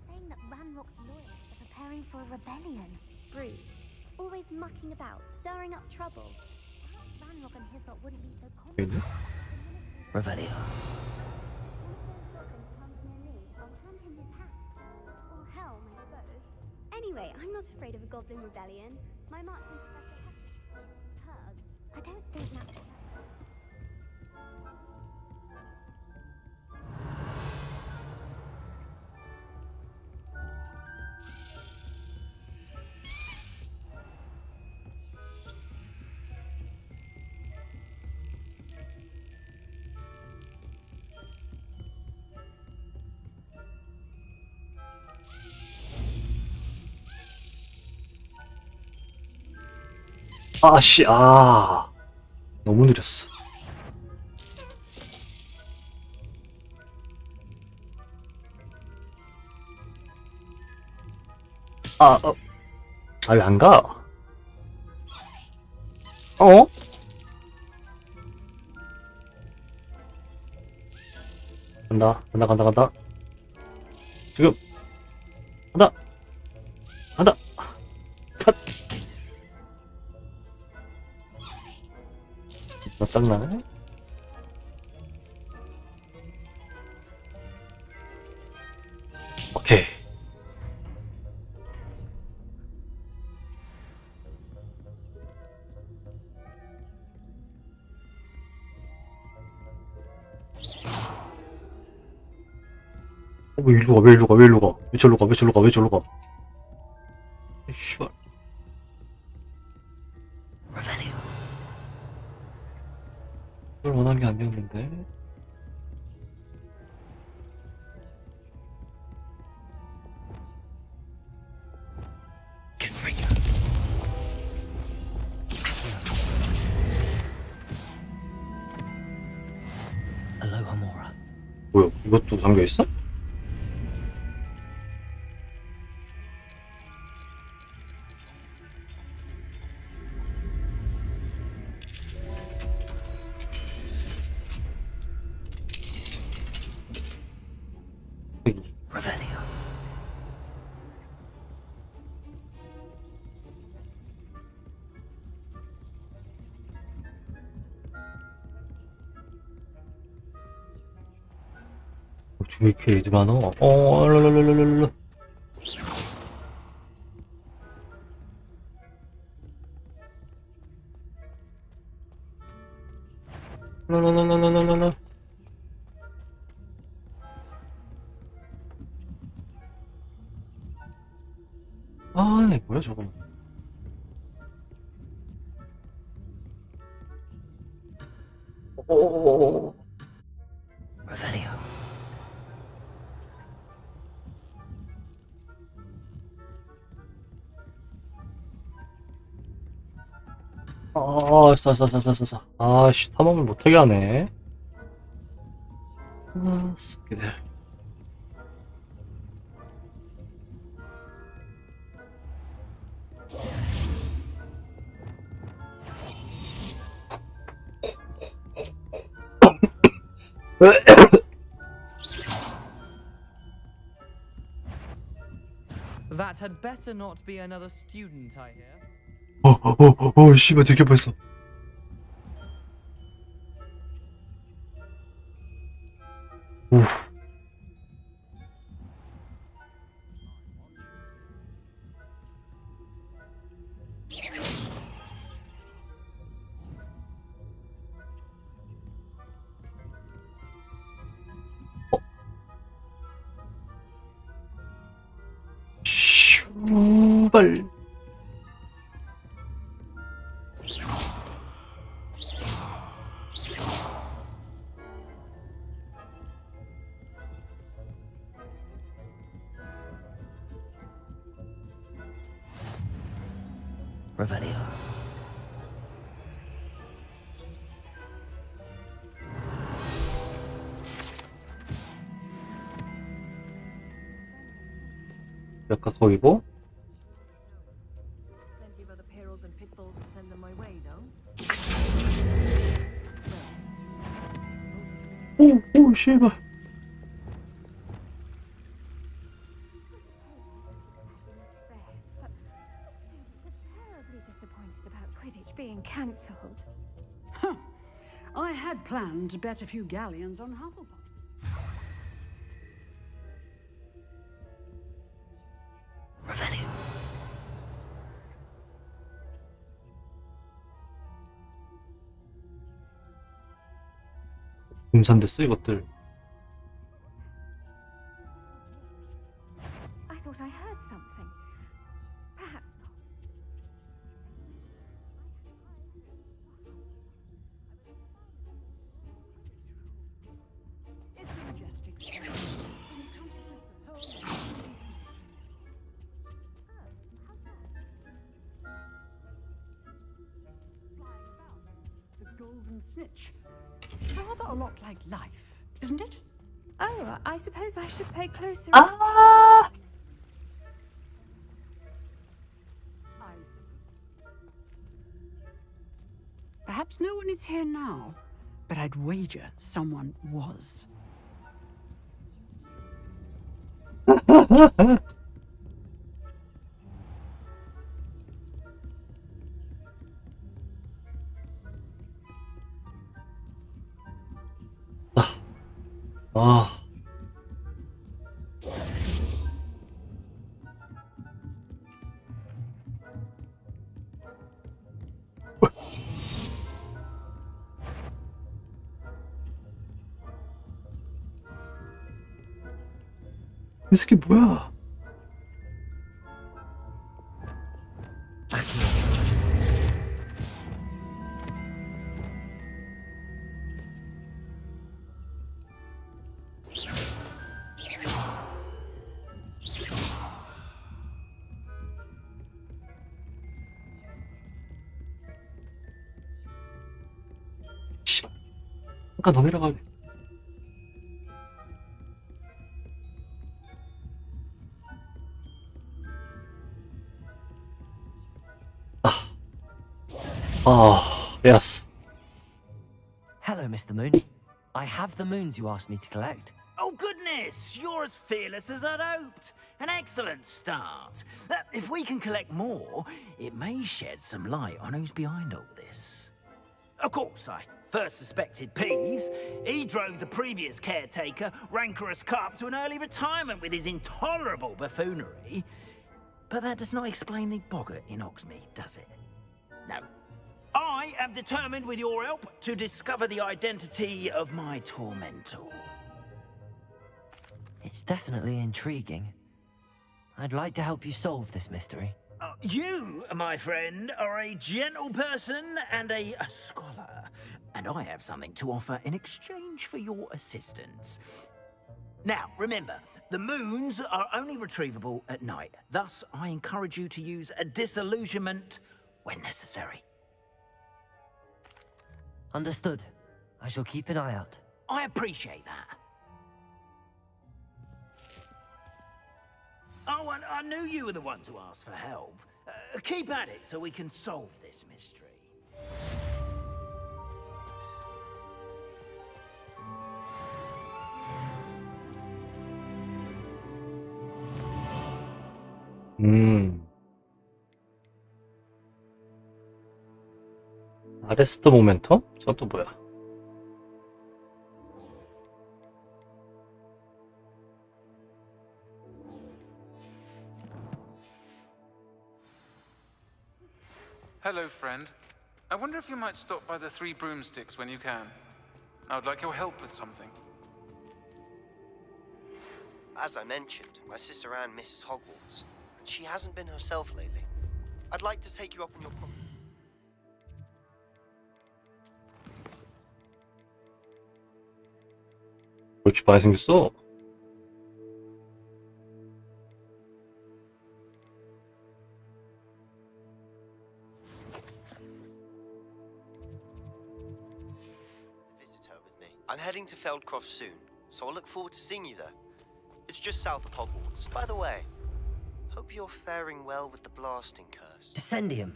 Saying that Ranrock's lawyers are preparing for a rebellion. Rude. Always mucking about, stirring up trouble. Ranrock and his lot wouldn't be so confident. Revelio. Or helm, I suppose. Anyway, I'm not afraid of a goblin rebellion. My marksman professor Tug. I don't think that's 아씨, 아. 너무 느렸어. 아, 아, 왜 안 가? 어? 간다. 지금. 간다. 컷. 너 짱나네? 오케이. 왜 일로 가? 왜 저로 가? 씨발. 이걸 원한 게 아니었는데. 뭐야? 이것도 잠겨 있어? 왜 이렇게 애들 많아? 랄랄랄랄랄라. 랄랄랄랄랄랄라. 아, 네, 뭐야 저거? 오. 싸. 아씨, 탐험을 못하게 하네. 아, 새끼들. That had better not be another student, I hear. 씨발 되게 벌써. 오. 슈발. Revelio. 약간 거기고. Plenty of other perils and pitfalls to send them my way, though. 오, 씨발. Terribly disappointed about Quidditch being cancelled. Huh. I had planned to bet a few galleons on Hufflepuff. Revelio. 임산됐어 이것들. I thought I heard something. Perhaps not. It's a majestic space. The golden snitch. Rather a lot like life, isn't it? Oh, I suppose I should pay closer. Perhaps no one is here now, but I'd wager someone was. 아. 이 새끼 뭐야? 잠깐 더 내려가네. Yes. Hello, Mr. Moon. I have the moons you asked me to collect. Oh, goodness! You're as fearless as I'd hoped. An excellent start. If we can collect more, it may shed some light on who's behind all this. Of course, I first suspected Peeves. He drove the previous caretaker, Rancorous Carp, to an early retirement with his intolerable buffoonery. But that does not explain the boggart in Hogsmeade, does it? No. I am determined, with your help, to discover the identity of my tormentor. It's definitely intriguing. I'd like to help you solve this mystery. You, my friend, are a gentle person and a scholar, and I have something to offer in exchange for your assistance. Now, remember, the moons are only retrievable at night. Thus, I encourage you to use a disillusionment when necessary. Understood. I shall keep an eye out. I appreciate that. Oh, and I knew you were the one to ask for help. Keep at it so we can solve this mystery. 아레스트 모멘텀? 저건 또 뭐야? Hello, friend. I wonder if you might stop by the Three Broomsticks when you can. I would like your help with something. As I mentioned, my sister Anne misses Hogwarts, and she hasn't been herself lately. I'd like to take you up on your promise. 왜 이렇게 많이 생겼어? Visit her with me. I'm heading to Feldcroft soon, so I'll look forward to seeing you there. It's just south of Hogwarts. By the way, hope you're faring well with the blasting curse. Descendium.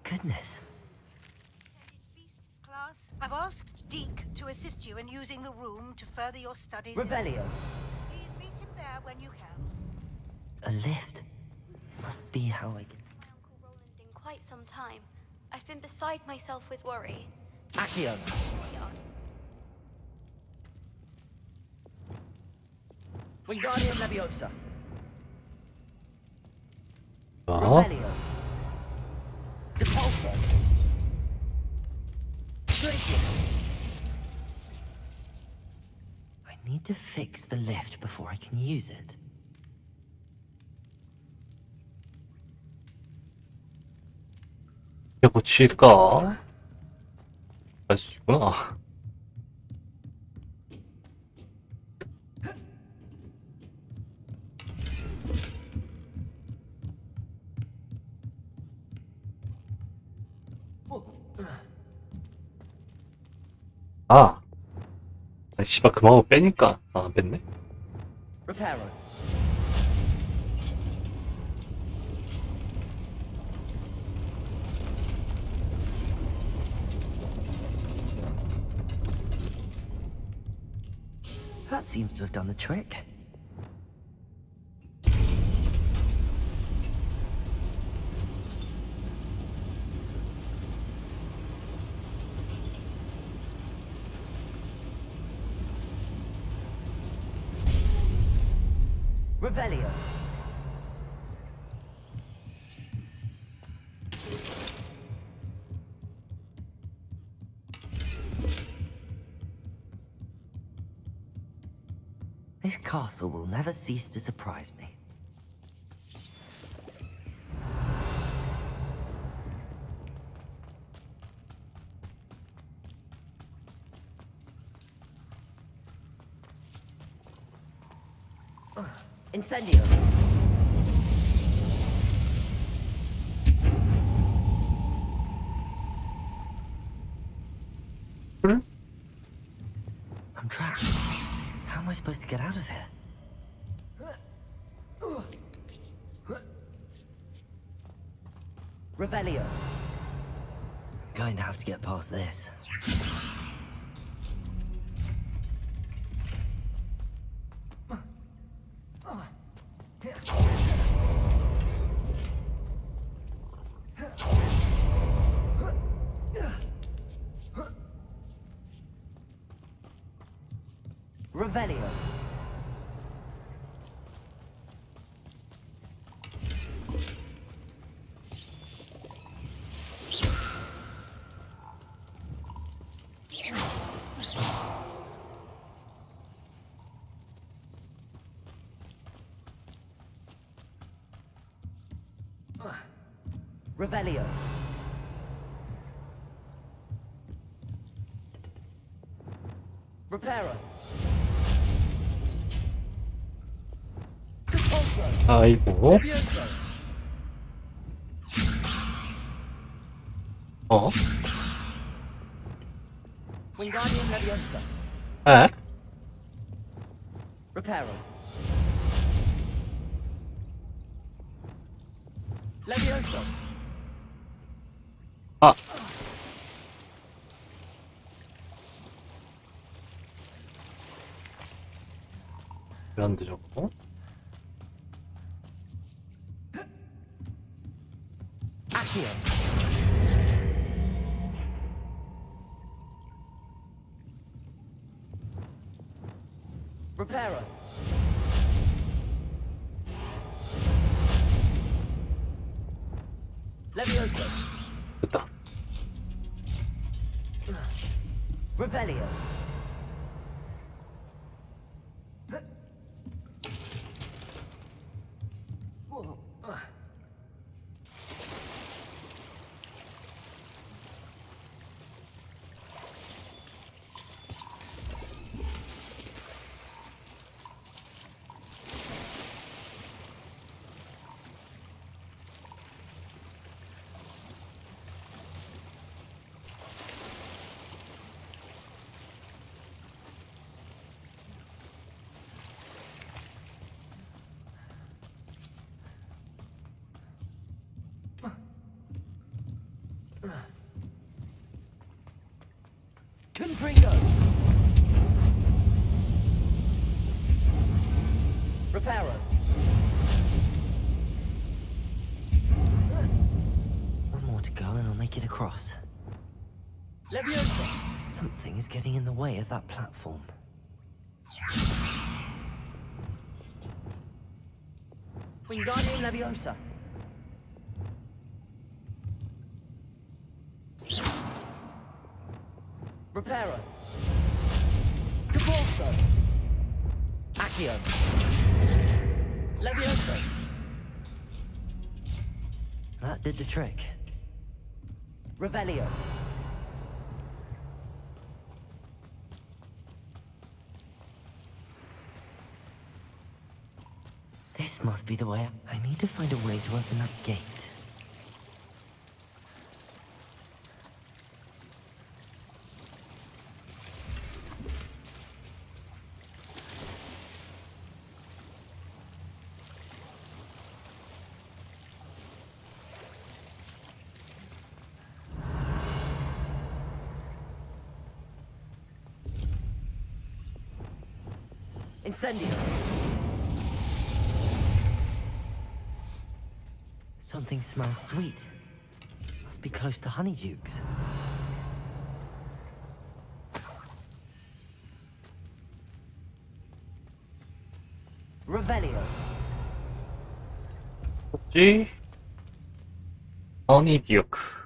Goodness. Class, I've asked Deke to assist you in using the room to further your studies. Revelio. Please meet him there when you can. A lift. Must be how I get. In quite some time. I've been beside myself with worry. Accio. Wingardium Leviosa. Revelio. Depulso. Gracious. I need to fix the lift before I can use it. 이게 고칠까? 할 수 있구나. 아! 아, 씨발, 그 마음을 빼니까, 안 뺐네? Reparo. That seems to have done the trick. Revelio. This castle will never cease to surprise me. Incendio. I'm trapped. How am I supposed to get out of here? Revelio. Going to have to get past this. Revelio. Revelio. Reparo. 아이고. 어? Wingardium Leviosa. 에? Reparo. Leviosa. 왜 안 돼, 저거? Repairer. Leviosa. 됐다. Revelio. Confringo. Reparo. One more to go and I'll make it across. Leviosa. Something is getting in the way of that platform. Wingardium Leviosa. Reparo. Caporso. Accio. Leviosa. That did the trick. Revelio. This must be the way. I need to find a way to open that gate. Incendio. Something smells sweet. Must be close to Honeydukes. Revelio. 뭐지? 허니듀크.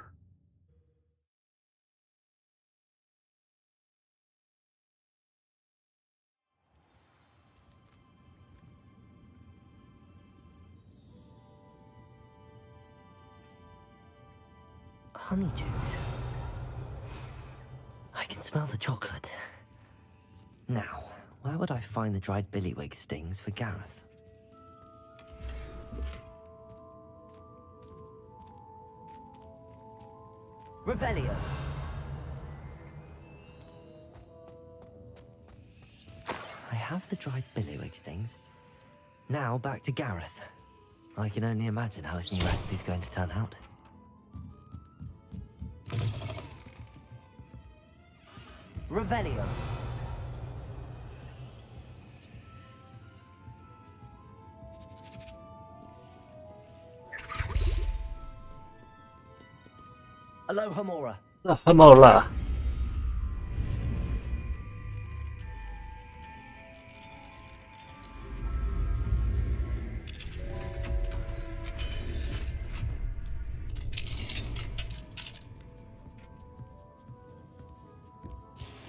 Honeydukes. I can smell the chocolate. Now, where would I find the dried billywig stings for Gareth? Revelio. I have the dried billywig stings. Now back to Gareth. I can only imagine how his new recipe's going to turn out. Revelio. Aloha Mora. Hola.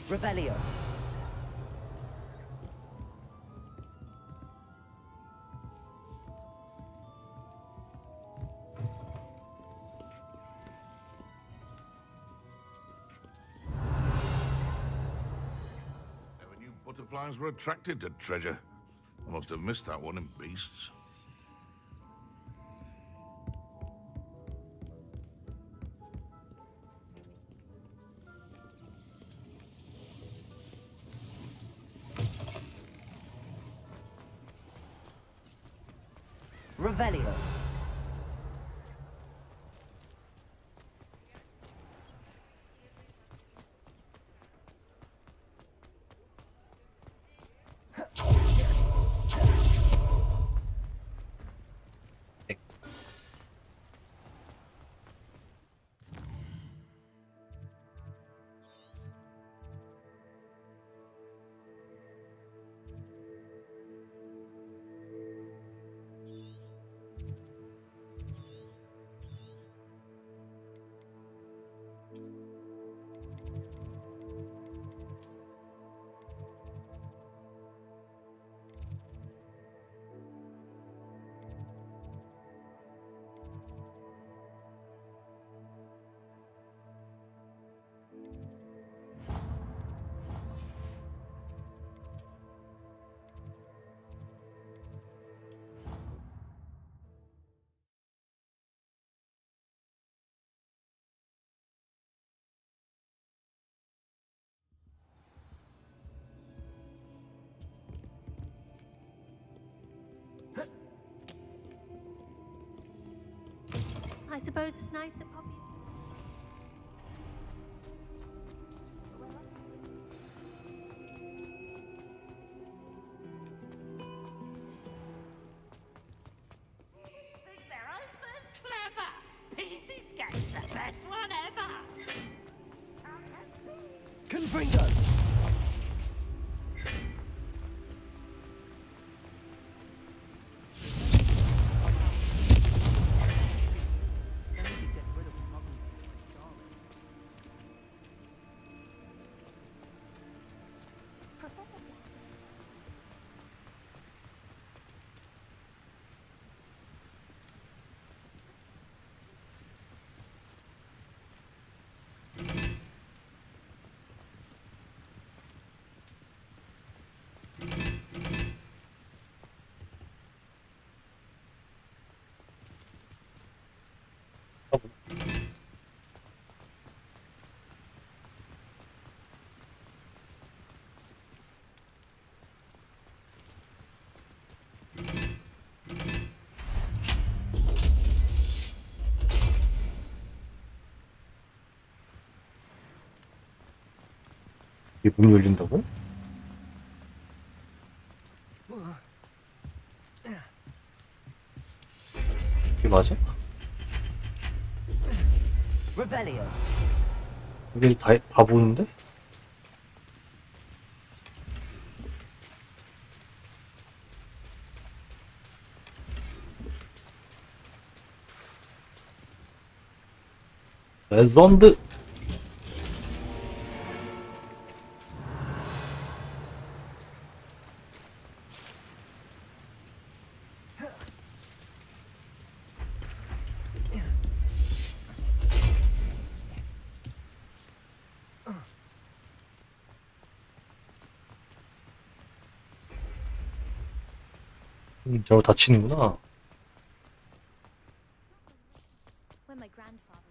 Revelio. Never knew butterflies were attracted to treasure. I must have missed that one in Beasts. Revelio. I suppose it's nice that Poppy. Think they're all so clever. Peasy Scape's the best one ever. Confringo! 이게 문이 열린다고? 이게 맞아? Revelio. 이게 다 보는데? 레전드! 저거 다치는구나. When my grandfather.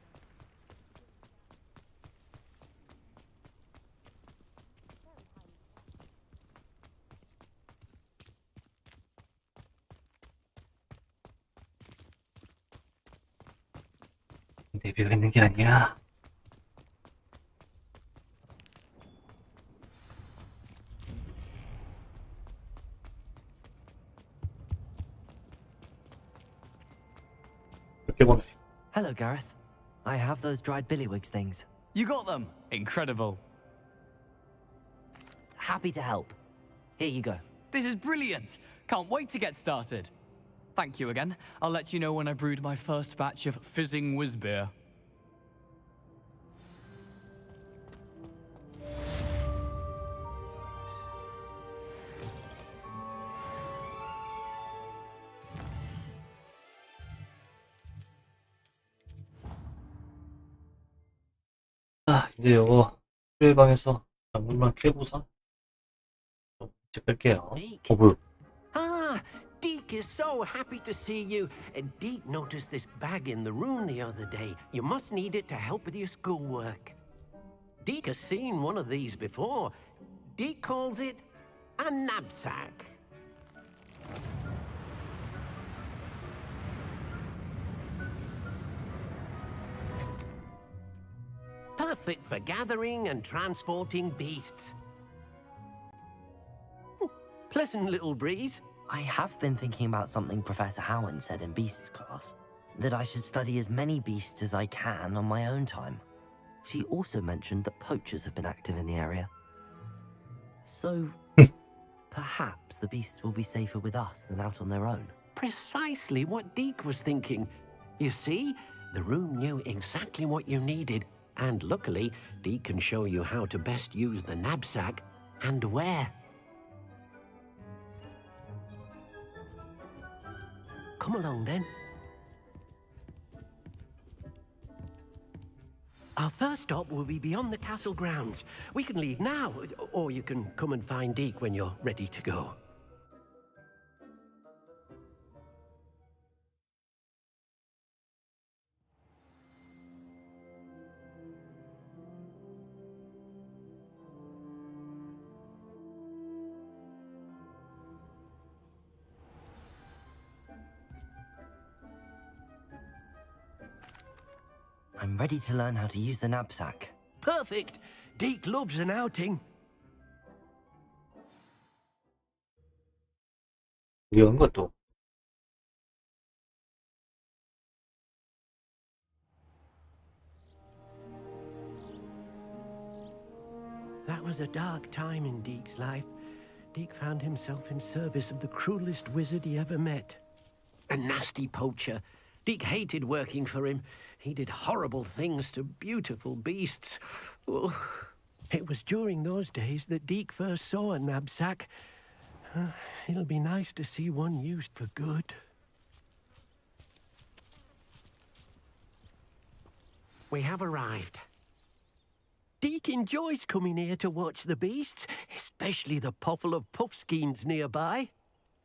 내비가 있는 게 아니야. 몇 개 보네. Hello, Gareth. I have those dried billywigs things. You got them? Incredible. Happy to help. Here you go. This is brilliant. Can't wait to get started. Thank you again. I'll let you know when I brewed my first batch of fizzing whiz beer. 아, 이제 요거 수레방에서 작물만 캐고서 이제 뺄게요. 뭐야? Ah, Deke is so happy to see you. Deke noticed this bag in the room the other day. You must need it to help with your schoolwork. Deke has seen one of these before. Deke calls it a knapsack. Perfect for gathering and transporting beasts. Pleasant little breeze. I have been thinking about something Professor Howen said in Beasts class. That I should study as many beasts as I can on my own time. She also mentioned that poachers have been active in the area. So, perhaps the beasts will be safer with us than out on their own. Precisely what Deke was thinking. You see, the room knew exactly what you needed, and luckily, Deke can show you how to best use the knapsack and where. Come along then. Our first stop will be beyond the castle grounds. We can leave now, or you can come and find Deke when you're ready to go. I'm ready to learn how to use the knapsack. Perfect. Deke loves an outing. 이런 것도. That was a dark time in Deke's life. Deke found himself in service of the cruelest wizard he ever met. A nasty poacher. Deke hated working for him. He did horrible things to beautiful beasts. Oh. It was during those days that Deke first saw a knapsack. It'll be nice to see one used for good. We have arrived. Deke enjoys coming here to watch the beasts, especially the puffle of puffskeins nearby.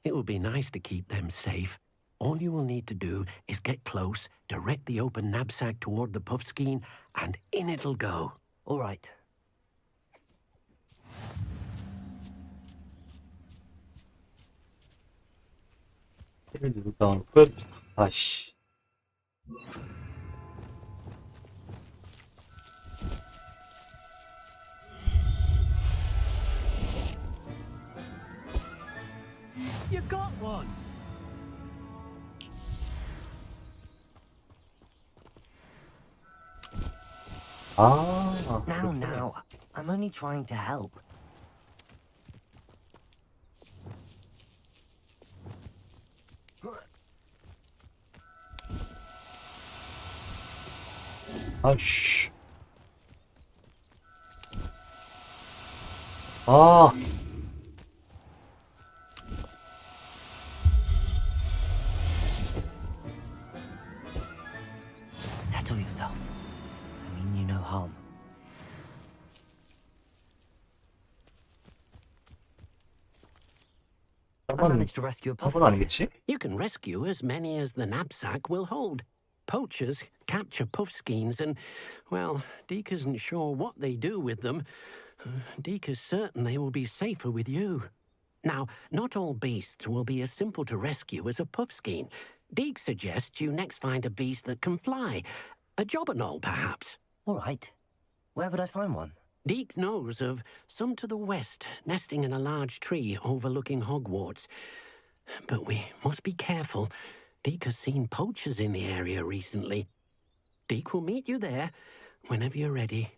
It will be nice to keep them safe. All you will need to do is get close, direct the open knapsack toward the puffskein, and in it'll go. All right. 누르다 끝. 아씨. You got one. 아. Now, I'm only trying to help. 아이씨. 아. Settle yourself. I mean you no harm. I managed to rescue a puffskein. You can rescue as many as the knapsack will hold. Poachers capture puffskeins and, well, Deke isn't sure what they do with them. Deke is certain they will be safer with you. Now, not all beasts will be as simple to rescue as a puffskein. Deke suggests you next find a beast that can fly. A jobberknoll, perhaps. All right. Where would I find one? Deke knows of some to the west, nesting in a large tree overlooking Hogwarts. But we must be careful. Deke has seen poachers in the area recently. Deke will meet you there whenever you're ready.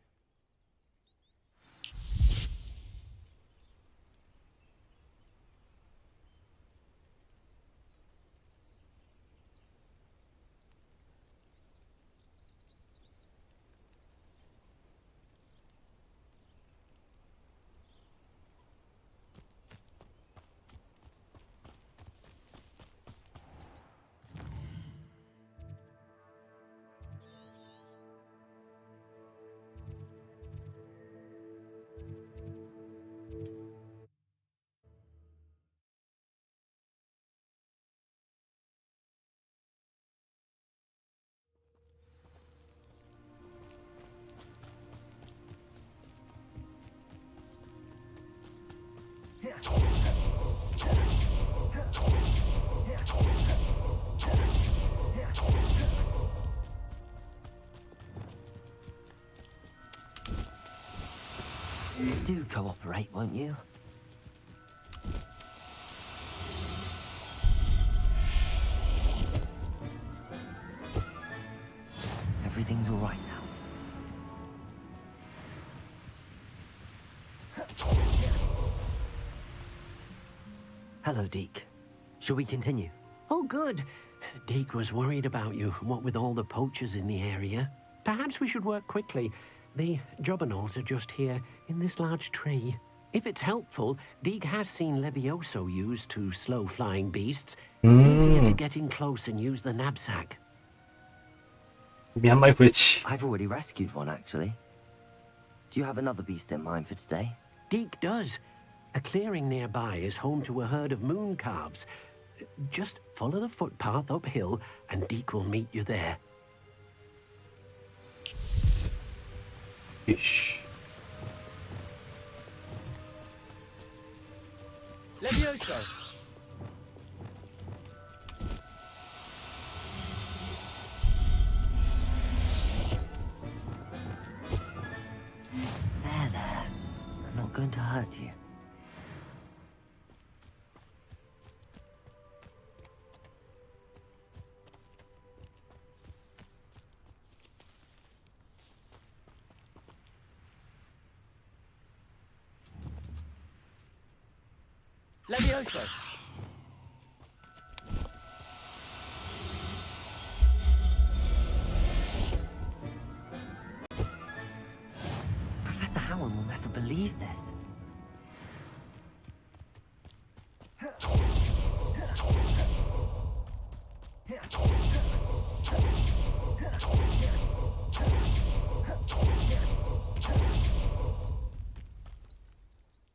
Do cooperate, won't you? Everything's all right now. Hello, Deke. Shall we continue? Oh, good. Deke was worried about you, what with all the poachers in the area. Perhaps we should work quickly. The jobberknolls are just here, in this large tree. If it's helpful, Deke has seen Levioso used to slow flying beasts. Easier to get in close and use the knapsack. I've already rescued one, actually. Do you have another beast in mind for today? Deke does. A clearing nearby is home to a herd of moon calves. Just follow the footpath uphill, and Deke will meet you there. Ish. Levioso! I'm not going to hurt you. Levioso! Professor Howard will never believe this.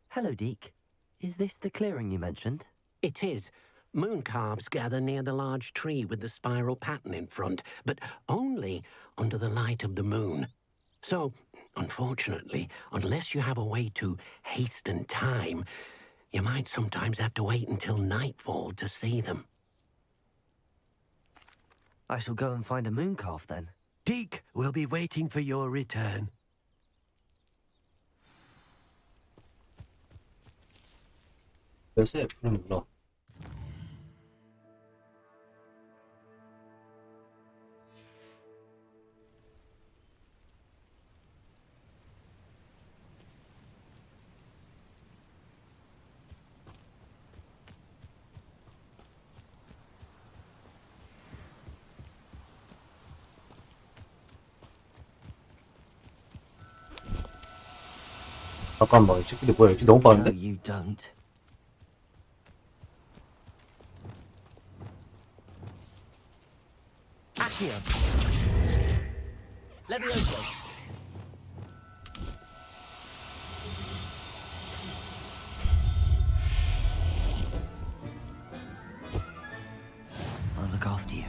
Hello, Deke. Is this the clearing you mentioned? It is. Moon calves gather near the large tree with the spiral pattern in front, but only under the light of the moon. So, unfortunately, unless you have a way to hasten time, you might sometimes have to wait until nightfall to see them. I shall go and find a moon calf then. Deke will be waiting for your return. 그래서 F는구나. 잠깐만, 이 새끼들 뭐야? 여기 너무 빠른데? No, you don't. Accio. Levioso. I'll look after you.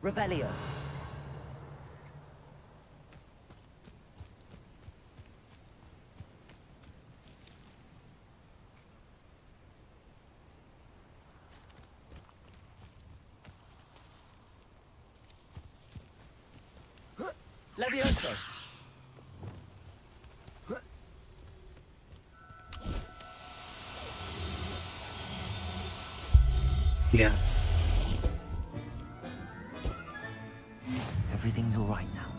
Revelio. Levioso. Yes. Everything's all right now.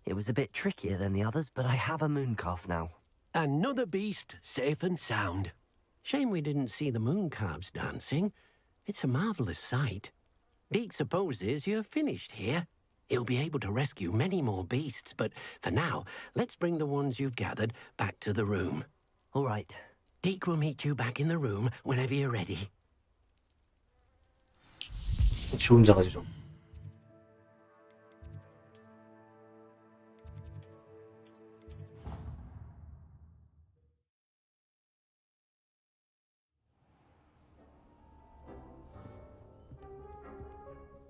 It was a bit trickier than the others, but I have a moon calf now. Another beast, safe and sound. Shame we didn't see the moon calves dancing. It's a marvelous sight. Deke supposes you're finished here. He'll be able to rescue many more beasts, but for now, let's bring the ones you've gathered back to the room. All right. Deke will meet you back in the room whenever you're ready. 지 혼자 가지죠.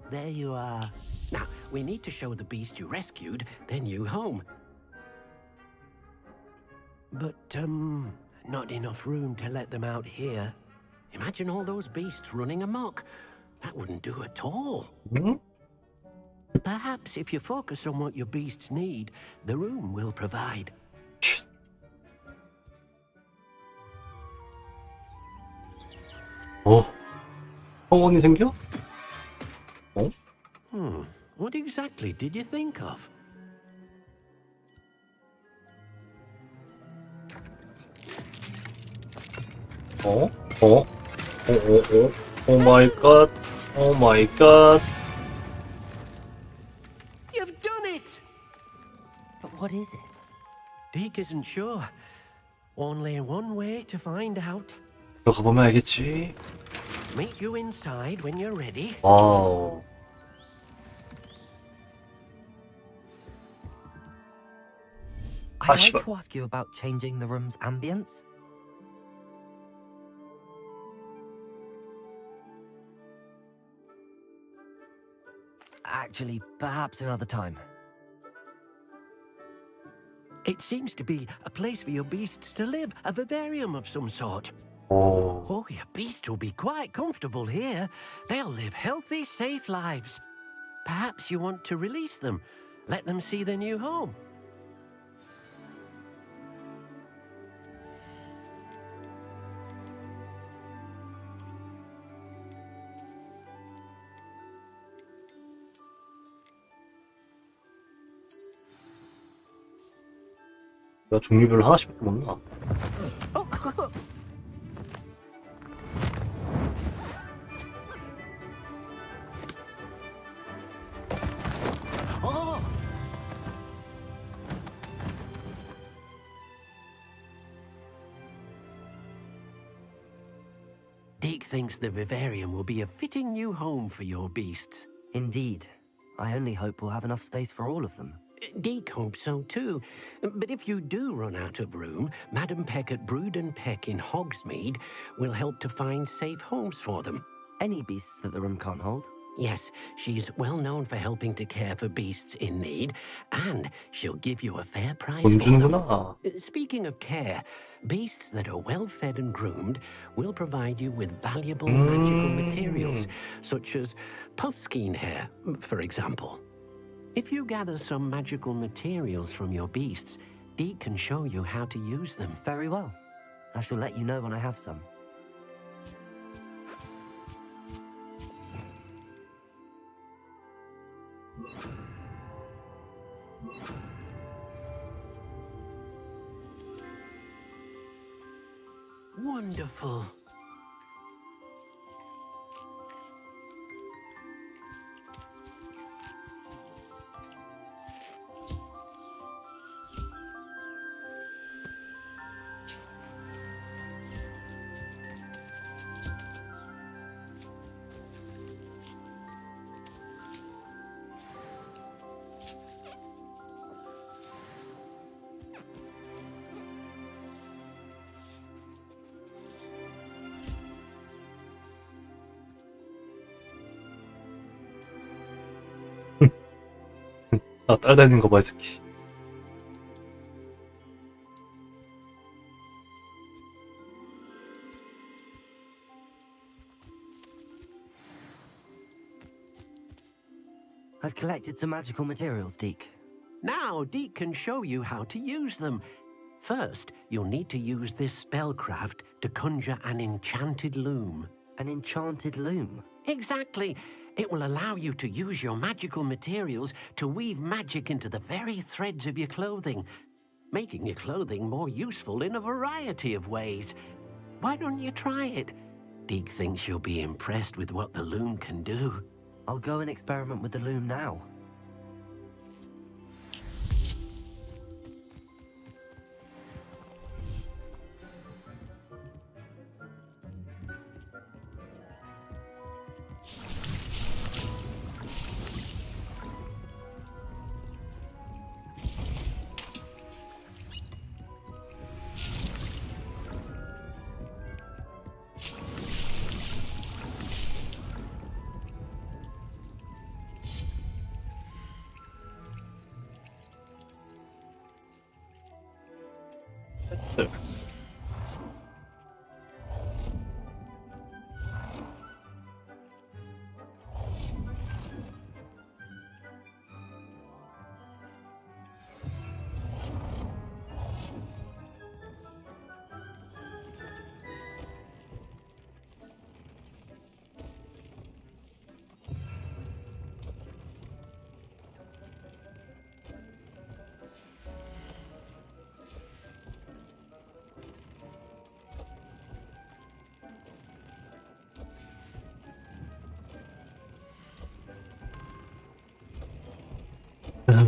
There you are. Now, we need to show the beast you rescued their new home. But, not enough room to let them out here. Imagine all those beasts running amok. That wouldn't do at all. Mm-hmm. Perhaps if you focus on what your beasts need, the room will provide. 성원이 생겨? What exactly did you think of? Oh my god. Oh my god. You've done it! But what is it? Deke isn't sure. Only one way to find out. 들어가 보면 알겠지. Meet you inside when you're ready. 와우. I'd like to ask you about changing the room's ambience. Actually, perhaps another time. It seems to be a place for your beasts to live, a vivarium of some sort. Oh, your beasts will be quite comfortable here. They'll live healthy, safe lives. Perhaps you want to release them, let them see their new home. 내가 종류별로 하나씩밖에 못 나. Deke thinks the vivarium will be a fitting new home for your beasts. Indeed. I only hope we'll have enough space for all of them. Deke hopes so too. But if you do run out of room, Madam Peck at Brood and Peck in Hogsmeade will help to find safe homes for them. Any beasts that the room can't hold? Yes, she's well known for helping to care for beasts in need, and she'll give you a fair price 돈 for them. 주는구나. Speaking of care, beasts that are well fed and groomed will provide you with valuable magical materials, such as puffskein hair, for example. If you gather some magical materials from your beasts, Deke can show you how to use them. Very well. I shall let you know when I have some. Wonderful. 나 따라다니는 거 봐, 이 새끼. I've collected some magical materials, Deke. Now Deke can show you how to use them. First, you'll need to use this spellcraft to conjure an enchanted loom. An enchanted loom? Exactly. It will allow you to use your magical materials to weave magic into the very threads of your clothing, making your clothing more useful in a variety of ways. Why don't you try it? Deke thinks you'll be impressed with what the loom can do. I'll go and experiment with the loom now.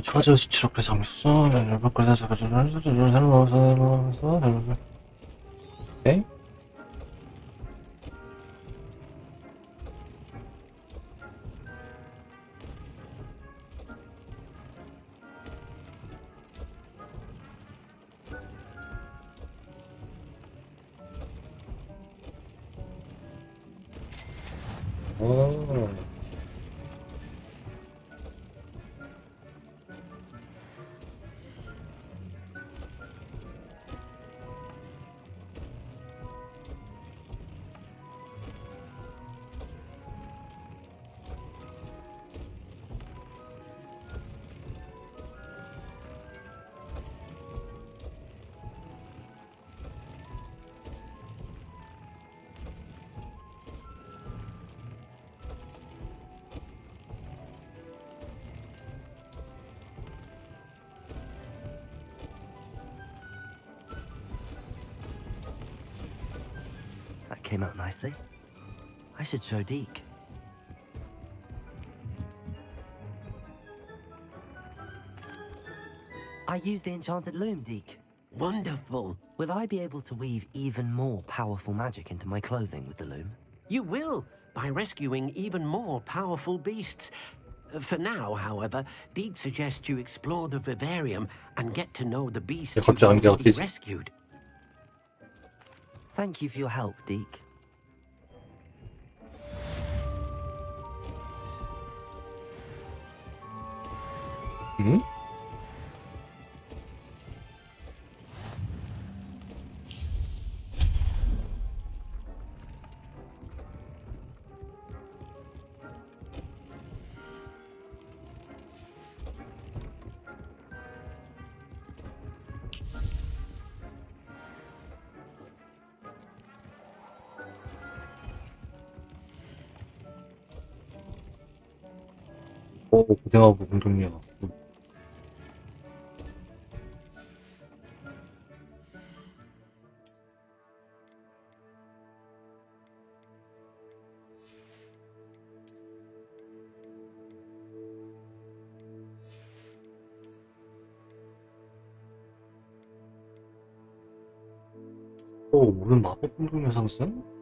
추가적인 수치로 그래서 장소 그래서 오케이. 오. came out nicely. I should show Deke. I used the enchanted loom, Deke. Wonderful. Will I be able to weave even more powerful magic into my clothing with the loom? You will, by rescuing even more powerful beasts. For now, however, Deke suggests you explore the vivarium and get to know the beasts you've already rescued. Thank you for your help, Deke. 응? 오, 고생하고 공동이야. 오, 오늘 마법 공동력 상승?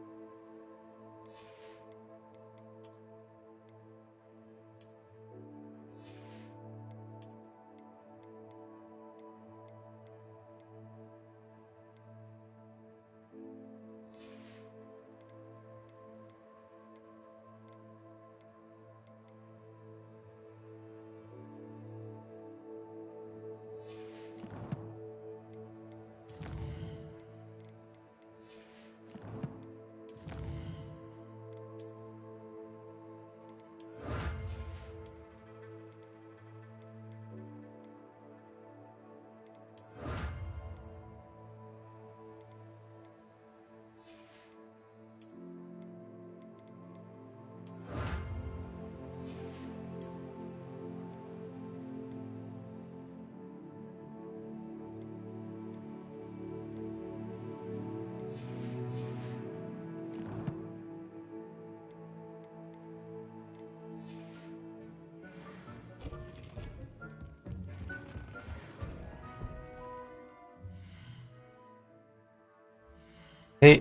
네.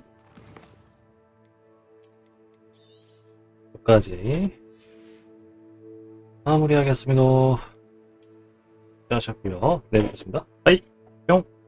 여기까지 마무리하겠습니다. 수고하셨고요. 네, 뵙겠습니다. 빠이, 뿅.